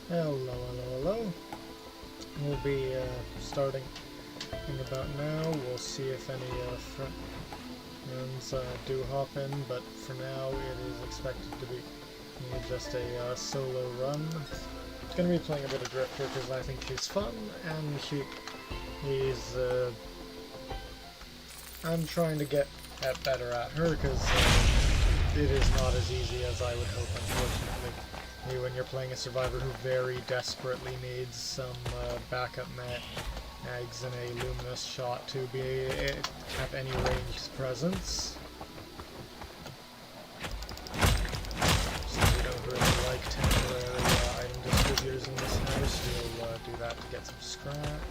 Hello, hello, hello. We'll be starting in about now. We'll see if any friends do hop in, but for now it is expected to be just a solo run. Gonna be playing a bit of Drift here because I think she's fun, and he's I'm trying to get better at her because it is not as easy as I would hope, unfortunately. When you're playing a survivor who very desperately needs some backup mags and a luminous shot to have any ranged presence. So we don't really like temporary item distributors in this house. We'll do that to get some scrap.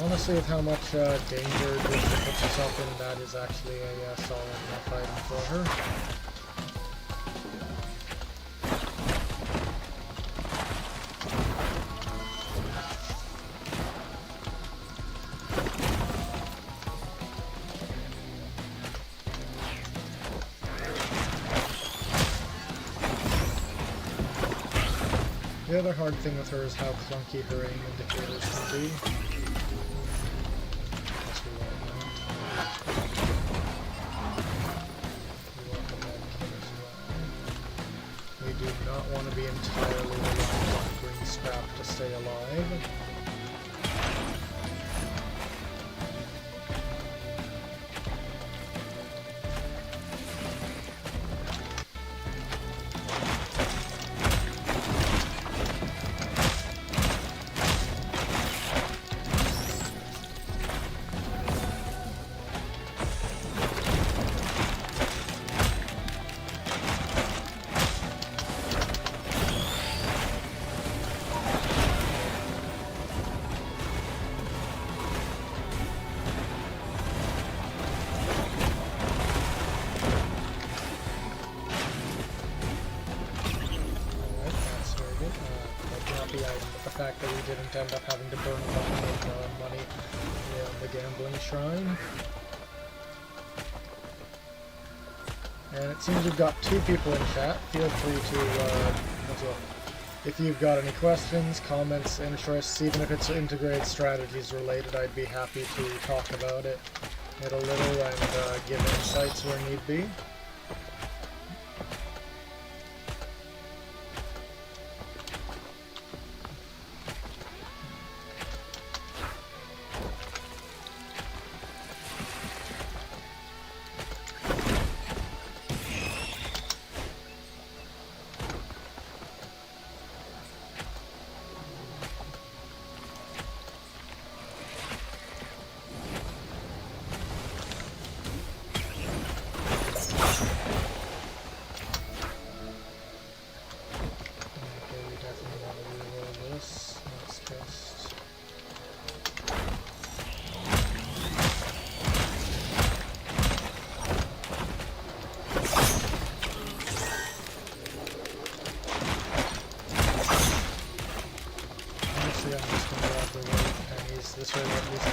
Honestly, with how much danger Drifter puts herself in, that is actually a solid enough item for her. The other hard thing with her is how clunky her aim indicators can be. We do not want to be entirely reliant on green scrap to stay alive. The fact that we didn't end up having to burn a bunch of money in the gambling shrine. And it seems we've got 2 people in chat. Feel free to, if you've got any questions, comments, interests, even if it's integrated strategies related, I'd be happy to talk about it a little and give insights where need be.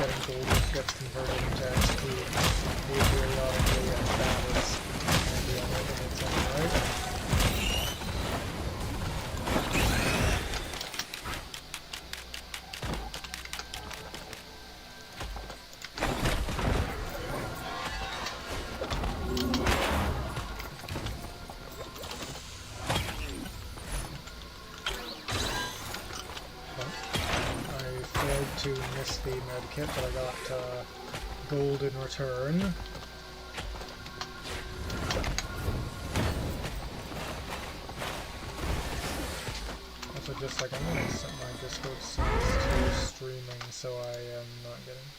getting gold, which gets converted into XP. Periodically that is handy on it in its own right. To miss the medkit, but I got gold in return. Also, just like I'm gonna set my Discord to streaming, so I am not getting.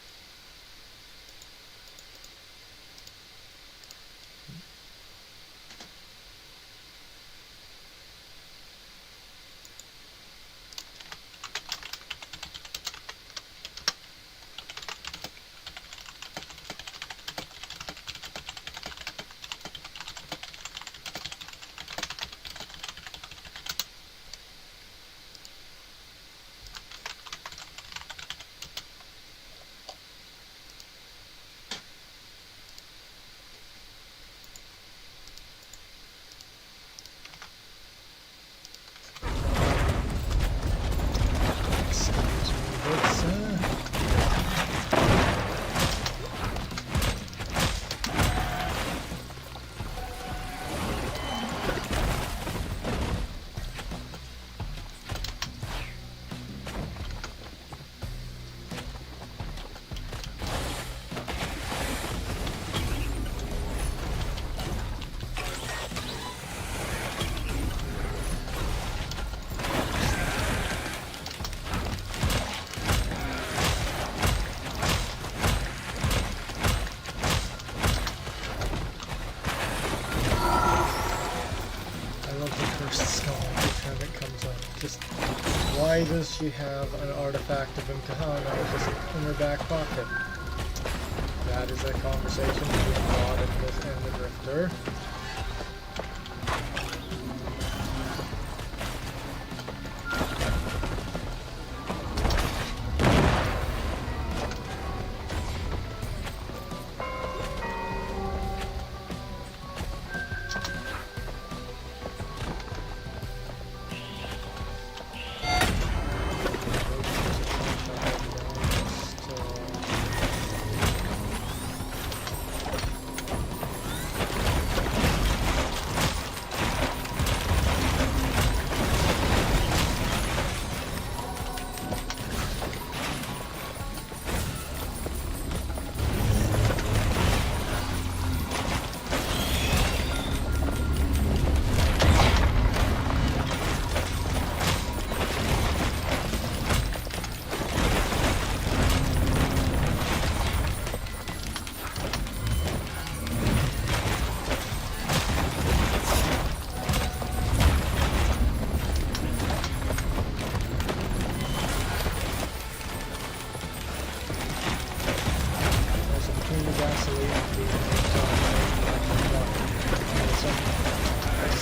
Why does she have an artifact of Imtihana just in her back pocket? That is a conversation between God and the Drifter.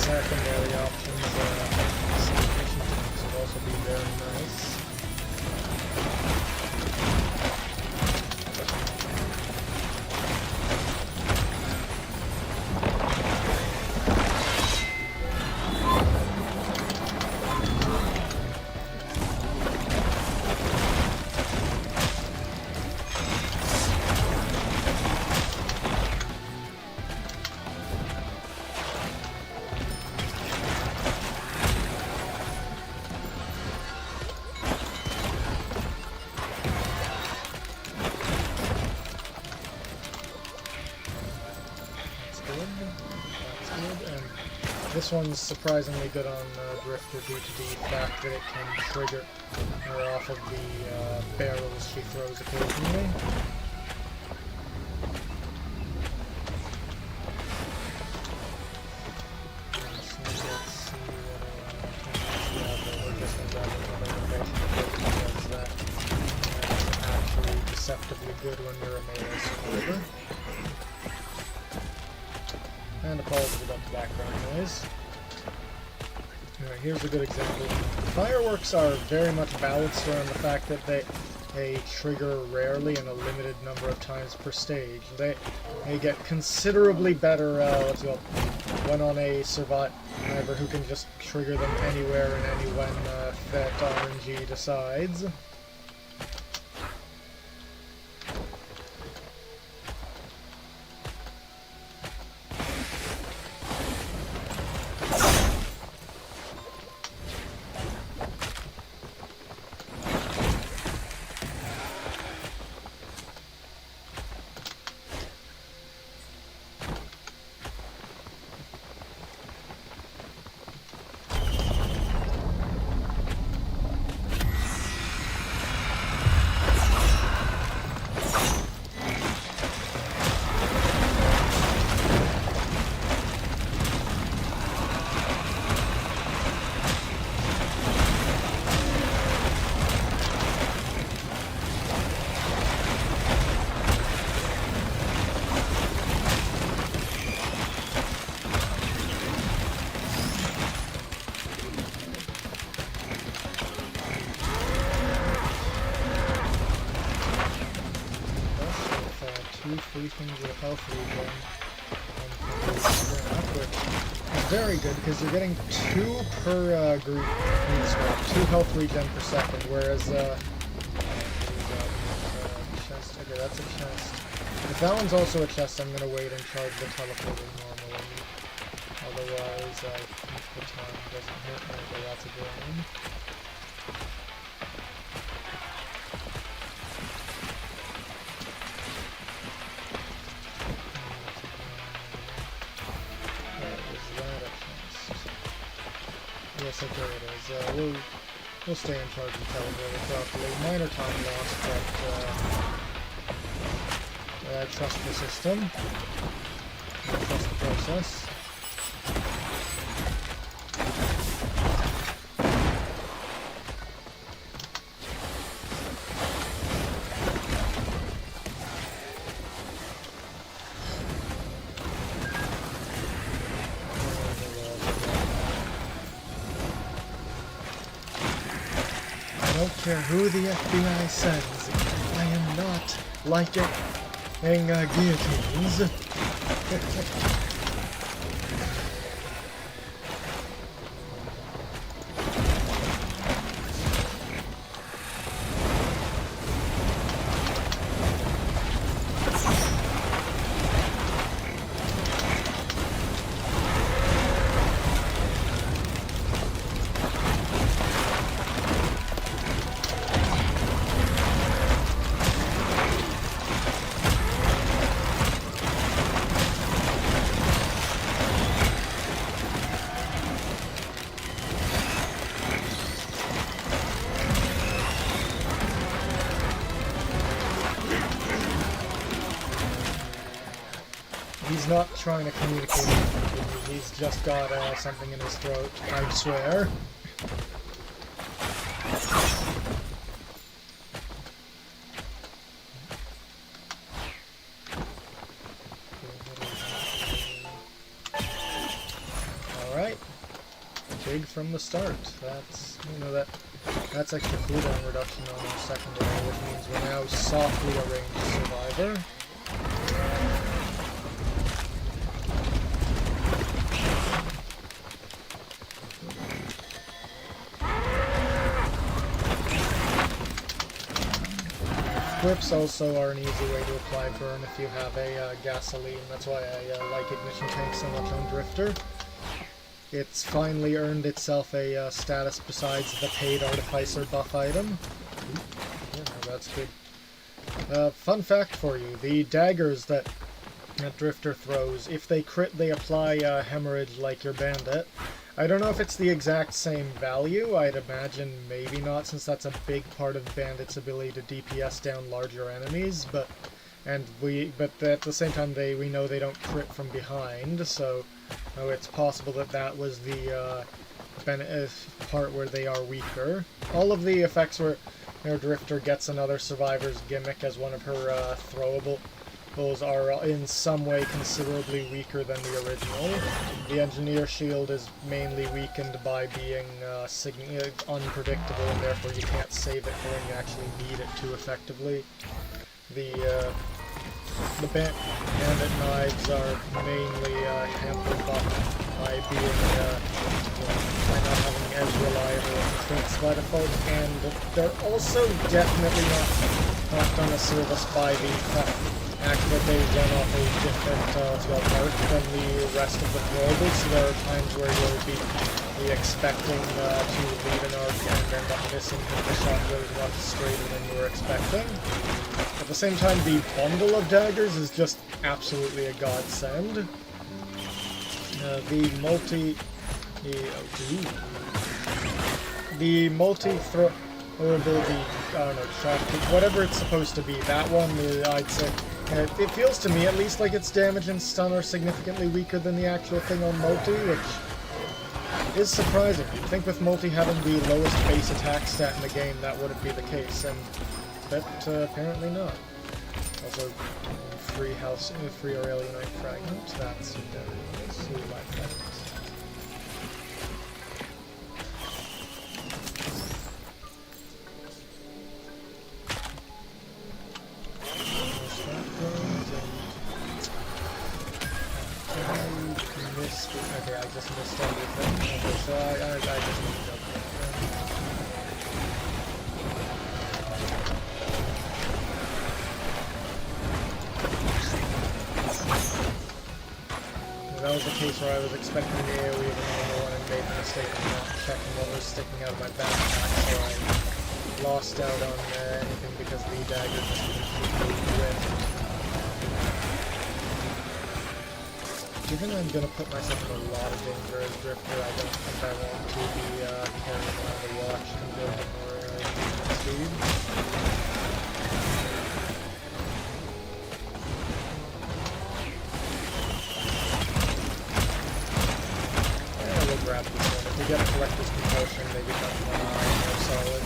Secondary options, would also be very nice. This one's surprisingly good on Drifter due to the fact that it can trigger her off of the barrels she throws occasionally. Deceptively good when you're a melee survivor. And apologies about the background noise. Alright, here's a good example. Fireworks are very much balanced around the fact that a trigger rarely and a limited number of times per stage. They get considerably better, when on a survivor who can just trigger them anywhere and anywhen that RNG decides. Free things with health regen, which is very good because you're getting 2 per green swap, 2 health regen per second, whereas chest. Okay, that's a chest. If that one's also a chest, I'm gonna wait and charge the teleporter normally. Otherwise, I think the time doesn't hurt me, but that's a drain. Yes, okay, it is. We'll stay in charge and teleporter properly. Minor time loss, but I trust the system. I trust the process. I don't care who the FBI sends, I am not liking guillotines. He's not trying to communicate with me, he's just got something in his throat, I swear. Alright. Big from the start. That's, that's extra cooldown reduction on our secondary, which means we're now softly a ranged survivor. Whips also are an easy way to apply burn if you have a gasoline. That's why I like ignition tanks so much on Drifter. It's finally earned itself a status besides the paid Artificer buff item. Yeah, that's good. Fun fact for you, the daggers that Drifter throws, if they crit, they apply hemorrhage like your bandit. I don't know if it's the exact same value. I'd imagine maybe not, since that's a big part of Bandit's ability to DPS down larger enemies. But at the same time, we know they don't crit from behind, so it's possible that was the part where they are weaker. All of the effects where Drifter gets another survivor's gimmick as one of her throwable those are in some way considerably weaker than the original. The engineer shield is mainly weakened by being unpredictable, and therefore you can't save it for when you actually need it too effectively. The bandit knives are mainly hampered by being by not having as reliable defense by default, and they're also definitely not done a service by the fact that they run off a different arc than the rest of the throwable, so there are times where you'll be expecting to lead an arc and end up missing because the shot goes much straighter than you were expecting. At the same time, the bundle of daggers is just absolutely a godsend. The multi-throwable, I don't know, shot, whatever it's supposed to be, that one, I'd say, it feels to me at least like its damage and stun are significantly weaker than the actual thing on multi, which is surprising. You'd think with multi having the lowest base attack stat in the game, that wouldn't be the case, but apparently not. Also, free Aurelionite fragment, that's very nice. We like that. Okay, I just missed everything. Okay, so I just need to go. That was the case where I was expecting the AoE of a normal one and made the mistake of not checking what was sticking out of my backpack, so I lost out on anything because the dagger just completely ripped. Given I'm going to put myself in a lot of danger as Drifter, I don't think I want to be carrying around the watch and building more speed. We'll grab this one. If we get a Collector's Compulsion, maybe that's more solid.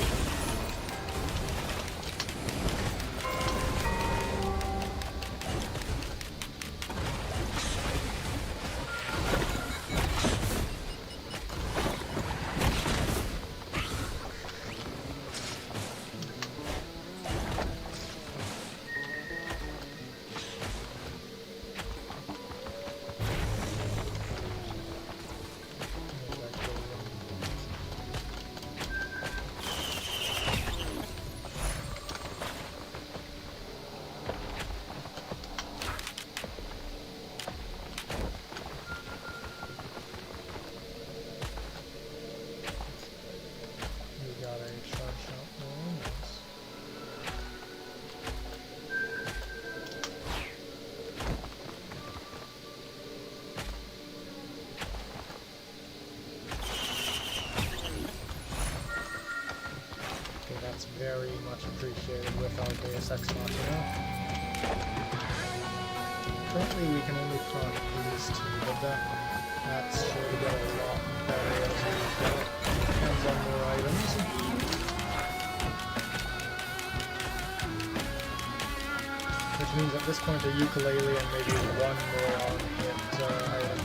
Very much appreciated with our Deus Ex Machina. Currently we can only proc these two, but that's sure to get a lot better as we go. Depends on more items. Which means at this point a ukulele and maybe one more on-hit item.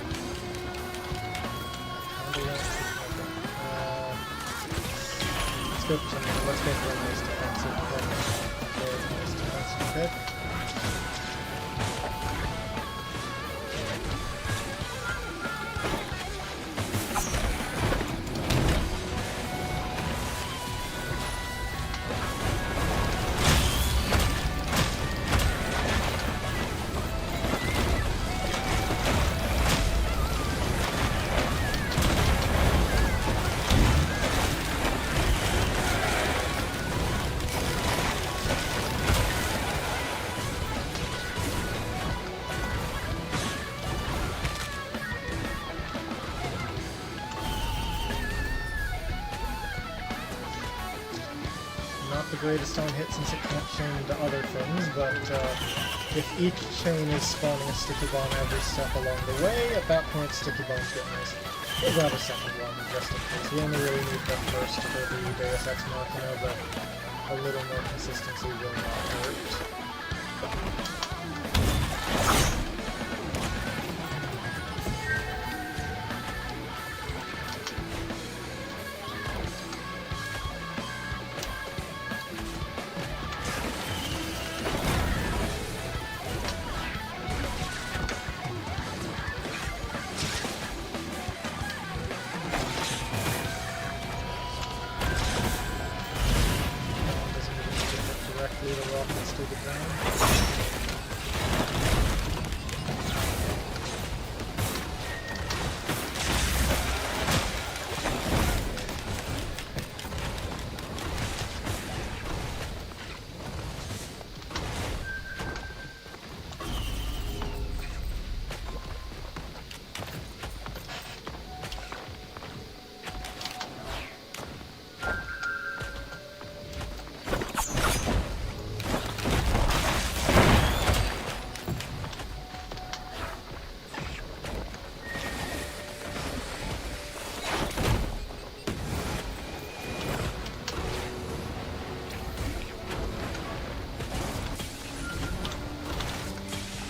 Let's go for a nice defensive pick. Greatest on hit since it can't chain to other things, but if each chain is spawning a sticky bomb every step along the way, at that point sticky bombs get nice. We'll grab a second one just in case. We only really need the first for the Deus Ex Machina, but a little more consistency will not hurt. through the ground.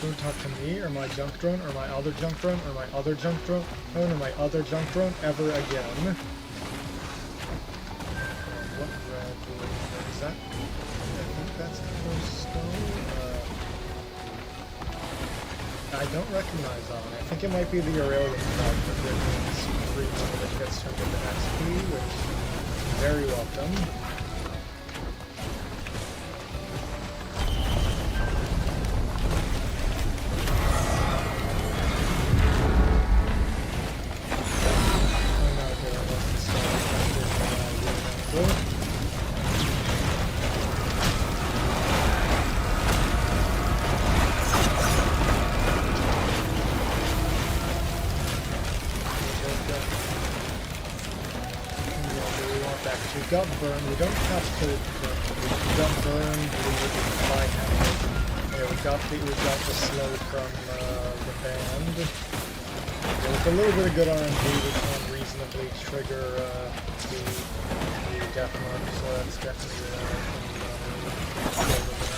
Don't talk to me, or my junk drone, or my other junk drone, or my other junk drone, or my other junk drone ever again. What red is that? I think that's stone. I don't recognize that one. I think it might be the Aurelian card, but it means free money that gets turned into XP, which is very welcome. We got burned. We don't have to. We got burned. By hand. Yeah, we got the slow from the band. Yeah, with a little bit of good RNG, we can reasonably trigger the death mark. So that's definitely slow the band.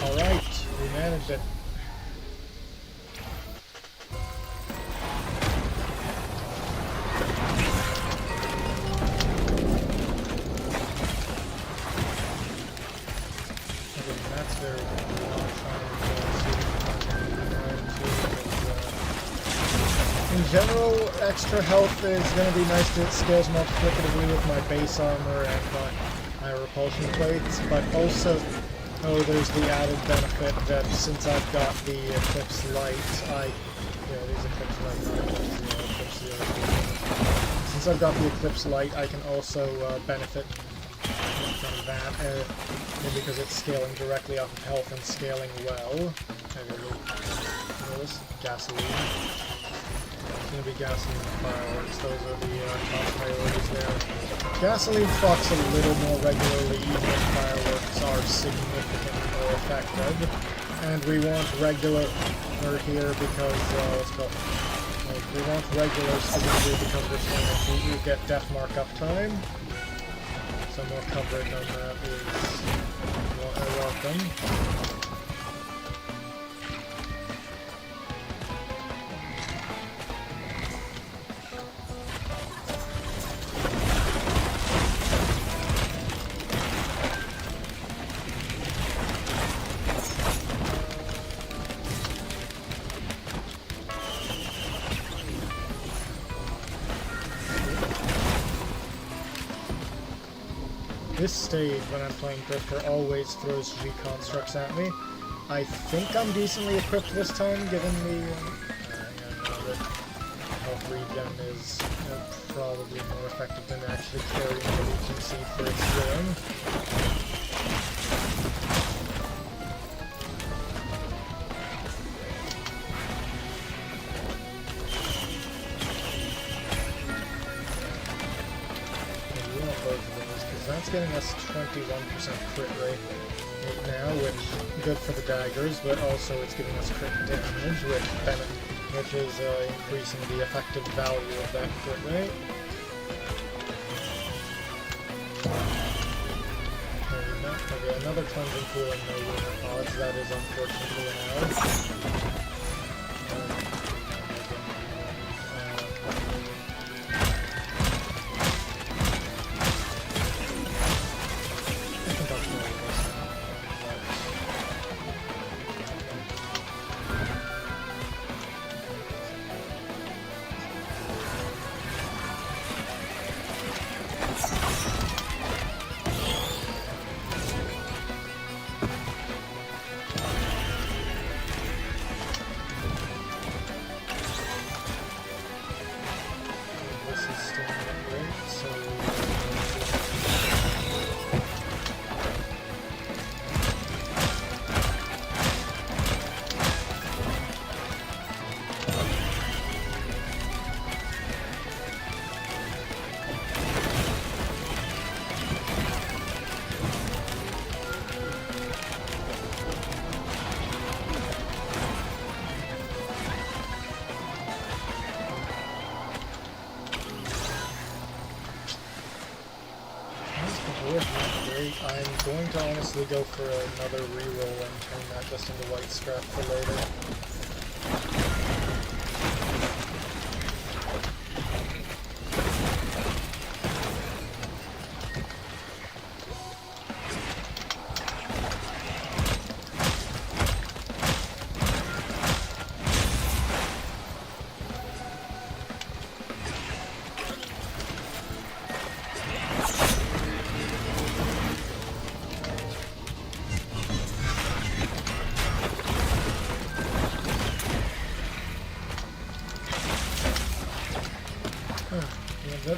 Alright, we managed it. Okay, that's very good. In general, extra health is going to be nice to scales multiplicatively with my base armor and my repulsion plates, but also there's the added benefit that since I've got the Eclipse Light, these Eclipse Light, since I've got the Eclipse Light, I can also benefit from that, because it's scaling directly off of health and scaling well. This gasoline. It's going to be gasoline and fireworks. Those are the top priorities there. Gasoline fucks a little more regularly, even if fireworks are significantly more effective. And we want regular here because, we want regulars to be here because we're trying to get death mark uptime. Some more coverage on that is welcome. This stage, when I'm playing Drifter, always throws G-constructs at me. I think I'm decently equipped this time, given the health regen is probably more effective than actually carrying the Legion Seed for its healing. that's getting us 21% crit rate right now, which is good for the daggers, but also it's giving us crit damage, which is increasing the effective value of that crit rate. Okay, another cleansing pool and no lunar pods. That is unfortunately allowed. I think I'll kill this now. I'm going to honestly go for another reroll and turn that just into white scrap for later.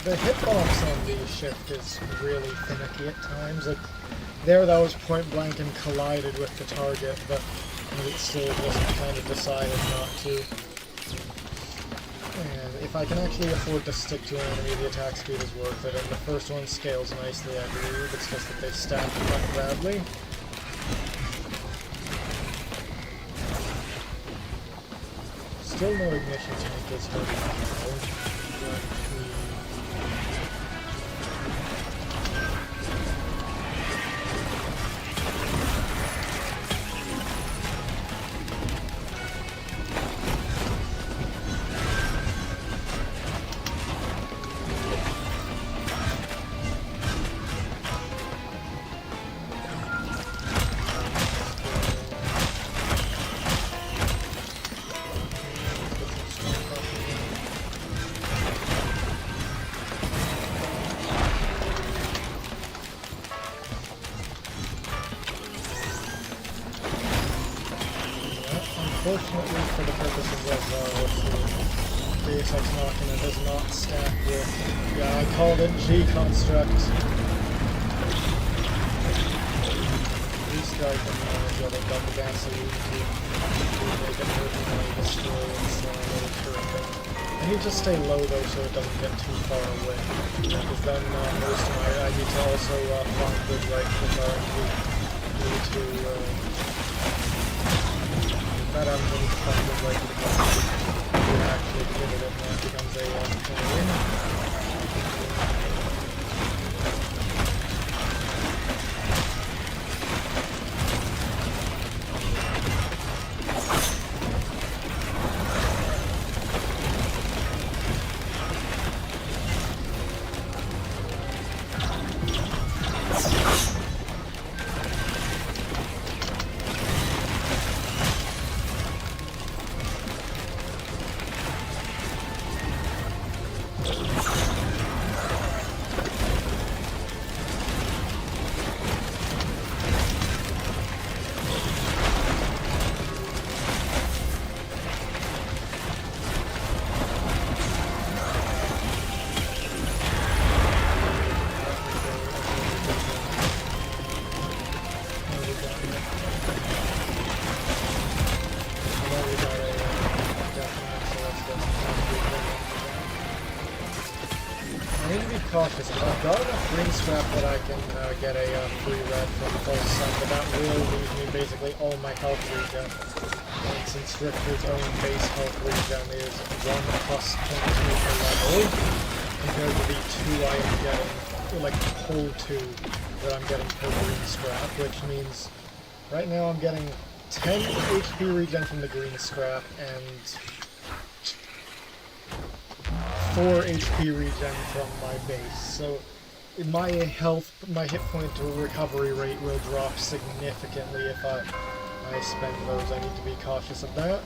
The hitbox on the shift is really finicky at times. Like, there that was point blank and collided with the target, but it still just kind of decided not to. And if I can actually afford to stick to an enemy, the attack speed is worth it, and the first one scales nicely, I believe. It's just that they stack quite badly. Still no ignition tank is hurting now. Unfortunately, for the purposes of the Deus Ex Machina, does not stack with... Yeah, I called it G-Construct. These guys can get a double gasoline to make it originally destroy its little turret thing. I need to stay low though so it doesn't get too far away. Because then most of my... I need to also find good right click RNG. Need to... That I'm going to find the right to actually get it in there. It becomes a win. cautious, but I've got enough green scrap that I can get a free red from full sun, but that will leave me basically all my health regen. And since Drifter's own base health regen is 1 plus 0.2 per level, compared to the 2 I am getting, like whole 2 that I'm getting per green scrap, which means right now I'm getting 10 HP regen from the green scrap and 4 HP regen from my base. So my health, my hit point to recovery rate will drop significantly if I spend those. I need to be cautious of that.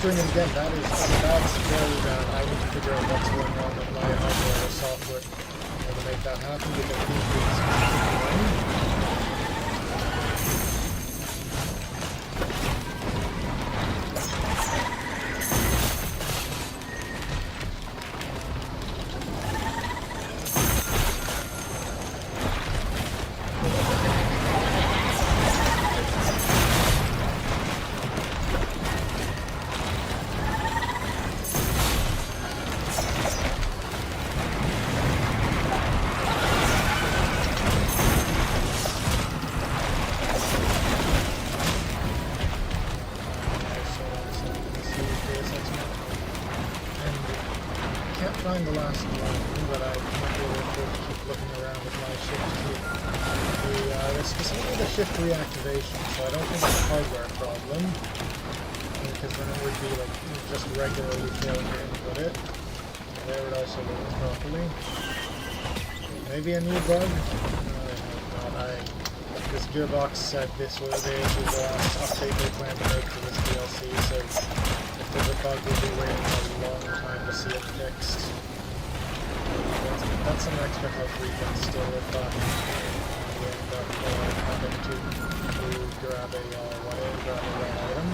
Again, that's very bad. I need to figure out what's going on with my hardware or software to make that happen, because these things find the last one, but I might be able to keep looking around with my shift key. Specifically the shift reactivation, so I don't think it's a hardware problem, because then it would be like just regularly failing to input it. There would also work properly. Maybe a new bug? This Gearbox said this was the last update they plan to make to this DLC, so if there's a bug, we'll be waiting a long time to see it fixed. That's some extra health regen still if we end up having to grab a red item.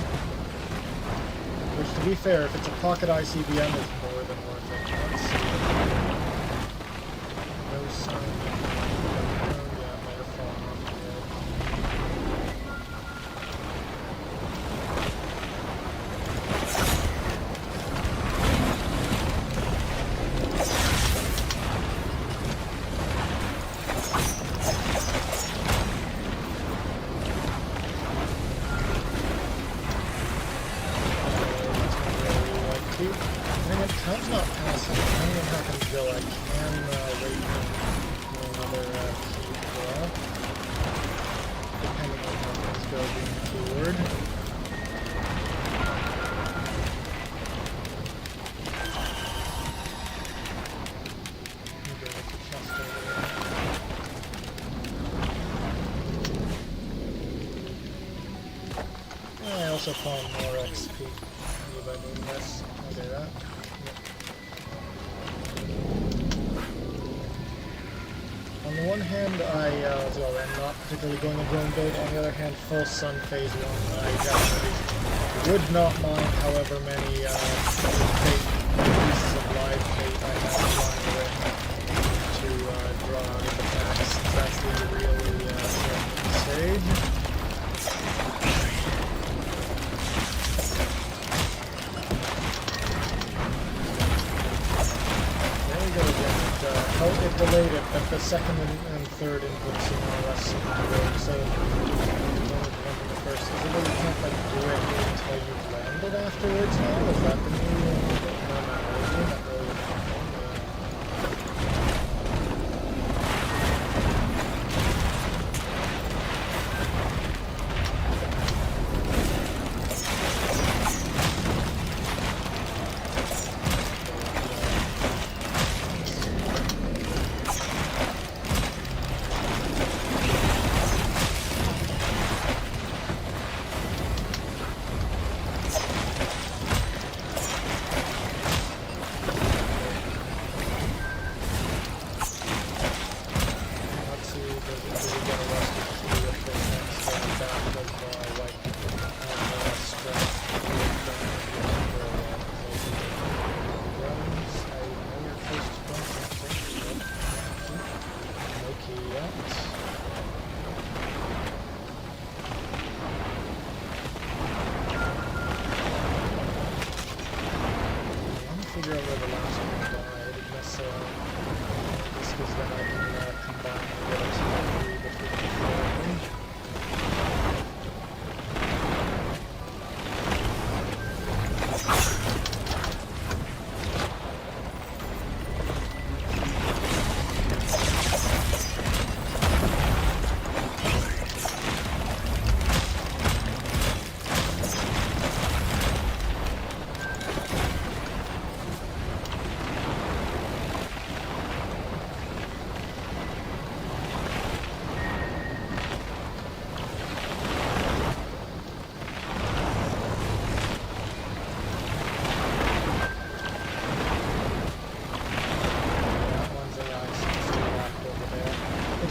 Which, to be fair, if it's a pocket ICBM, is more than worth it. Let's see. No sign. mean, time's not passing. Anything happens until I can wait for another key draw, depending on how things go being forward. I also found more XP by doing this. I'll do that. Yep. On the one hand, well, I'm not particularly going to drone build. On the other hand, full sun phase 1, I definitely would not mind however many pieces of live bait I have lying around to draw out of the pack, since that's the really threatening stage. It delayed it, but the second and third inputs are more or less similar, so the first is it really can't like do it until you've landed afterwards now? Is that the new normality? Not really the figure out where the last one died, unless this was then I can combine and get a 2 3 between the 4 of them.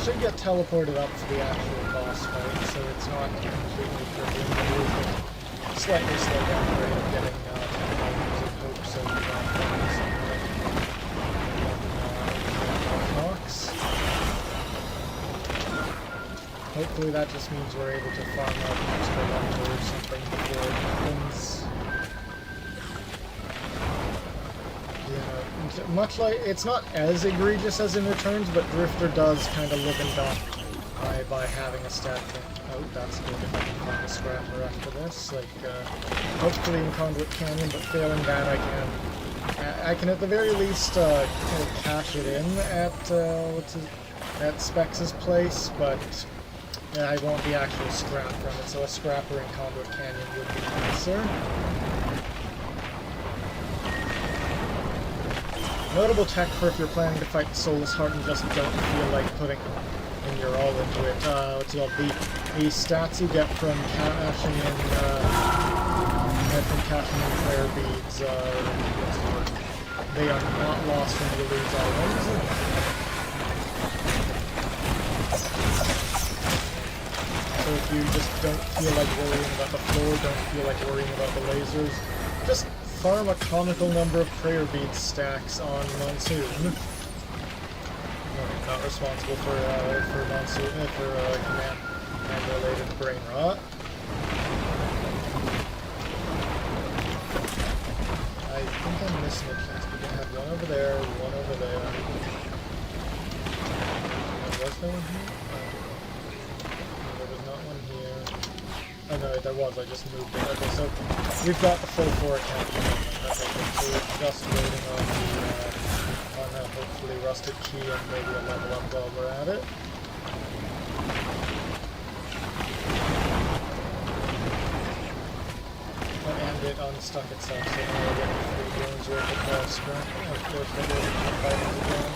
Should get teleported up to the actual boss fight, so it's not completely trivial. Slightly slow down the rate of getting technologies and hopes of Knox. Hopefully that just means we're able to farm out an extra lumber or something before it happens. Much like, it's not as egregious as in Returns, but Drifter does kind of live and die by having a stat thing. Oh, that's good if I can find a scrapper after this. Like, hopefully in Conduit Canyon, but failing that I can at the very least kind of cash it in at at Specs' place, but I want the actual scrap from it, so a scrapper in Conduit Canyon would be nicer. Notable tech for if you're planning to fight the Soulless Heart and just don't feel like putting in your all into it. What's it called? The stats you get from cashing in prayer beads, they are not lost when you lose items. So if you just don't feel like worrying about the floor, don't feel like worrying about the lasers, just farm a comical number of prayer bead stacks on Monsoon. Not responsible for Monsoon command-related brain rot. I think I'm missing a chance. We can have one over there, one over there. Was there one here? No, there was not one here. Oh no, there was, I just moved it. Okay, so we've got the full 4 account. That's take it through. Just waiting on a hopefully rusted key and maybe a level up while we're at it. And it unstuck itself, so now we're getting 3 drones worth of ball scrap. Of course, we're going to keep fighting again.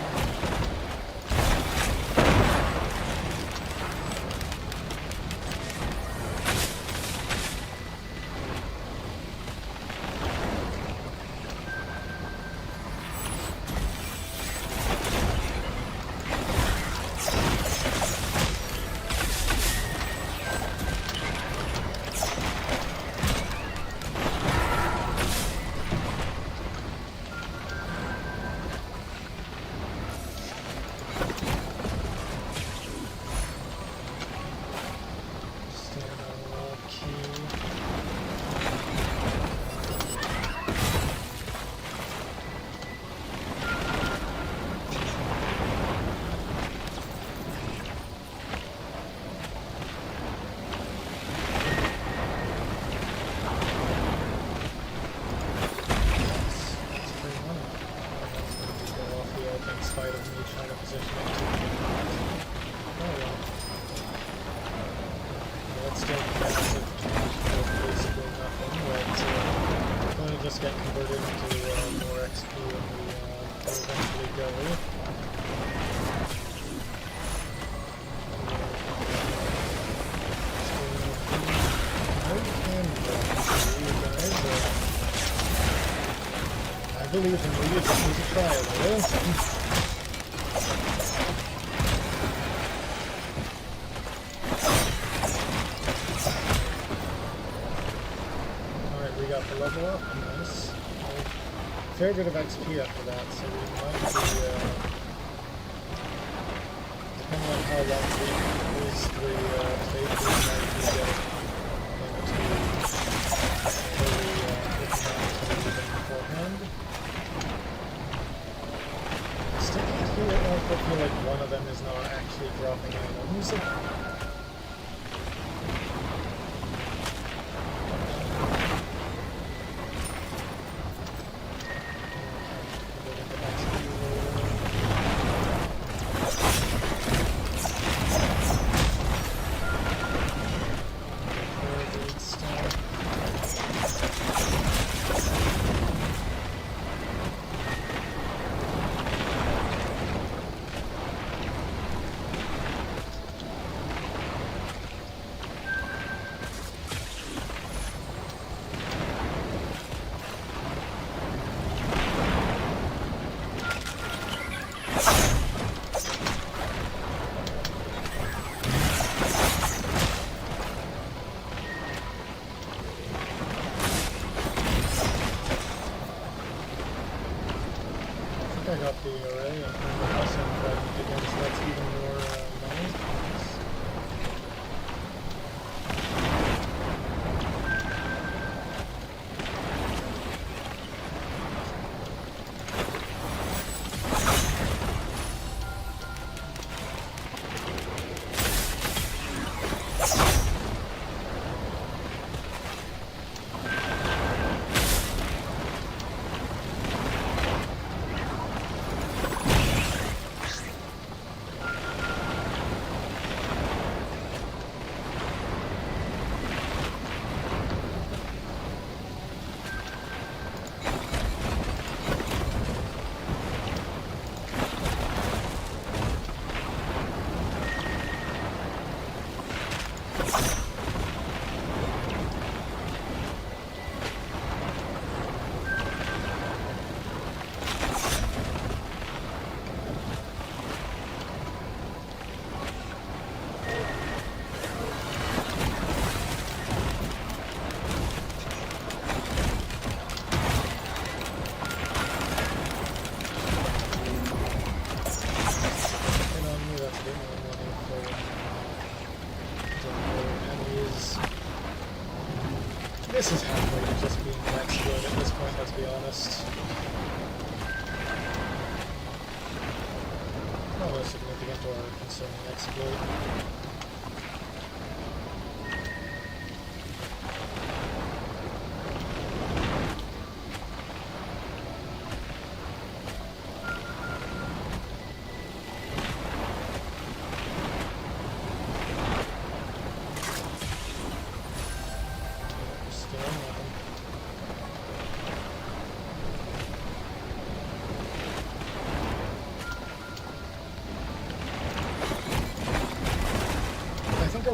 Just get converted into more XP when we eventually go. I believe in you, you just need to try a little. Level up, nice. Fair bit of XP after that, so we might be, depending on how long these 3 stages, we might be getting into fully even beforehand. Sticking here, I feel like one of them is not actually dropping items. I got the array and I'm also fighting again, so that's even more money. This is halfway to just being an exploit at this point, let's be honest. Not a significant or concerning exploit.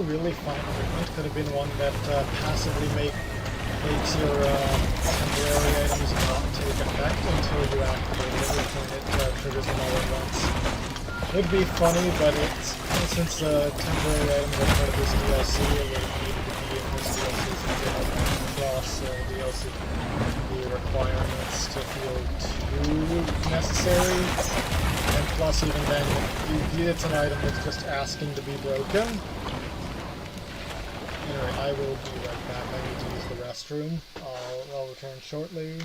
really fine treatment. Could have been one that passively makes your temporary items not take effect until you activate it, and it triggers them all at once. Would be funny, but since the temporary items are part of this DLC, it would need to be in this DLC since it has cross DLC. The requirements to feel too necessary, and plus even then, it's an item that's just asking to be broken. Anyway, I will be right back. I need to use the restroom. I'll return shortly.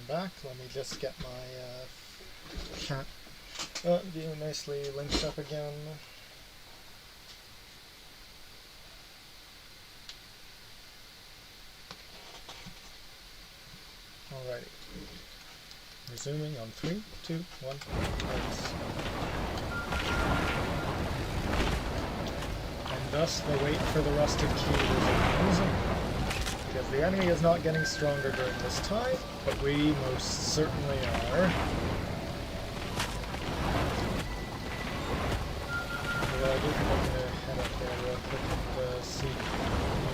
Back. Let me just get my chat view nicely linked up again. Alrighty. Resuming on 3, 2, 1. And Thus, the wait for the rusted key resumes. Because the enemy is not getting stronger during this time, but we most certainly are. Although I do think I'm going to head up there real quick and see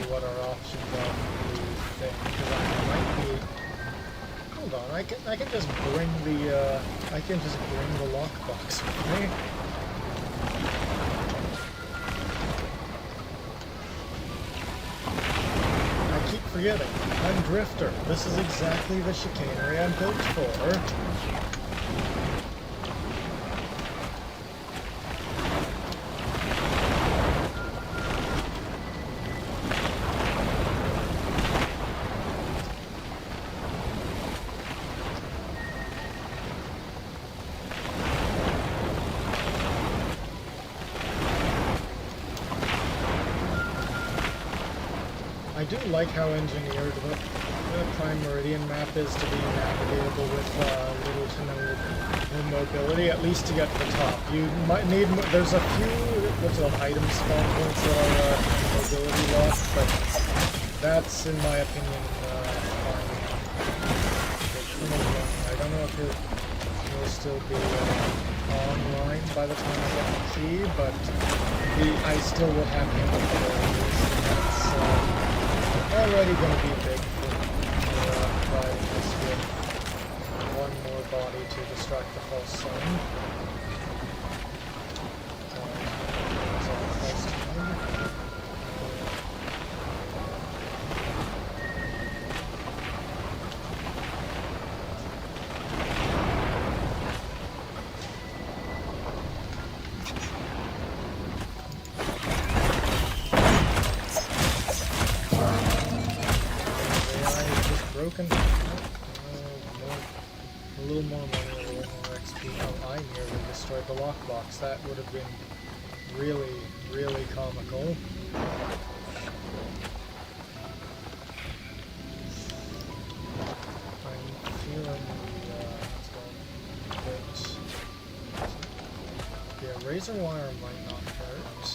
what our options are for the thing. Because I might be... Hold on, I can just bring the lockbox with me. I keep forgetting. I'm Drifter. This is exactly the chicanery I'm built for. I do like how engineered the Prime Meridian map is to be navigatable with little to no mobility, at least to get to the top. You might need, there's a few, what's it called, item spawn points that are mobility lost, but that's, in my opinion, fine. I don't know if it will still be online by the time I get the key, but I still will have capabilities, and that's already going to be big for providing us with one more body to distract the false sun. Broken. A little more money, a little more XP. Oh, I nearly destroyed the lockbox. That would have been really, really comical. I'm feeling yeah, razor wire might not hurt.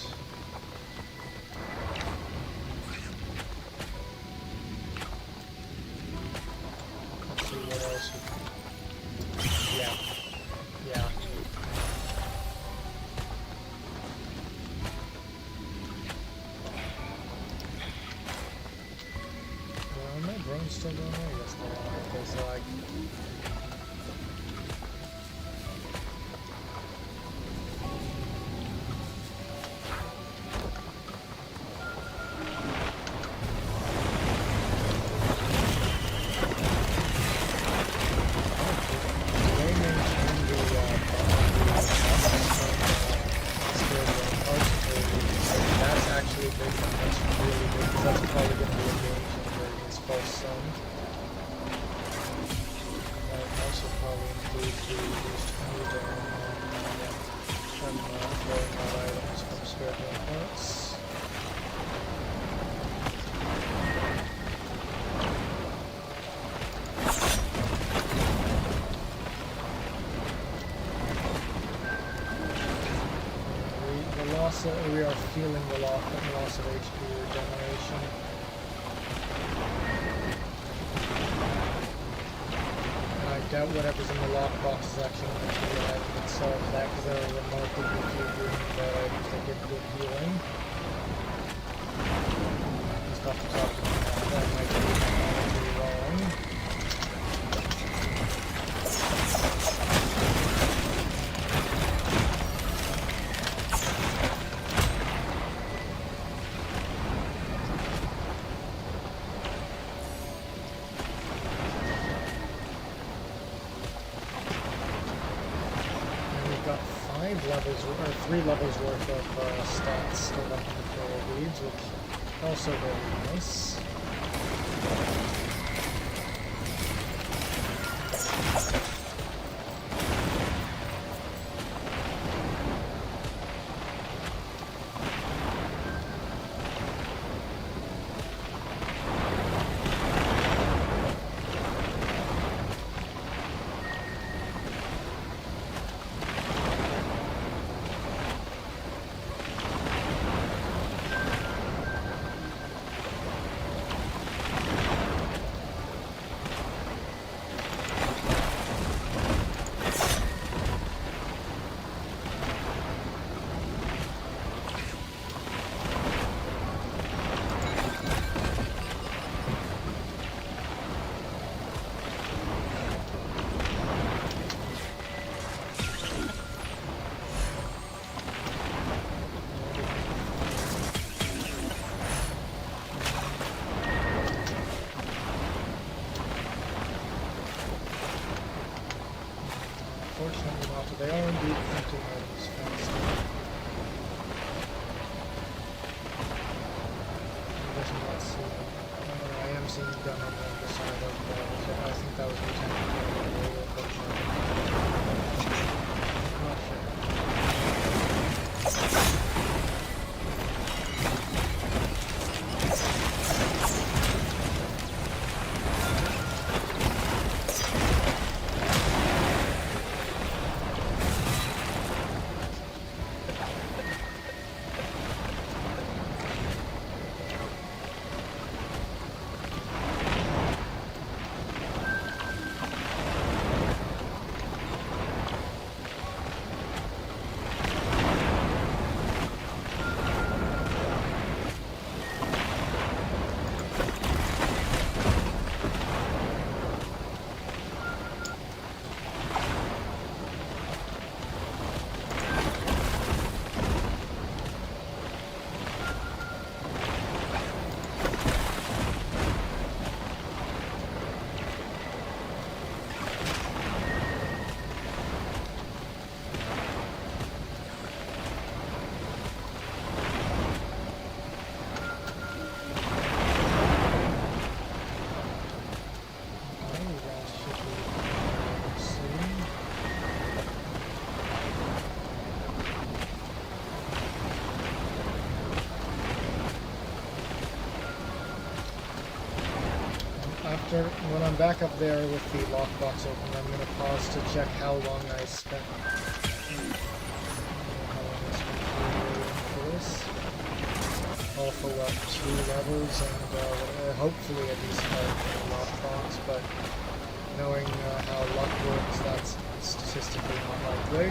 Still doing all this now. Okay, so I... That's actually big. That's really big, because that's probably going to be a game changer against false sun. Also probably include the reduced cooldown from throwing out items from spare game points. We are feeling the loss of HP regeneration. I doubt whatever's in the lockbox is actually going to be alive in itself, that because there are remarkably few green bad items that give good healing. Just off the top of my head, that might be wrong. Levels, or 3 levels worth of stats still left in the control leads, which also very nice. unfortunately not, but they are indeed printing items faster. There's not seeing. I am seeing the gun on the underside of so I think that was Lieutenant but not sure. When I'm back up there with the lockbox open, I'm going to pause to check how long I spent. For this. All for what, 2 levels and hopefully a decent amount of the lockbox, but knowing how luck works, that's statistically not likely.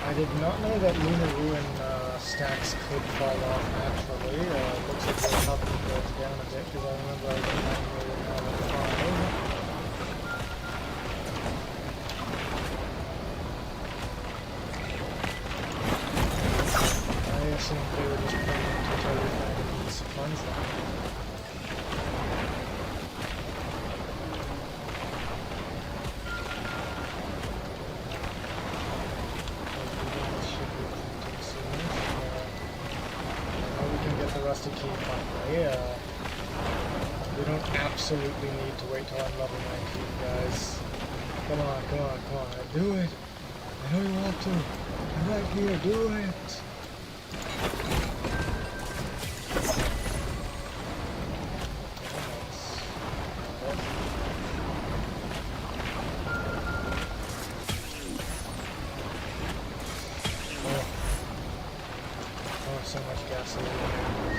I did not know that Lunar Ruin stacks could fall off naturally. Looks like they're helping to go down a bit, because I remember I was at 9 million out of 5. I assumed they were just planning to totally find these funds now. Rusty key finally. We don't absolutely need to wait till I'm level 19, guys. Come on, come on, come on. Do it! I know you want to. I'm right here, do it! So much gasoline.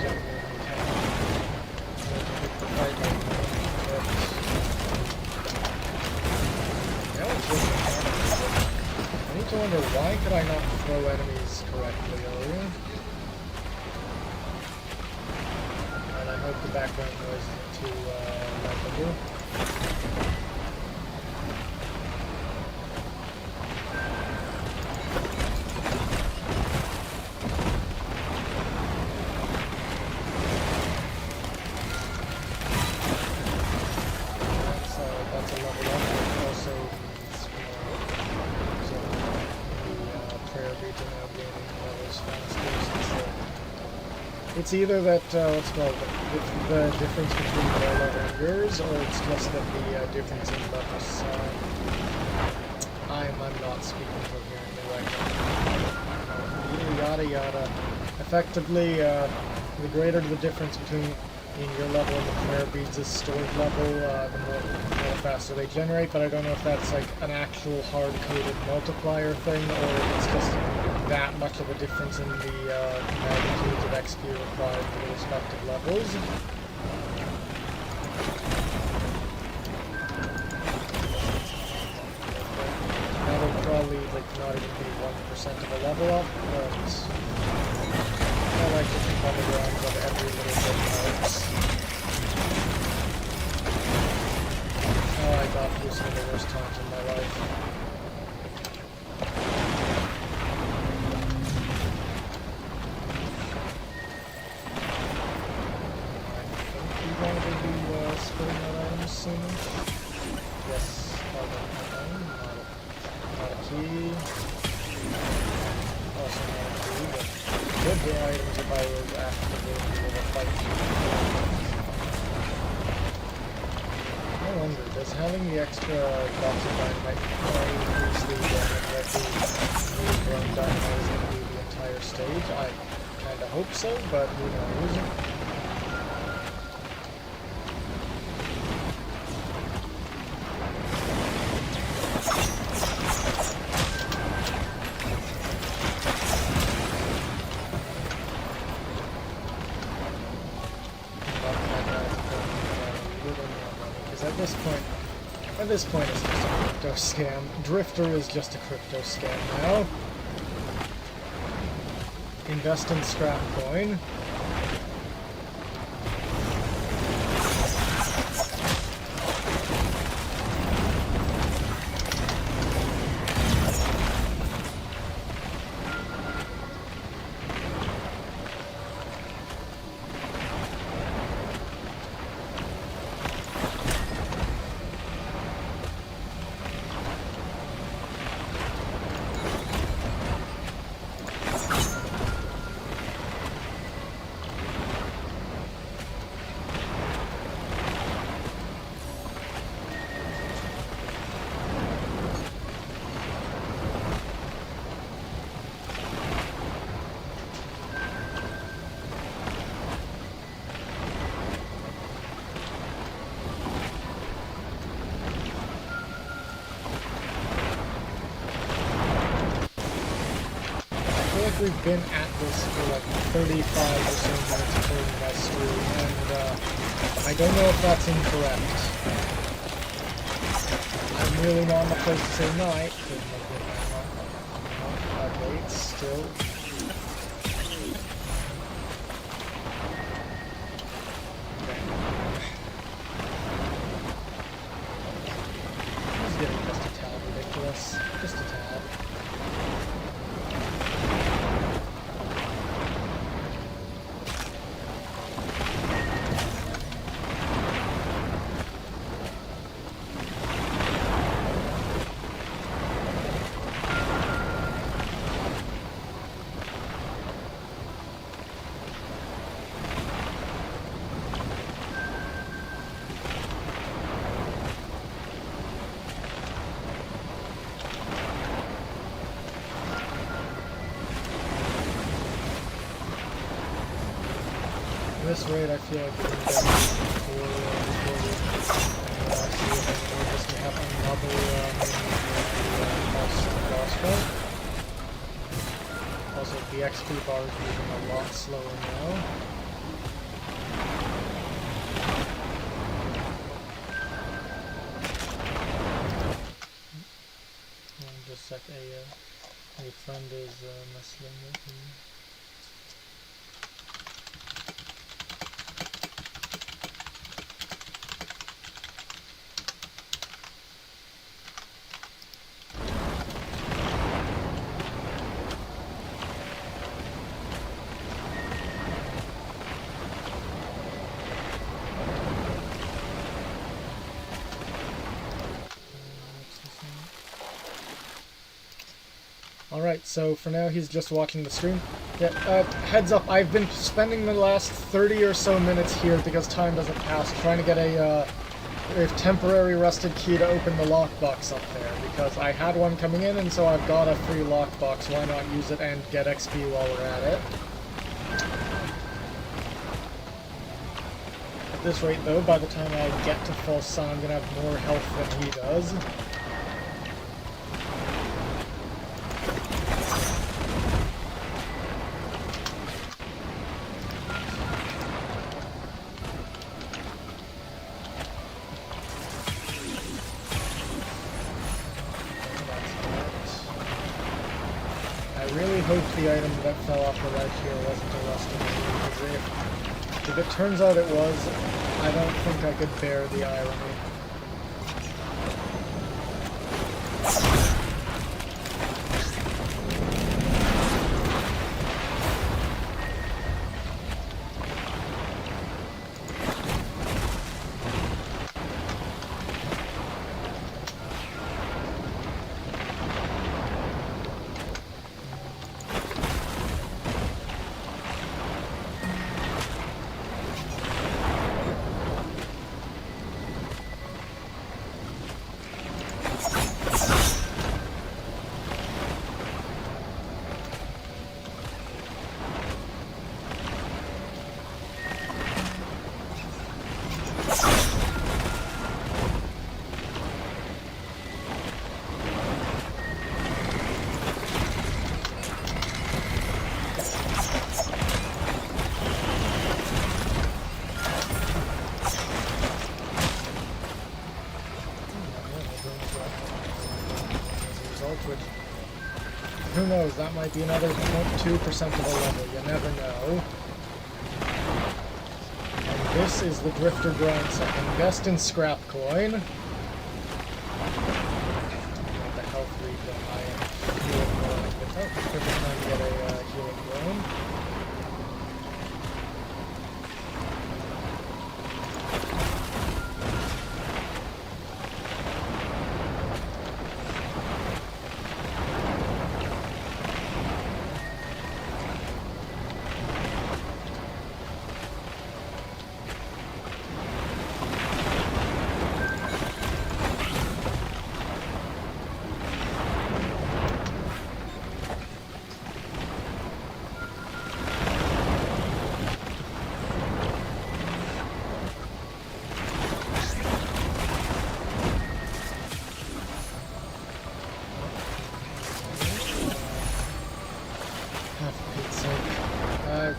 I need to wonder, why could I not throw enemies correctly earlier? And I hope the background noise isn't too likable. It's either that, what's called, the difference between their level and yours, or it's just that the difference in levels. I'm not speaking coherently right now. You got yada yada. Effectively, the greater the difference between your level and the Khmer beads' stored level, the more faster they generate, but I don't know if that's like an actual hard-coded multiplier thing, or if it's just that much of a difference in the magnitudes of XP required for the respective levels. That'll probably like not even be 1% of a level up, but I like to think on the ground that every little bit helps. Oh, I got through some of the worst times in my life. I think we wanted to be splitting that item soon. Yes, not a key. Also not a key, but could be items if I was actively in the middle of a fight. I wonder, does having the extra box of dynamite increase the damage that the grown dynamite is going to do the entire stage? I kind of hope so, but who knows? At this point, it's just a crypto scam. Drifter is just a crypto scam now. Invest in scrap coin. We've been at this for like 35 or so minutes according my stream, and I don't know if that's incorrect. I'm really not in the place to say no. Okay, it's still... This is getting just a tad ridiculous. Just a tad. At this rate, I feel like we're going to get before we see if we're just going to have another boss fight. Also, the XP bar is moving a lot slower now. Just a sec, a friend is messing with me. Alright, so for now he's just watching the stream. Yeah, heads up, I've been spending the last 30 or so minutes here because time doesn't pass, trying to get a if temporary rusted key to open the lockbox up there, because I had one coming in, and so I've got a free lockbox. Why not use it and get XP while we're at it? At this rate, though, by the time I get to full sun, I'm gonna have more health than he does. I really hope the item that fell off the ledge here wasn't a rusted key, because if it turns out it was, I don't think I could bear the irony. Which, who knows, that might be another 0.2% of a level, you never know. And this is the Drifter grind set. Invest in scrap coin. The health regen I am healing growing without. Perfect time to get a healing growing.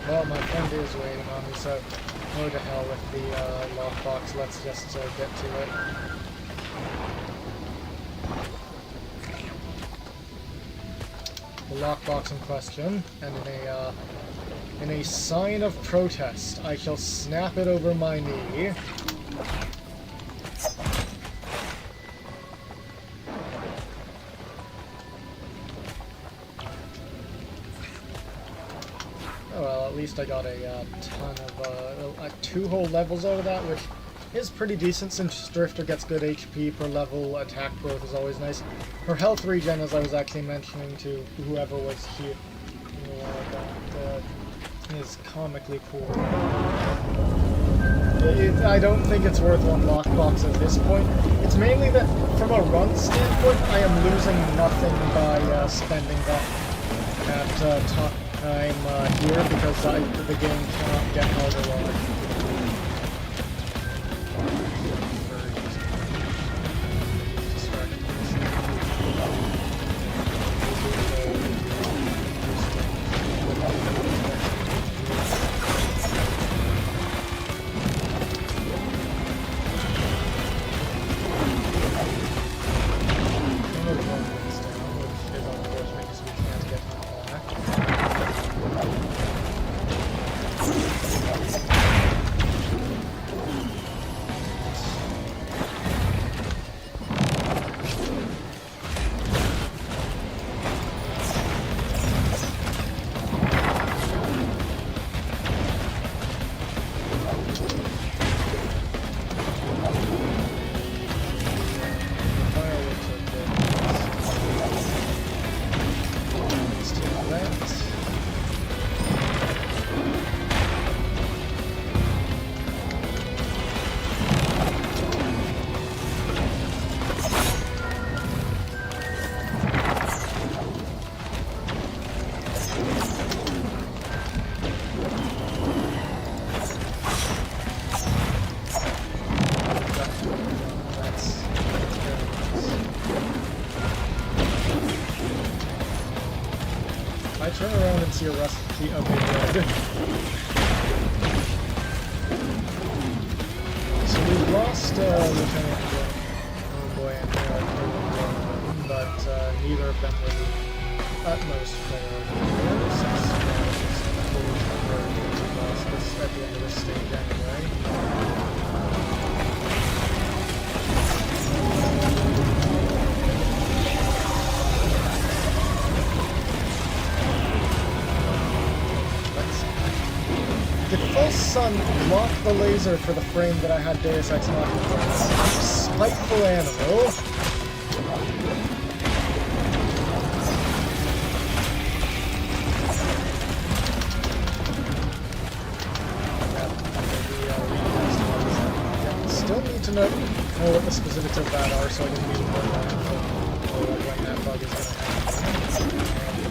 Well, my friend is waiting on me, so go to hell with the lockbox. Let's just get to it. The lockbox in question, and in a sign of protest, I shall snap it over my knee. At least I got a ton of 2 whole levels out of that, which is pretty decent since Drifter gets good HP per level. Attack growth is always nice. Her health regen, as I was actually mentioning to whoever was here, is comically poor. I don't think it's worth one lockbox at this point. It's mainly that, from a run standpoint, I am losing nothing by spending that at time here, because the game cannot get harder while I turn around and see a recipe of a red. So we've lost Lieutenant Boy and but neither of them were the utmost priority here, since it's fully priority to lost this at the end of this stage anyway. Did False Sun block the laser for the frame that I had Deus Ex Machina for? Spiteful animal. Still need to know what the specifics of that are, so I can be more mindful of when that bug is going to happen.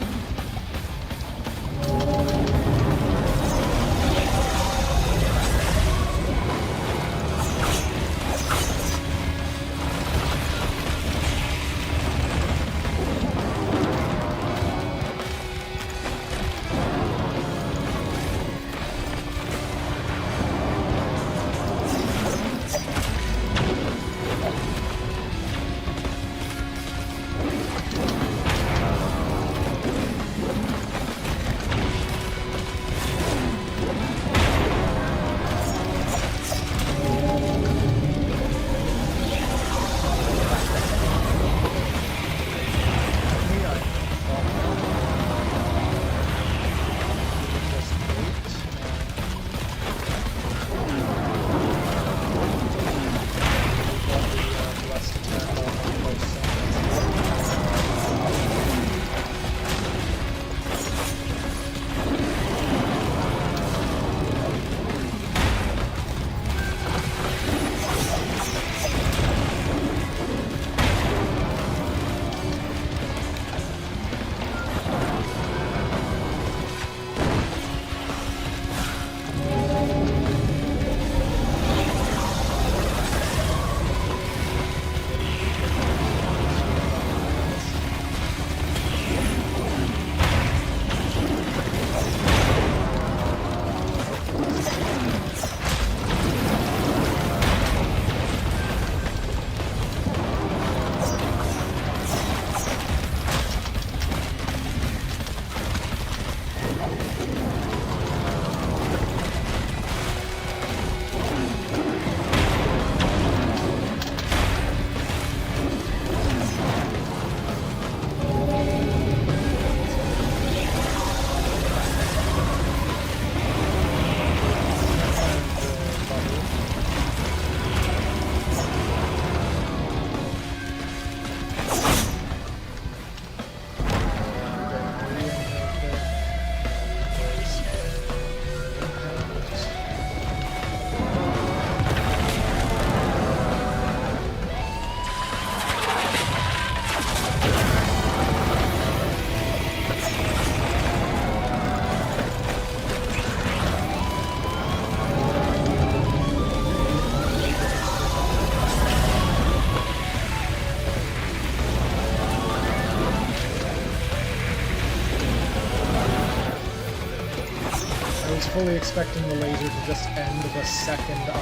Fully expecting the laser to just end the second the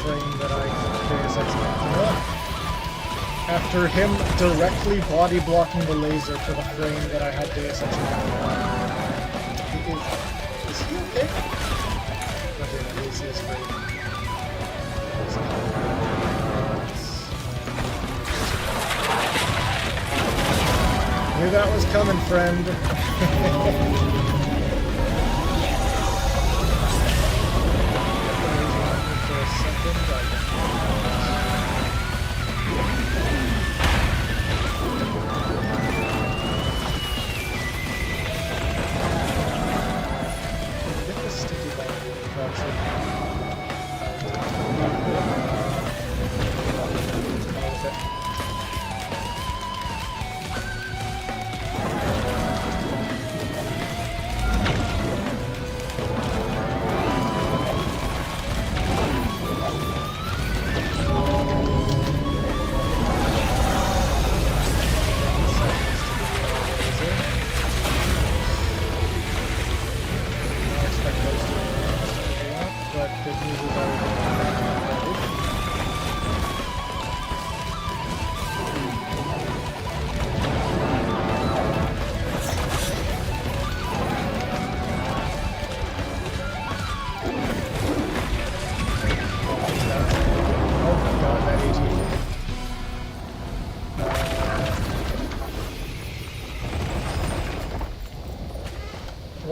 frame that I Deus Ex Machina. After him directly body blocking the laser for the frame that I had Deus Ex Machina. Is he okay? Okay, no, he's great. Knew that was coming, friend.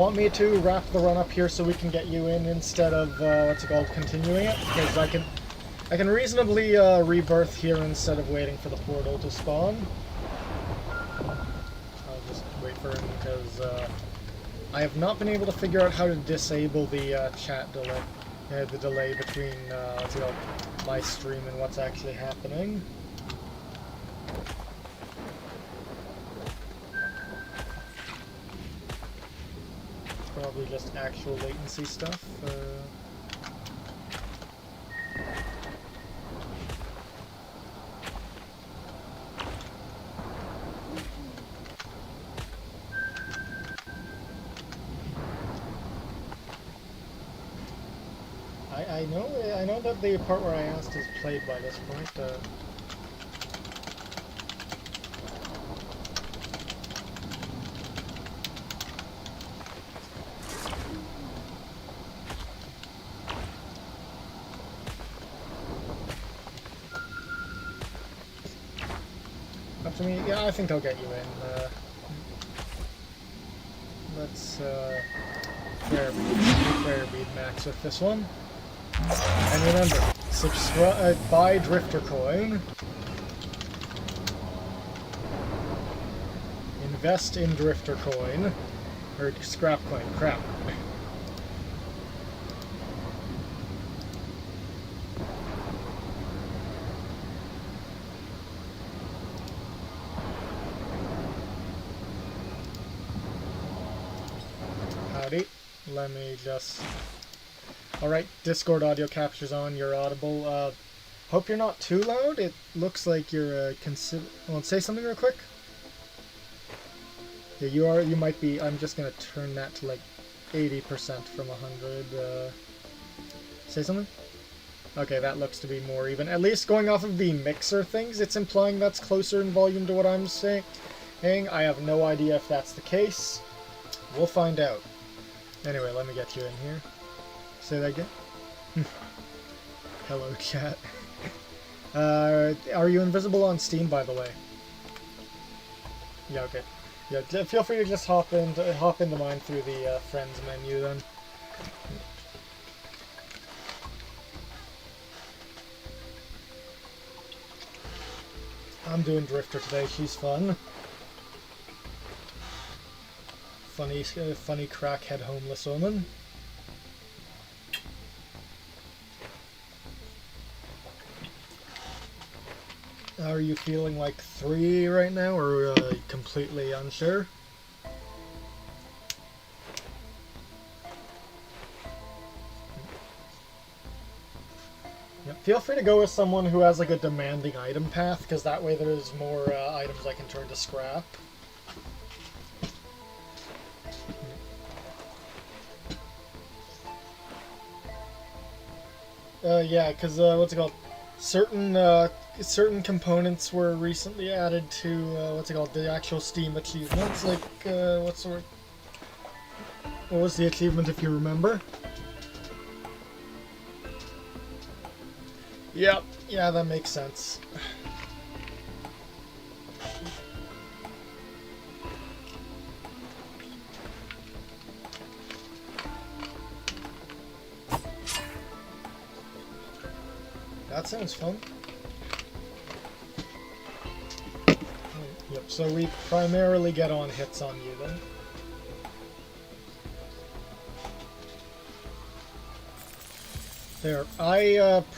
want me to wrap the run up here so we can get you in instead of, continuing it? Because I can reasonably rebirth here instead of waiting for the portal to spawn. I'll just wait for him because I have not been able to figure out how to disable the chat delay. The delay between my stream and what's actually happening. Probably just actual latency stuff. I know that the part where I asked is played by this point. Up to me? Yeah, I think I'll get you in. Let's prayer bead max with this one. And remember, subscribe, buy Drifter Coin, invest in Drifter Coin, or Scrap Coin, crap. Howdy, let me just... Alright, Discord audio capture's on, you're audible. Hope you're not too loud. It looks like you're well, say something real quick. Yeah, you might be. I'm just gonna turn that to like 80% from 100. Say something? Okay, that looks to be more even. At least going off of the mixer things, it's implying that's closer in volume to what I'm saying. I have no idea if that's the case. We'll find out. Anyway, let me get you in here. Say that again? Hello, chat. Are you invisible on Steam, by the way? Yeah, okay. Yeah, feel free to just hop into mine through the friends menu then. I'm doing Drifter today. She's fun. Funny crackhead homeless woman. Are you feeling like 3 right now, or completely unsure? Yep. Feel free to go with someone who has like a demanding item path, because that way there's more items I can turn to scrap. Yeah, because what's it called? Certain components were recently added to the actual Steam achievements. Like what was the achievement, if you remember? Yep, yeah, that makes sense. That sounds fun. Yep, so we primarily get on hits on you then. There.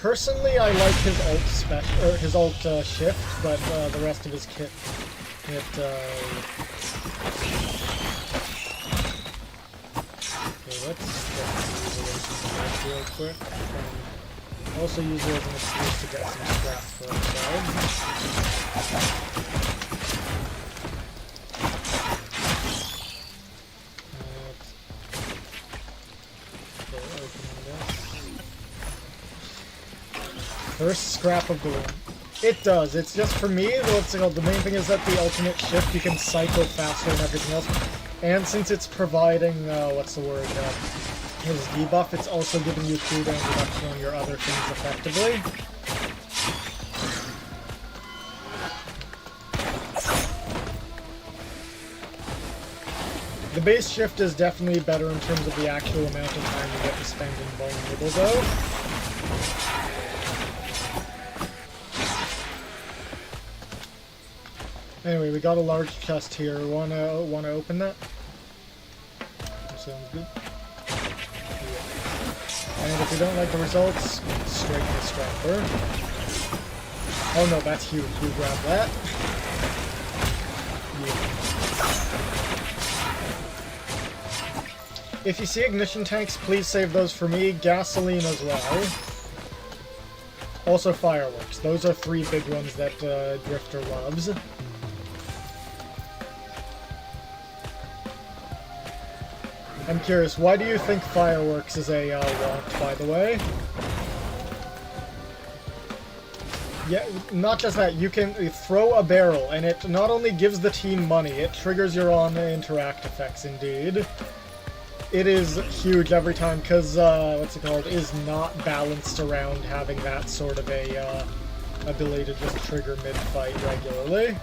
Personally, I like his ult shift, but the rest of his kit, okay, let's get these real quick. Also use it as an excuse to get some scrap for ourselves. First scrap of the room. It does. It's just for me, the main thing is that the ultimate shift, you can cycle faster than everything else. And since it's providing, his debuff, it's also giving you cooldown reduction on your other things effectively. The base shift is definitely better in terms of the actual amount of time you get to spend invulnerable, though. Anyway, we got a large chest here. Wanna open that? That sounds good. Yeah. And if you don't like the results, straighten the scrapper. Oh no, that's huge. You grab that. Yeah. If you see ignition tanks, please save those for me. Gasoline as well. Also fireworks. Those are 3 big ones that Drifter loves. I'm curious, why do you think fireworks is a want, by the way? Yeah, not just that, you can throw a barrel, and it not only gives the team money, it triggers your own interact effects, indeed. It is huge every time, because, what's it called, is not balanced around having that sort of a, ability to just trigger mid-fight regularly.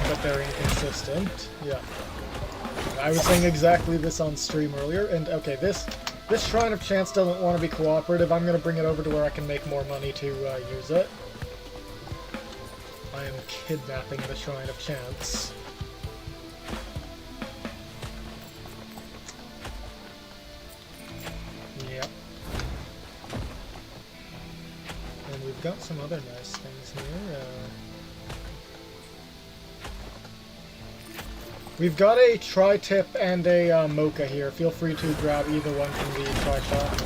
But they're inconsistent. Yeah. I was saying exactly this on stream earlier, and okay, this Shrine of Chance doesn't want to be cooperative. I'm going to bring it over to where I can make more money to use it. I am kidnapping the Shrine of Chance. Yep. And we've got some other nice things here. We've got a tri-tip and a mocha here. Feel free to grab either one from the tri-shop.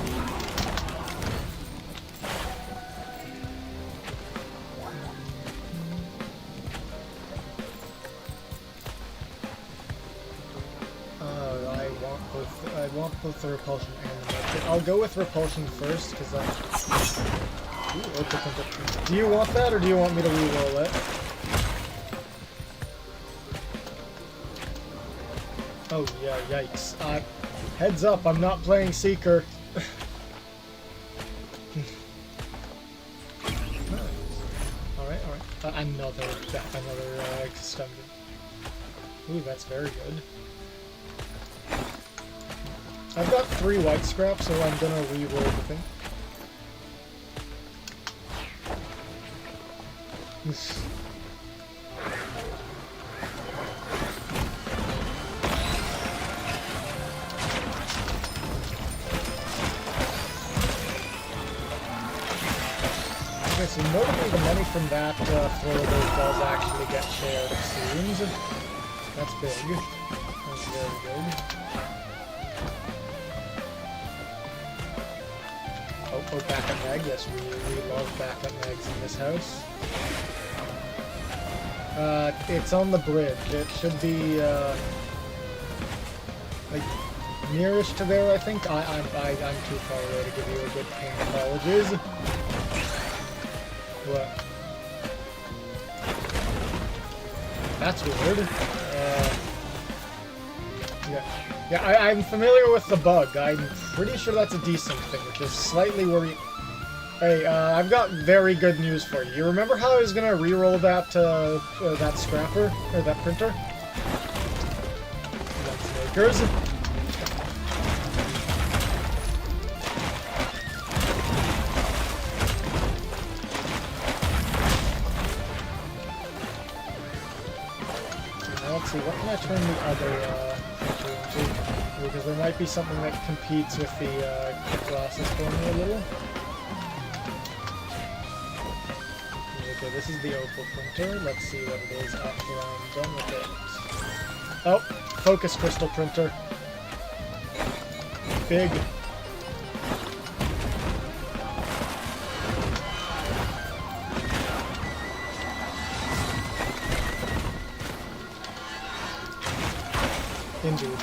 I want both the repulsion and the mocha. I'll go with repulsion first, because ooh, do you want that, or do you want me to re-roll it? Oh yeah, yikes. Heads up, I'm not playing Seeker. Alright. Another extended. Ooh, that's very good. I've got 3 white scraps, so I'm gonna re-roll the thing. Okay, so notably the money from that throwable does actually get shared, it seems. That's big. That's very good. Oh, backup mag. Yes, we love backup mags in this house. It's on the bridge. It should be, like, nearest to there, I think. I'm too far away to give you a good ping. Apologies. What? That's weird. Yeah, I'm familiar with the bug. I'm pretty sure that's a decent thing, which is slightly worrying. Hey, I've got very good news for you. You remember how I was gonna re-roll that, that scrapper? Or that printer? That's makers. Let's see, what can I turn the other, printer into? Because there might be something that competes with the, glasses for me a little. Okay, this is the opal printer. Let's see what it is after I'm done with it. Oh, focus crystal printer. Big. Indeed.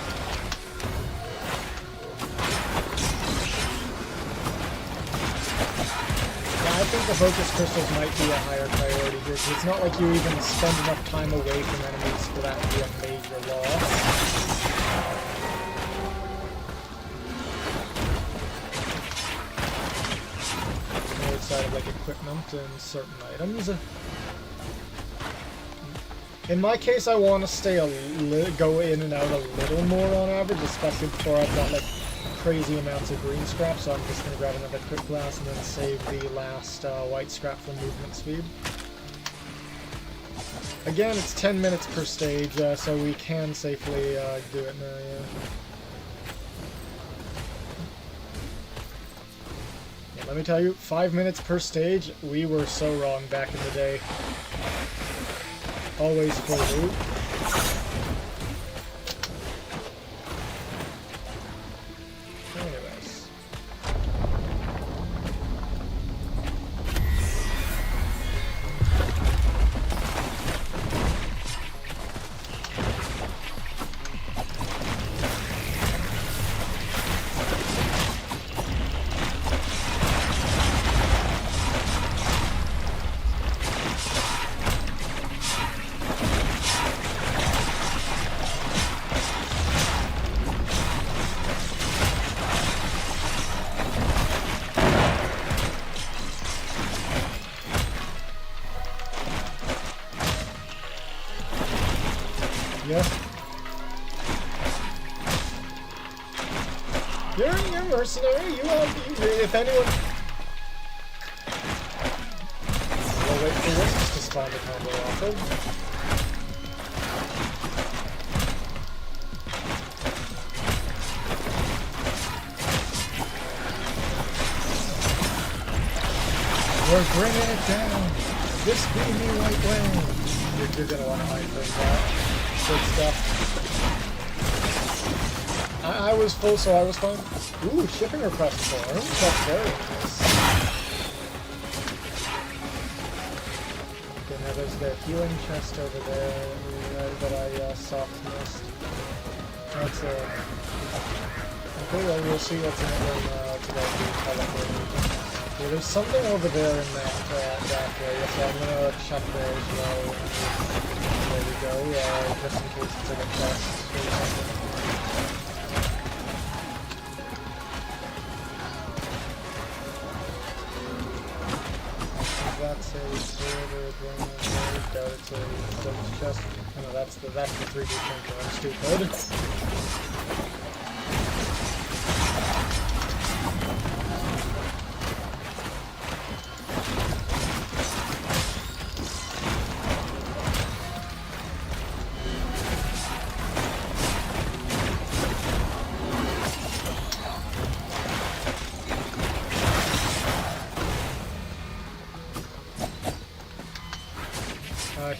I think the focus crystals might be a higher priority here, because it's not like you even spend enough time away from enemies for that to be a major loss. Outside of like equipment and certain items. In my case, I want to go in and out a little more on average, especially before I've got like crazy amounts of green scrap, so I'm just going to grab another quick glass and then save the last white scrap for movement speed. Again, it's 10 minutes per stage, so we can safely do it now, yeah. Let me tell you, 5 minutes per stage, we were so wrong back in the day. Always full loot. Anyways. Yeah. You're a mercenary. If anyone... We'll wait for this to spawn the combo off of. We're bringing it down. This be me right way. You're gonna want to hide from that. Good stuff. I was full, so I was fine. Ooh, shipping request forms. That's very nice. Okay, now there's the healing chest over there that I soft missed. That's okay, well, we'll see what's in it when today. Yeah, there's something over there in that area, so I'm gonna check there as well. There we go, just in case it's like a chest or something. That's a silver drone, I doubt it's a silver chest. Oh, no, that's the 3D printer, I'm stupid.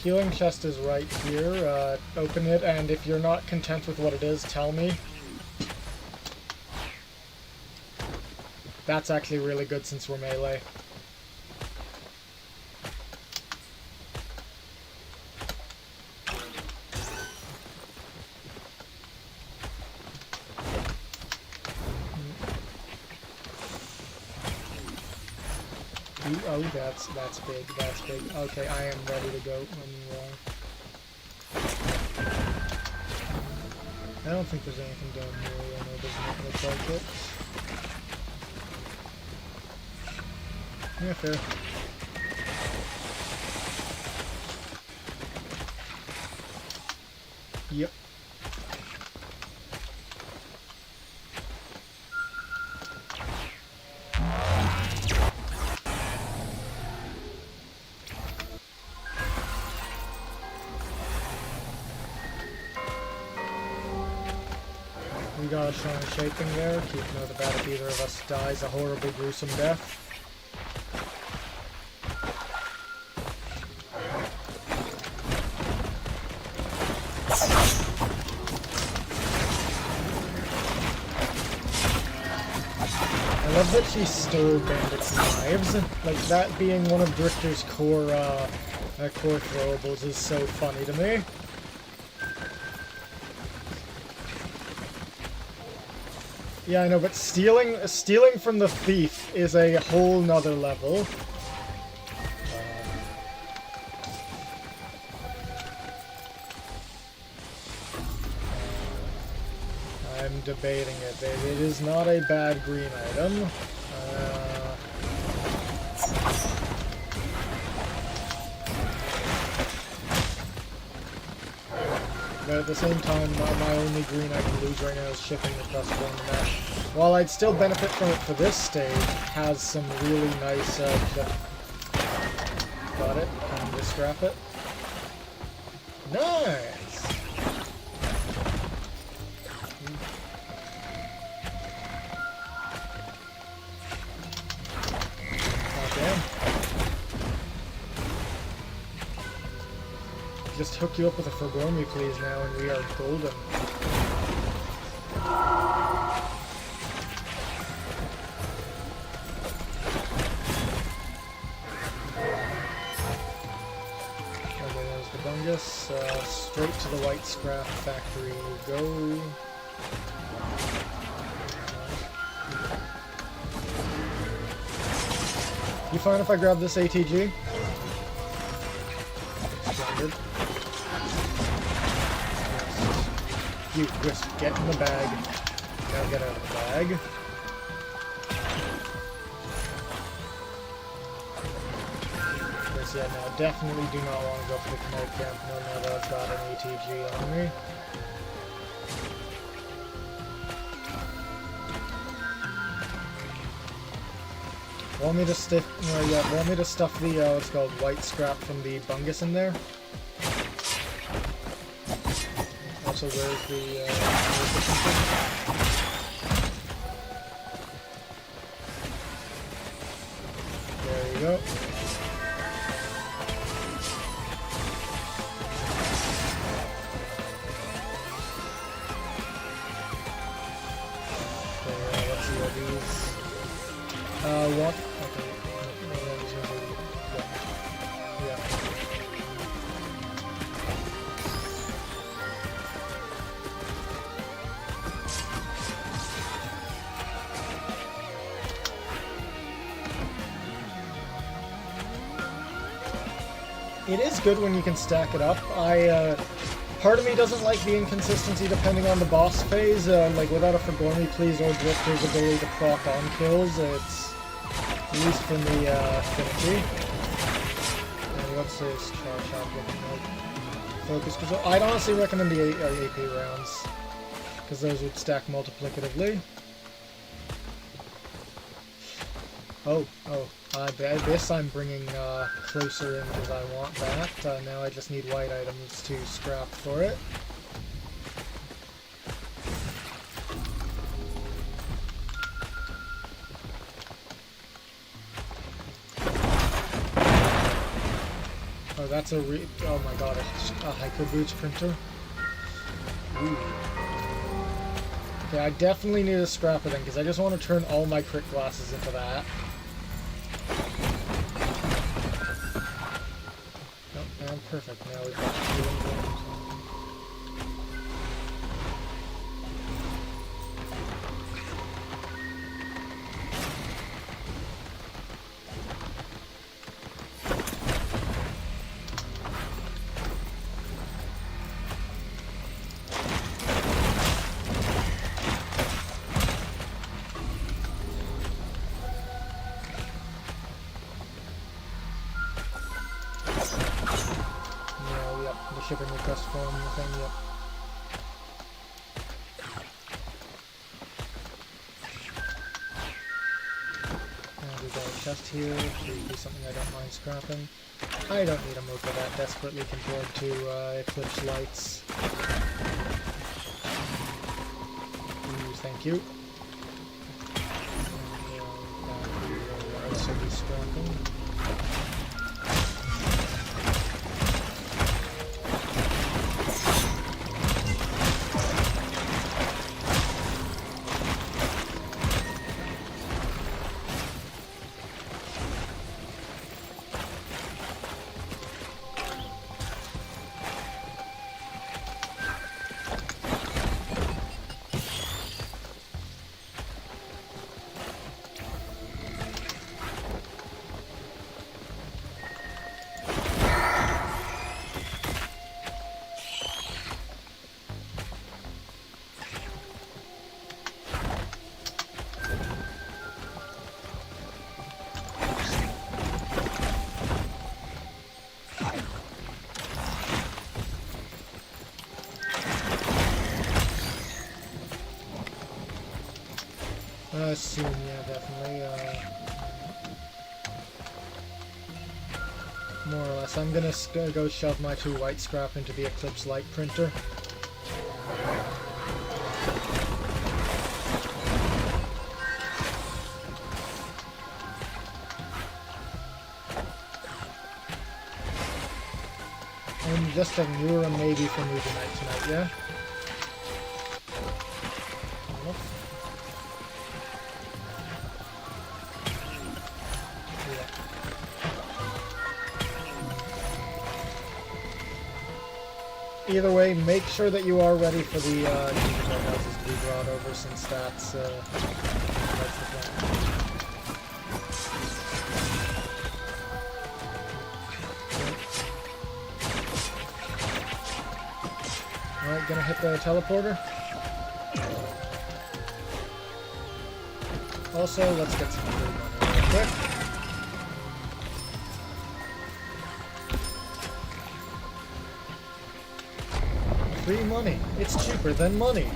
Healing chest is right here. Open it, and if you're not content with what it is, tell me. That's actually really good since we're melee. Oh, that's big, that's big. Okay, I am ready to go. I don't think there's anything down here. I know it doesn't look like it. Yeah, fair. Yep. We got a strong shaping there. Keep note of that if either of us dies a horribly gruesome death. I love that she stole Bandit's knives. Like, that being one of Drifter's core throwables is so funny to me. Yeah, I know, but stealing from the thief is a whole nother level. I'm debating it. It is not a bad green item. but at the same time, my only green I can lose right now is shipping across one map. While I'd still benefit from it for this stage, it has some really nice got it. Can just scrap it. Nice! Okay. Just hook you up with a Forgo Me Please now and we are golden. Straight to the white scrap factory we go. You fine if I grab this ATG? Standard. You just get in the bag. Now get out of the bag. Yeah, no, definitely do not want to go for the kinetic camp. No, that I've got an ATG on me. Want me to stuff the what's called white scrap from the bungus in there? Also, where's the there you go. What? Okay. Yeah. It is good when you can stack it up. Part of me doesn't like the inconsistency depending on the boss phase. Like without a Forgo Me Please or Drifter's ability to proc on kills, it's at least for me, finicky. And what's this charge shot looking like? Focus control. I'd honestly recommend the AP rounds, because those would stack multiplicatively. This I'm bringing closer in because I want that. Now I just need white items to scrap for it. Oh, that's oh my god, a Haiku Boots printer. Ooh. Okay, I definitely need to scrap it then, because I just want to turn all my crit glasses into that. Oh, perfect. Now we've got 2 items. Shipping request form thing, yep. And we've got a chest here, be something I don't mind scrapping. I don't need a Mocha that desperately compared to Eclipse Lights. Ooh, thank you. And we will also be scrapping. Soon, yeah, definitely. More or less. I'm gonna go shove my 2 white scrap into the Eclipse Light printer. And just ignore a maybe for movie night tonight, yeah? Either way, make sure that you are ready for the gingerbread houses to be brought over, since that's the plan. Alright, gonna hit the teleporter. Also, let's get some free money real quick. Free money. It's cheaper than money.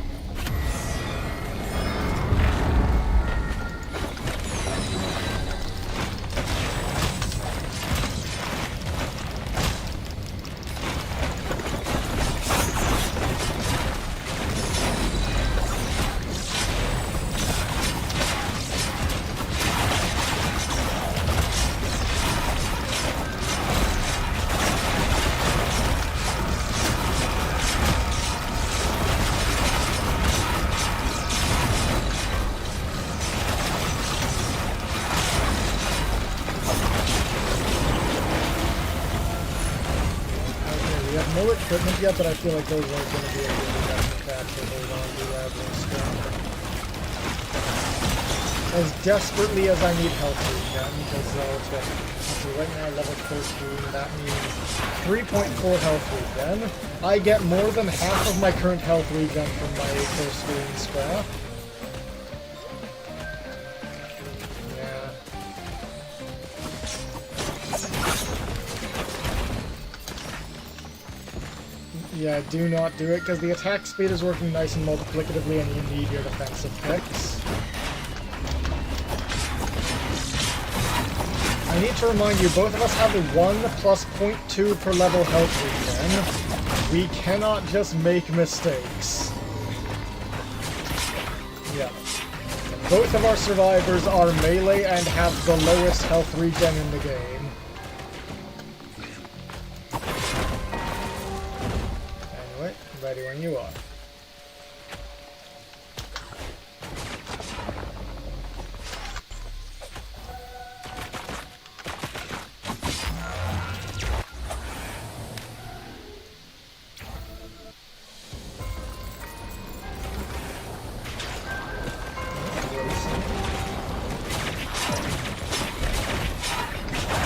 No equipment yet, but I feel like those are going to be a really investment factor. Hold on to as desperately as I need health regen, because let's see, right now level 13, that means 3.4 health regen. I get more than half of my current health regen from my first green scrap. Yeah, do not do it, because the attack speed is working nice and multiplicatively, and you need your defensive picks. I need to remind you, both of us have a 1 plus 0.2 per level health regen. We cannot just make mistakes. Yeah. Both of our survivors are melee and have the lowest health regen in the game. Ready when you are.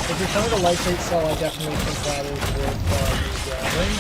If you're trying to lifesate cell, I definitely think that is worth you grabbing.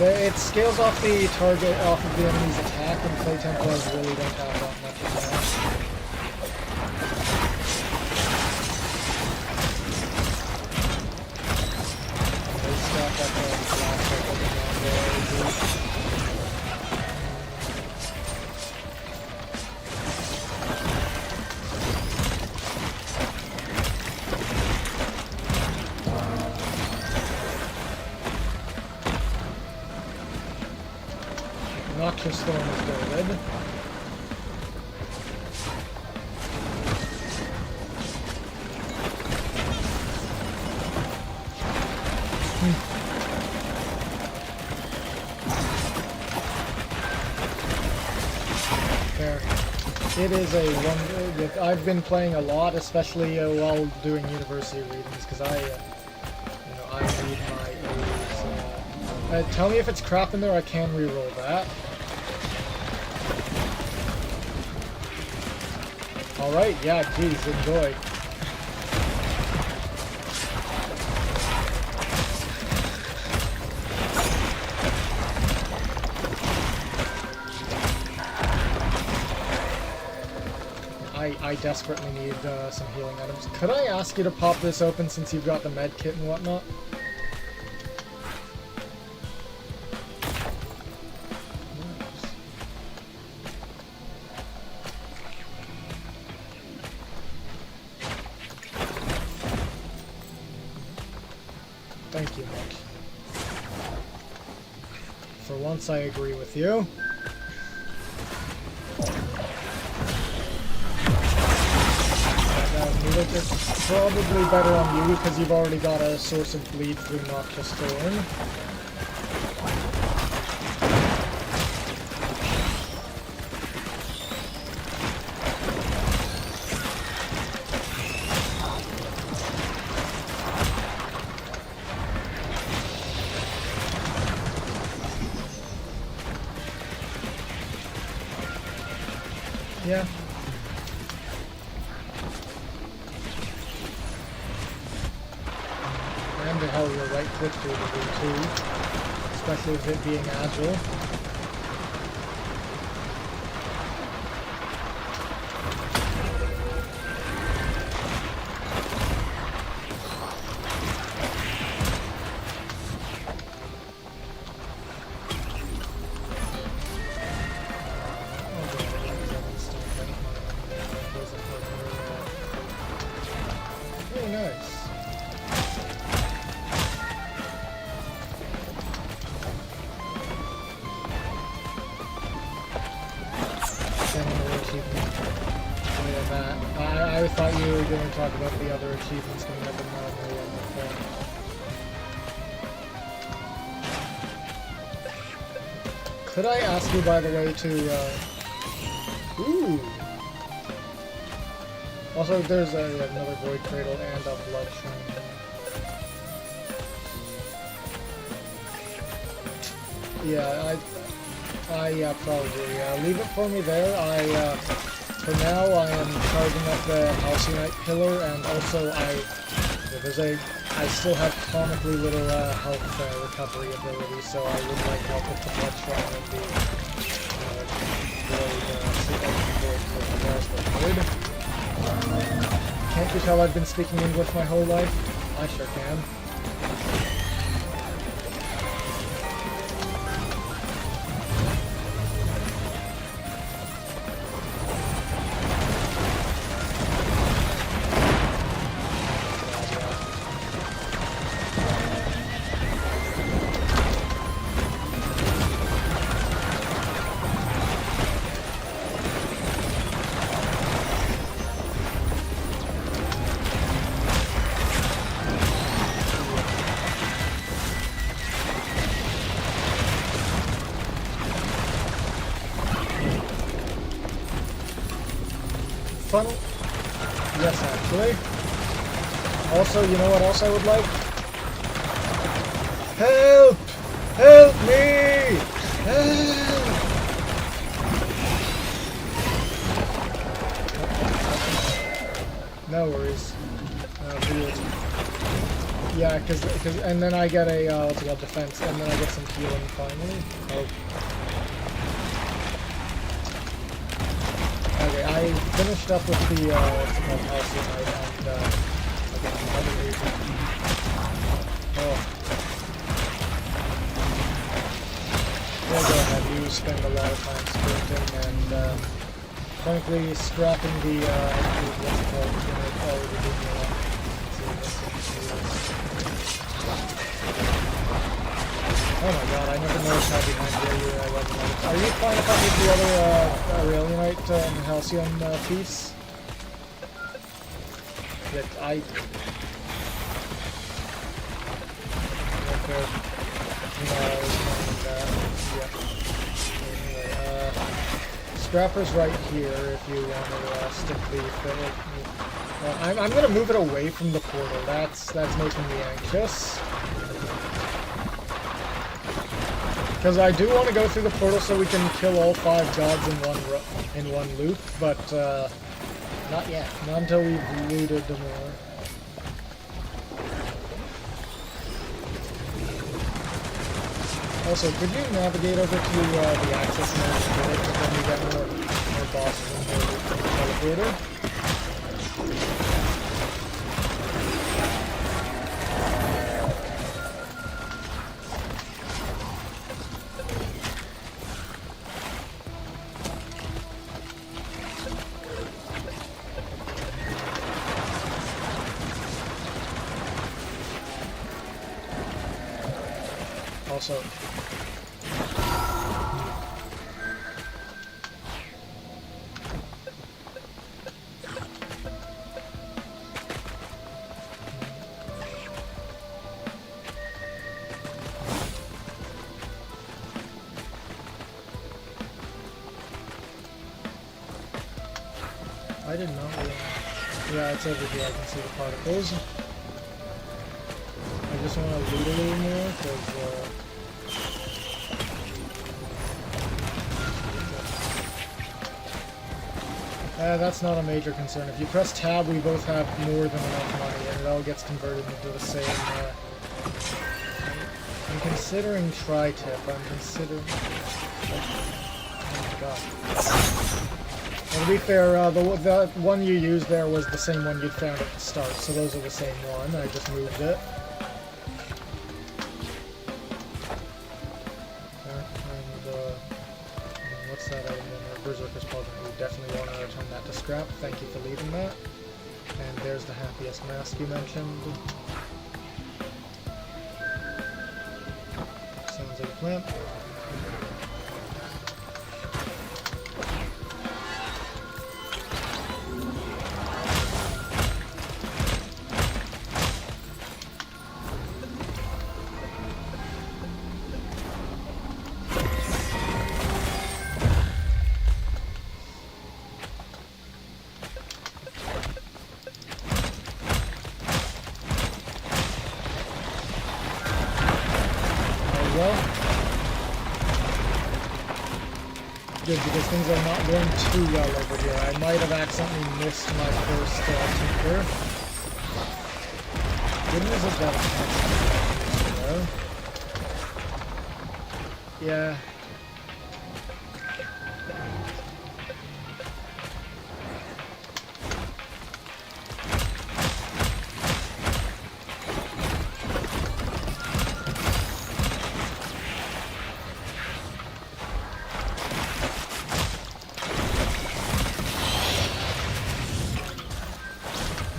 It scales off the target off of the enemy's attack, and Clay Templars really don't have that much of that. They stack up the last circle down there. Noxious Storm is good. There. It is a wonder. I've been playing a lot, especially while doing university readings, because I need my A's. Tell me if it's crap in there. I can reroll that. All right, yeah, geez, enjoy. I desperately need some healing items. Could I ask you to pop this open since you've got the med kit and whatnot? Nice. Thank you, Nick. For once I agree with you. It's probably better on you because you've already got a source of bleed through Noxious Thorn. Yeah. And the hell your right click will do too, especially with it being agile. Very nice. I thought you were going to talk about the other achievements coming up in the Could I ask you, by the way, to ooh. Also, there's another Void Cradle and a Blood Shrine. Yeah, yeah, probably. Leave it for me there. For now, I am charging up the Halcyon pillar, and also I still have comically little health recovery ability, so I would like help with the Blood Shrine and the Void. Can't you tell I've been speaking English my whole life? I sure can. Funnel? Yes, actually. Also, you know what else I would like? Help! Help me! Help! No worries. Yeah, cause, and then I get a, what's it called, defense, and then I get some healing finally. Oh. Okay, I finished up with the, what's it called, Halcyon, and, again, another reason. Oh. We'll go ahead, you spend a lot of time sprinting, and, frankly, scrapping the, what's it called, is gonna already do me a lot. Oh my god, I never noticed how behind where you was. Are you fine if I take the other Aurelionite and Halcyon piece? That I... Okay. No, I was fine with that. Yeah. Anyway, scrapper's right here if you want to stick the thing. I'm gonna move it away from the portal. That's making me anxious. Because I do want to go through the portal so we can kill all 5 gods in one loop, but not yet. Not until we've looted more. Also, could you navigate over to the access mode because then you get more bosses and more loot from the teleporter? Also, I did not realize. Yeah, it's over here. I can see the particles. I just want to loot a little more because. That's not a major concern. If you press tab, we both have more than enough money, and it all gets converted into the same. I'm considering tri-tip. I'm considering. Oh my god. And to be fair, the one you used there was the same one you found at the start, so those are the same one. I just moved it. And what's that item in there? Berserker's Pauldron. We definitely want to return that to scrap. Thank you for leaving that. And there's the happiest mask you mentioned. Sounds like a plan. Good, because things are not going too well over here. I might have accidentally missed my first tinker. Good news is that yeah.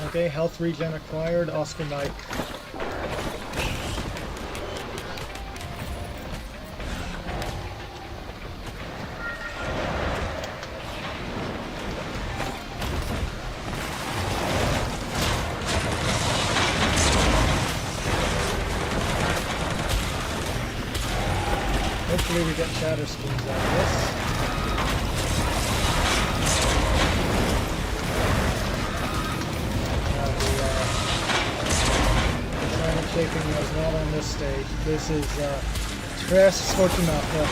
Okay, health regen acquired, Oscar Knight. Hopefully we get shatter skins out of this. Shaping was not on this stage. This is Tres Fortunata.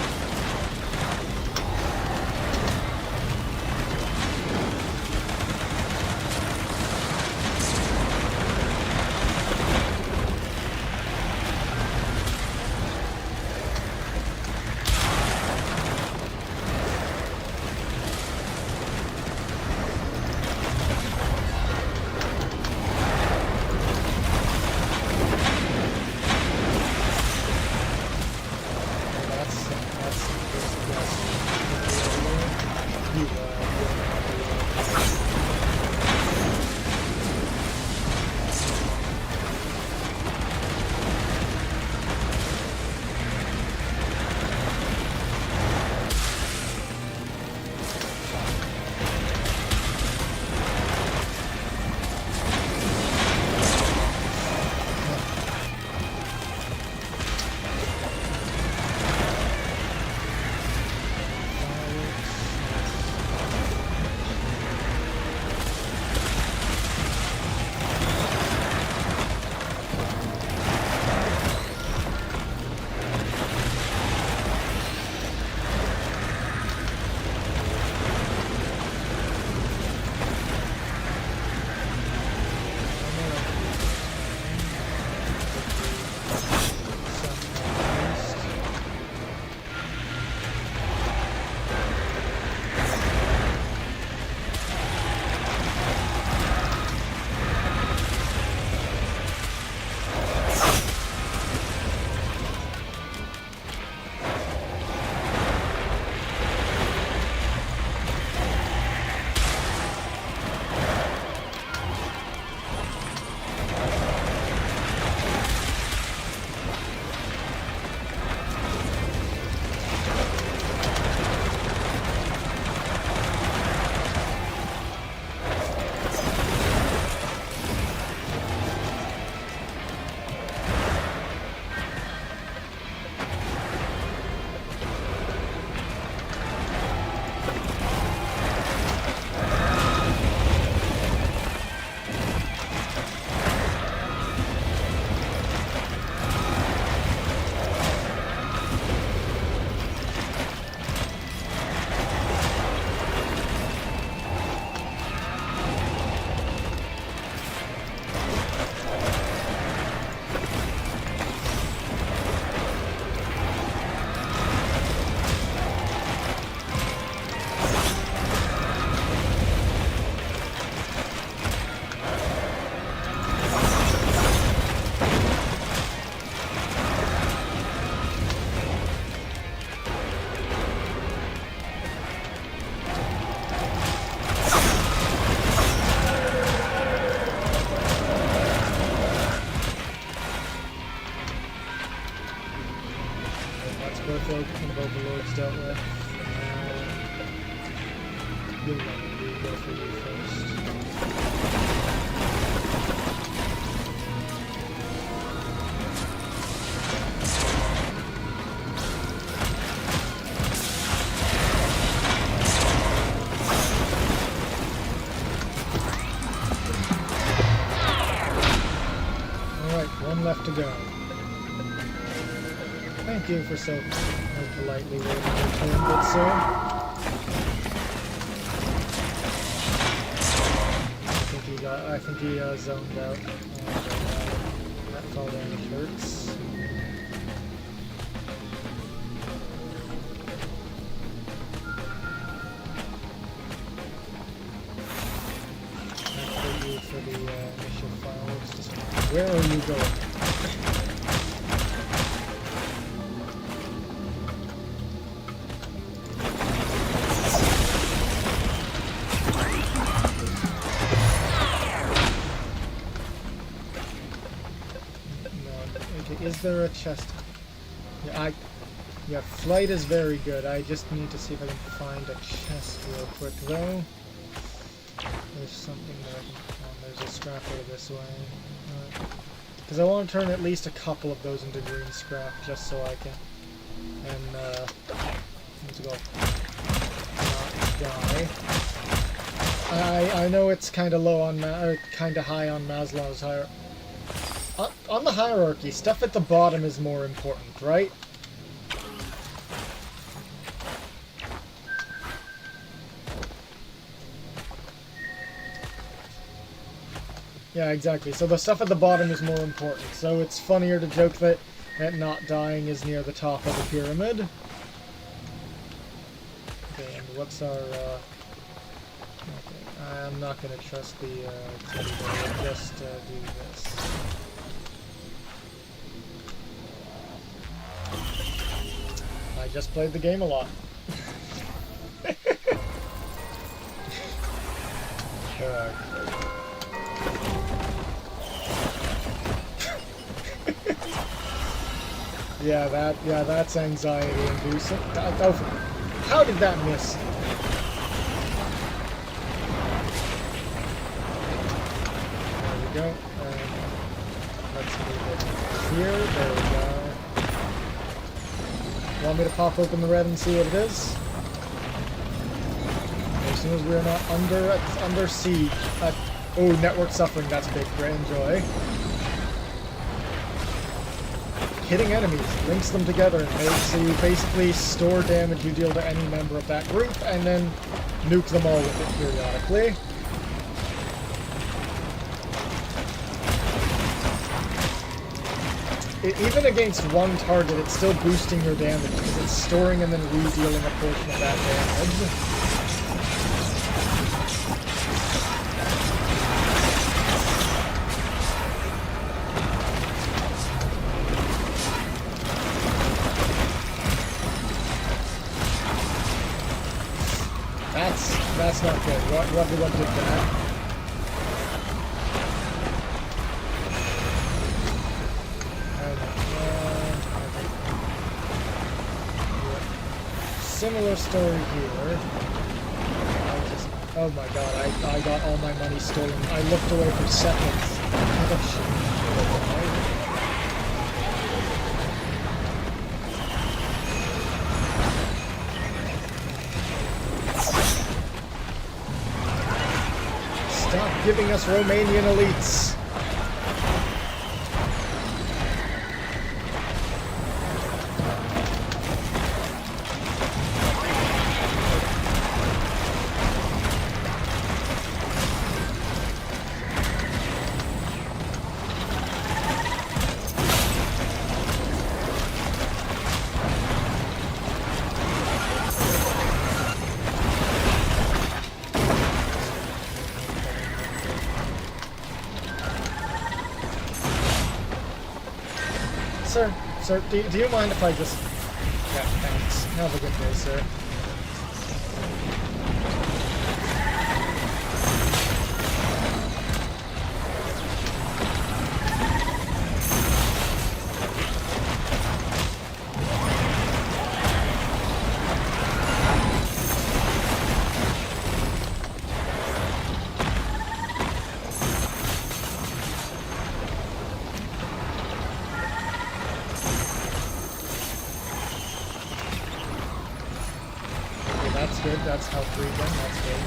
dealt with. You'll let me go for you first. Alright, one left to go. Thank you for so politely waiting your turn, good sir. I think he zoned out. That fall damage hurts. Thank you for the initial fireworks. Where are you going? Is there a chest? Yeah, flight is very good. I just need to see if I can find a chest real quick, though. There's something that I can... Oh, there's a scrap over this way. Because I want to turn at least a couple of those into green scrap, just so I can... And, let's go. Not die. I know it's kind of low on... or kind of high on Maslow's hierarchy. On the hierarchy, stuff at the bottom is more important, right? Yeah, exactly. So the stuff at the bottom is more important. So it's funnier to joke that not dying is near the top of the pyramid. Okay, and what's our... Okay, I'm not going to trust the teddy bear. Just do this. I just played the game a lot. Yeah, that's anxiety inducing. How did that miss? There we go. Let's move it here. There we go. Want me to pop open the red and see what it is? As soon as we're not under siege. Oh, network suffering, that's big. Great, enjoy. Hitting enemies links them together and makes so you basically store damage you deal to any member of that group and then nuke them all with it periodically. Even against one target, it's still boosting your damage because it's storing and then re-dealing a portion of that damage. That's not good. What did that? Similar story here. Oh my god, I got all my money stolen. I looked away for seconds. Stop giving us Romanian elites. Sir, do you mind if I just... Yeah, thanks. Have a good day, sir. that's health regen, that's good.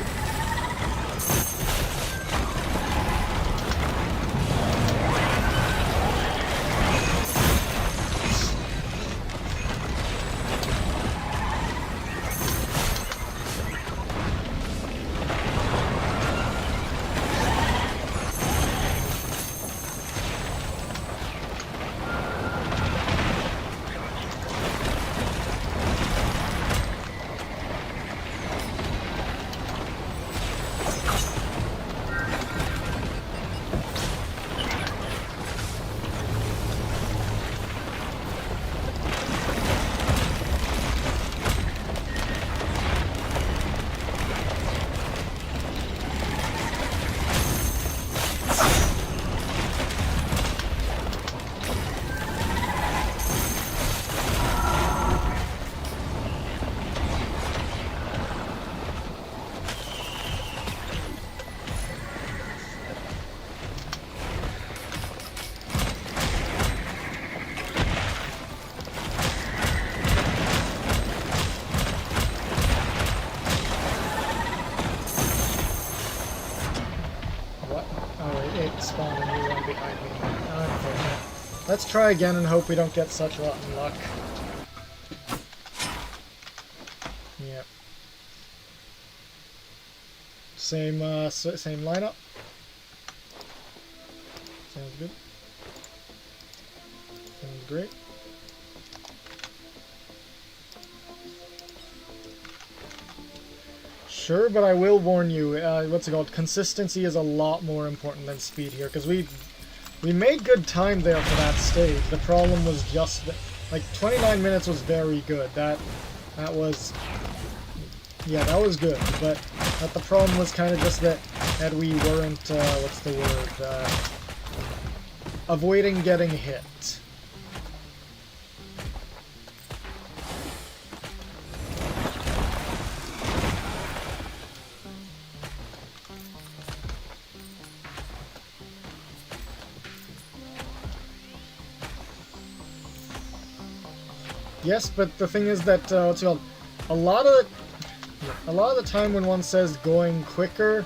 Spawn a new one behind me. Okay. Let's try again and hope we don't get such rotten luck. Yep. Same lineup. Sounds good. Sounds great. Sure, but I will warn you, what's it called? Consistency is a lot more important than speed here, because we made good time there for that stage. The problem was just that, like, 29 minutes was very good. That was, yeah, that was good, but the problem was kind of just that we weren't, what's the word, avoiding getting hit. Yes, but the thing is that what's it called? A lot of the time when one says going quicker,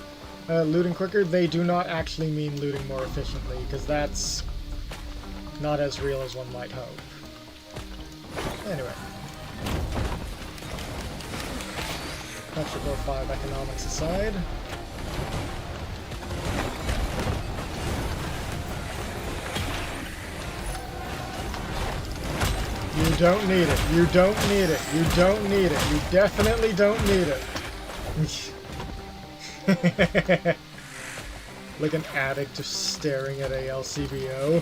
looting quicker, they do not actually mean looting more efficiently, because that's not as real as one might hope. Anyway, Metro 5 economics aside. You don't need it. You don't need it. You don't need it. You definitely don't need it. Like an addict just staring at ALCBO.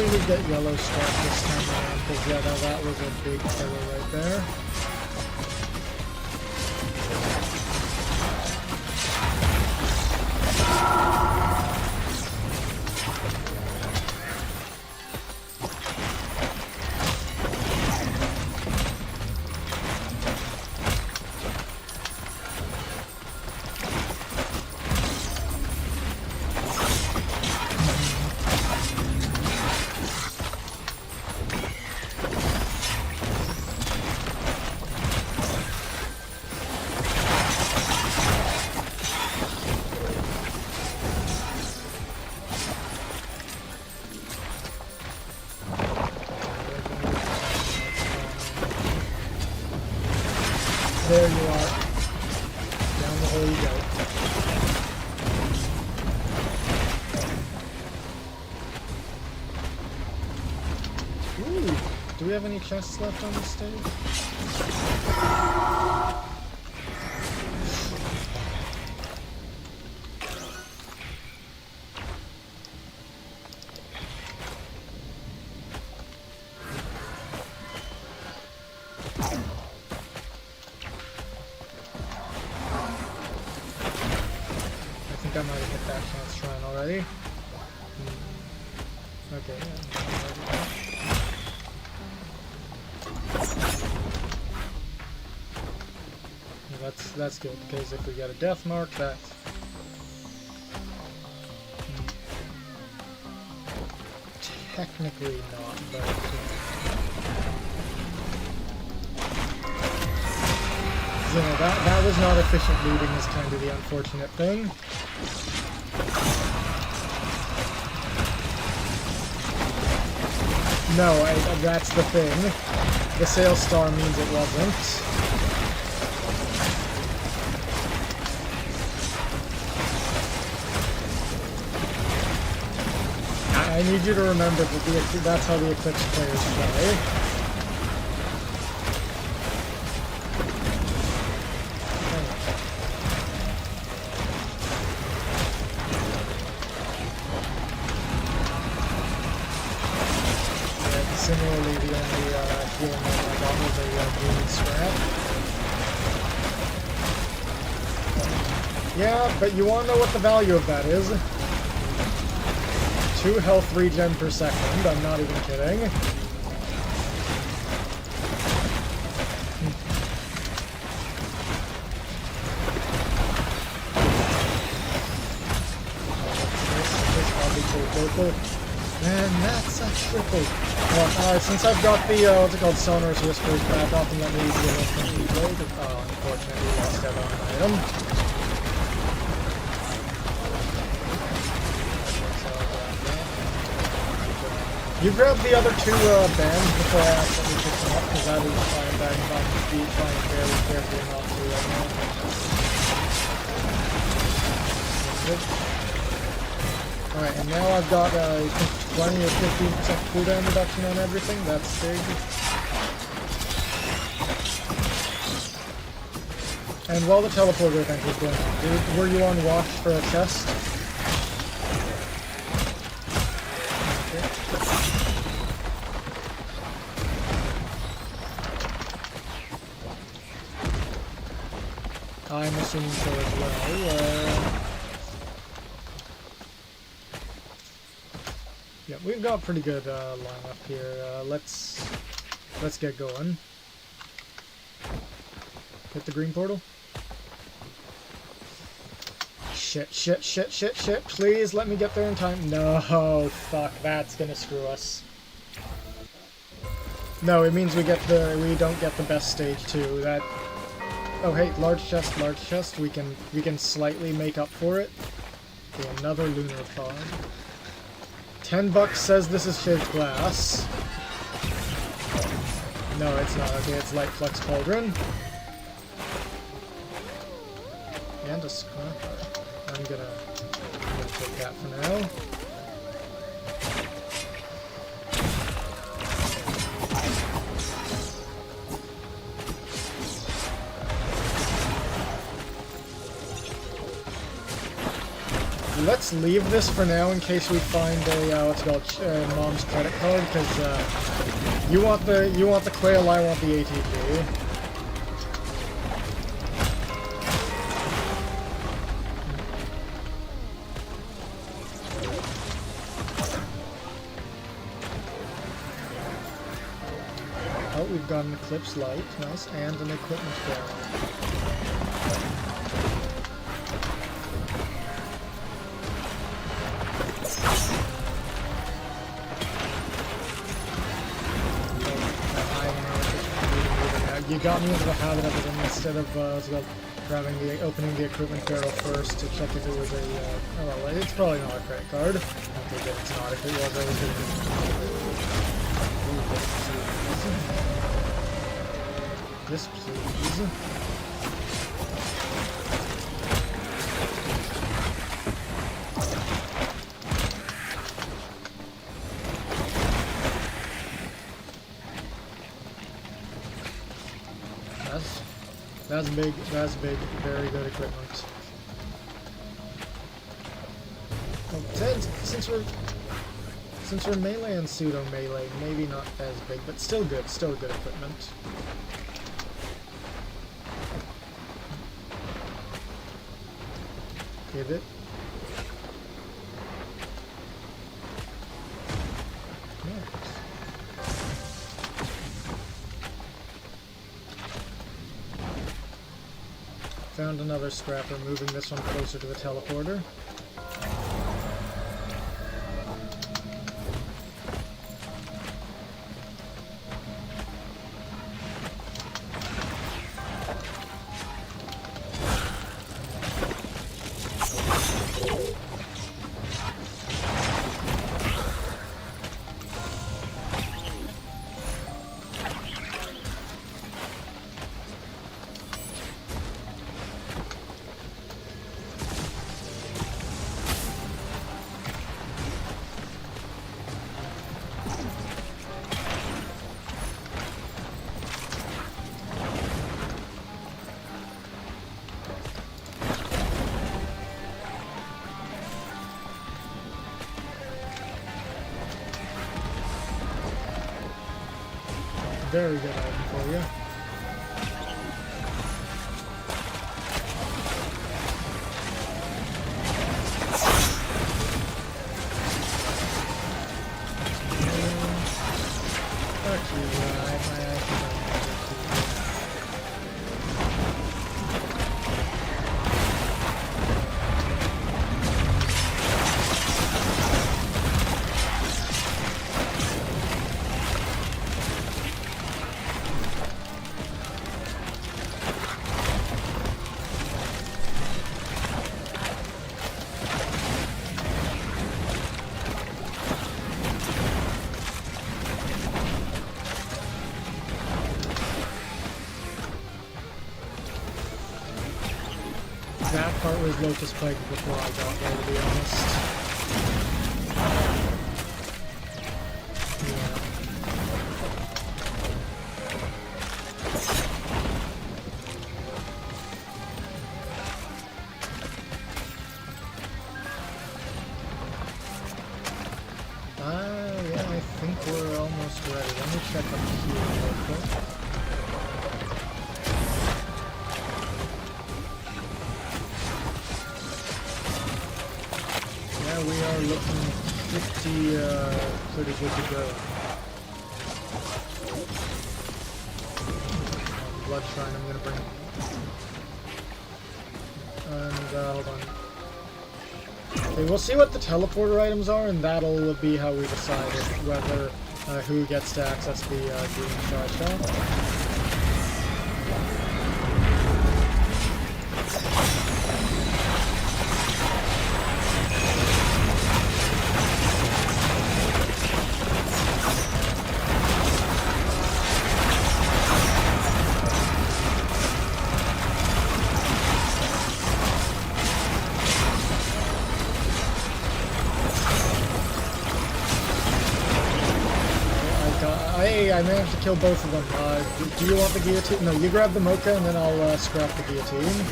hopefully we get yellow start this time around, because yeah, that was a big killer right there. There you are. Down the hole you go. Ooh, do we have any chests left on this stage? I might have hit that chance shrine already. Okay, yeah. That's good, because if we get a death mark, that's... Technically not, but... You know, that was not efficient looting is kind of the unfortunate thing. No, that's the thing. The sales star means it wasn't. I need you to remember that that's how the Eclipse players play. Similarly, the only healing that I got was a green scrap. Yeah, but you want to know what the value of that is? 2 health regen per second, I'm not even kidding. This probably local. And that's a triple. Well, since I've got the, what's it called, Sonor's Whispers back off and let me deal with the reload. Oh, unfortunately, we lost that on an item. You grab the other 2 bands before I accidentally pick them up, because that is flying back and off the speed, flying fairly carefully not to right now. Alright, and now I've got 20 or 15% cooldown reduction on everything. That's big. And while the teleporter event was going on, were you on watch for a chest? Okay. I'm assuming so as well. Yeah, we've got pretty good lineup here. Let's get going. Hit the green portal. Shit, shit, shit, shit, shit. Please let me get there in time. No, fuck, that's gonna screw us. No, it means we don't get the best stage too. That. Oh hey, large chest, large chest. We can slightly make up for it. Okay, another lunar pod. $10 says this is shaped glass. No, it's not. Okay, it's light flux cauldron. And a scrapper. I'm gonna take that for now. let's leave this for now in case we find a what's it called, mom's credit card, because you want the quail, I want the ATV. Oh, we've got an eclipse light, nice, and an equipment barrel. You got me into the habit of it, and instead of opening the equipment barrel first to check if it was a, oh well, it's probably not a credit card. Okay, good, it's not. If it was, I was gonna this, please. That's big, very good equipment. Well, since we're melee and pseudo melee, maybe not as big, but still good equipment. Give it. Found another scrapper, moving this one closer to the teleporter. Very good item for you. That part was Locust Plague before I got there, to be honest. Yeah, I think we're almost ready. Let me check up here real quick. We are looking pretty good to go. Blood Shrine I'm gonna bring. And, hold on. Okay, we'll see what the teleporter items are, and that'll be how we decide whether, who gets to access the, Green Shard Shop. Hey, I managed to kill both of them. Do you want the guillotine? No, you grab the mocha and then I'll scrap the guillotine.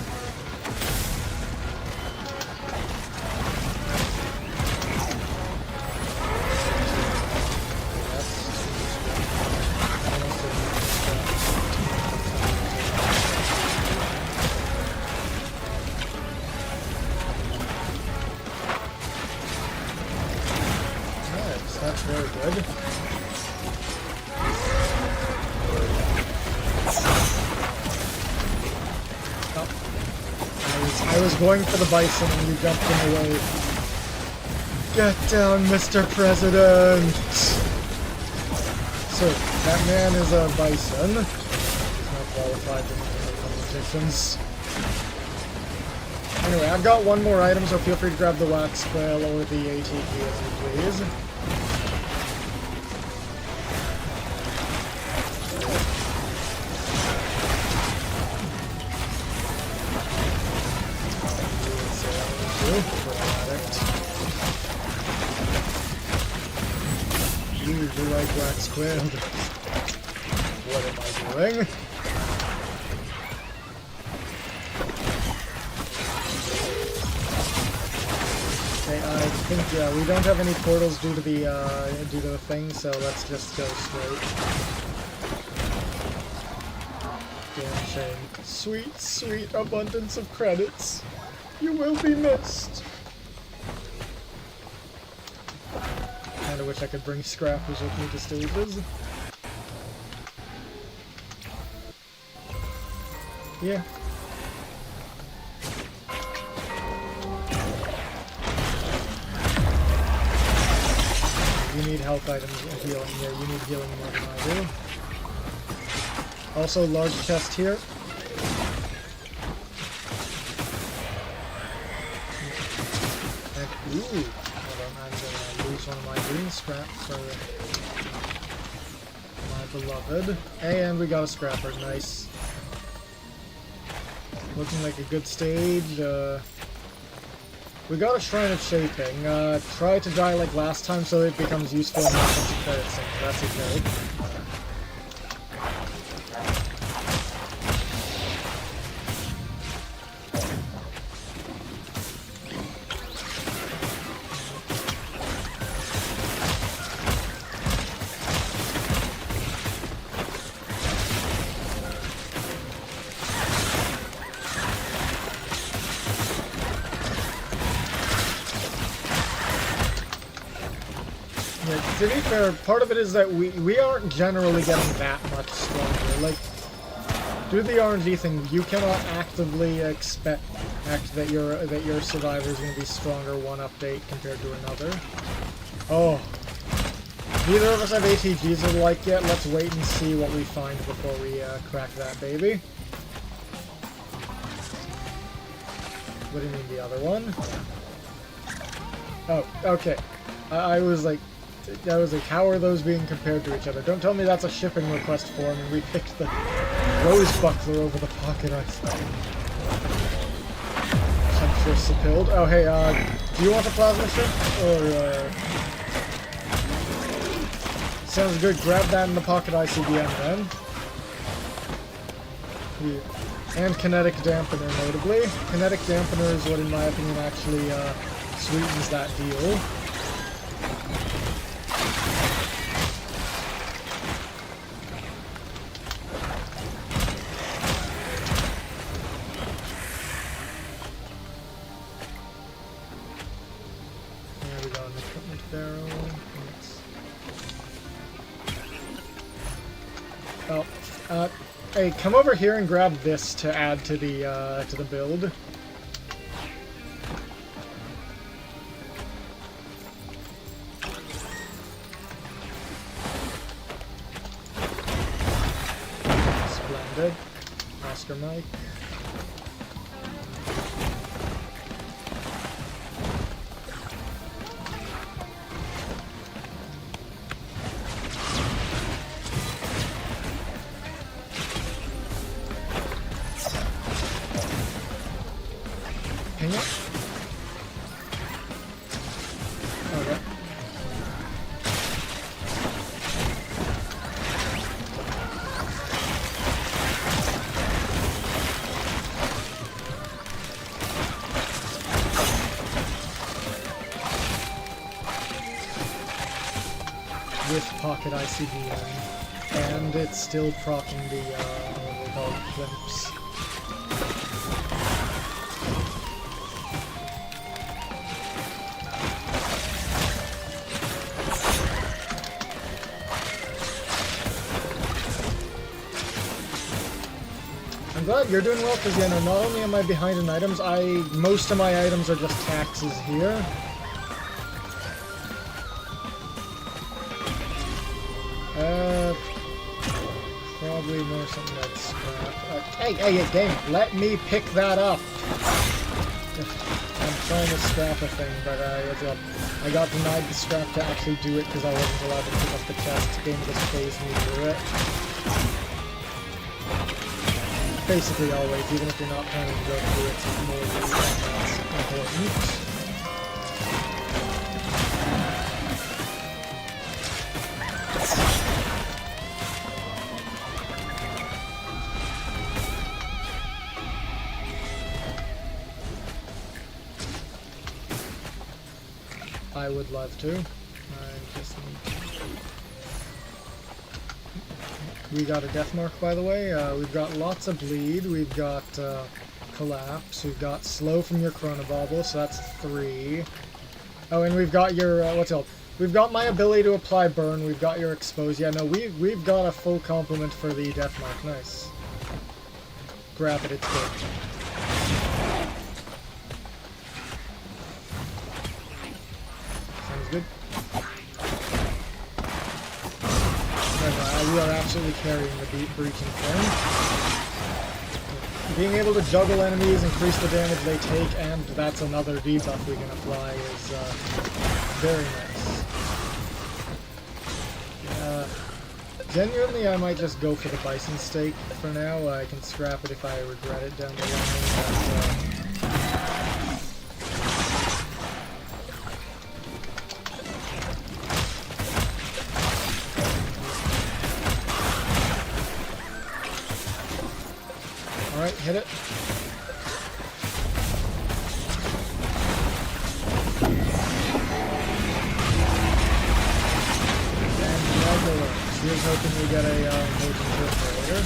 I was going for the bison and you jumped in the way. Get down, Mr. President! So, that man is a bison. He's not qualified to enter the competitions. Anyway, I've got one more item, so feel free to grab the wax quail or the ATP as you please. You do like wax quail. What am I doing? I think we don't have any portals due to the thing, so let's just go straight. Damn shame. Sweet, sweet abundance of credits. You will be missed. Kinda wish I could bring scrappers with me to stages. Yeah. You need health items and healing. Yeah, you need healing more than I do. Also, large chest here. And, ooh! Hold on, I'm gonna lose one of my green scraps for my beloved. And we got a scrapper, nice. Looking like a good stage. We got a Shrine of Shaping. Try to die like last time so it becomes useful and not to credits in. That's okay. To be fair, part of it is that we aren't generally getting that much stronger. Like, due to the RNG thing, you cannot actively expect that your survivor is going to be stronger one update compared to another. Oh, neither of us have ATGs or the like yet. Let's wait and see what we find before we crack that baby. What do you mean the other one? Oh, okay. I was like, how are those being compared to each other? Don't tell me that's a shipping request form and we picked the rose buckler over the pocket ice. Temptress appealed. Oh, hey, do you want the plasma ship? Or, sounds good. Grab that in the pocket ICBM then. Yeah. And kinetic dampener, notably. Kinetic dampener is what, in my opinion, actually sweetens that deal. Hey, come over here and grab this to add to the build. Splendid. Oscar Mike. With pocket ICBM, and it's still proccing the, what we call flips. I'm glad you're doing well, because, you know, not only am I behind in items, most of my items are just taxes here. Probably more something like scrap. Hey, game, let me pick that up! I'm trying to scrap a thing, but I got denied the scrap to actually do it because I wasn't allowed to pick up the chest. Game just plays me through it. Basically always, even if you're not planning to go through it, it's more than that's important. I would love to. I just need to... We got a death mark, by the way. We've got lots of bleed. We've got collapse. We've got slow from your chronobauble, so that's 3. Oh, and we've got your what's else? We've got my ability to apply burn. We've got your expose. Yeah, no, we've got a full complement for the death mark. Nice. Grab it. It's good. Good. We are absolutely carrying the breaching thing. Being able to juggle enemies, increase the damage they take, and that's another debuff we can apply is very nice. Genuinely, I might just go for the bison steak for now. I can scrap it if I regret it down the line. But, Alright, hit it. And regular. Here's hoping we get a motion for later.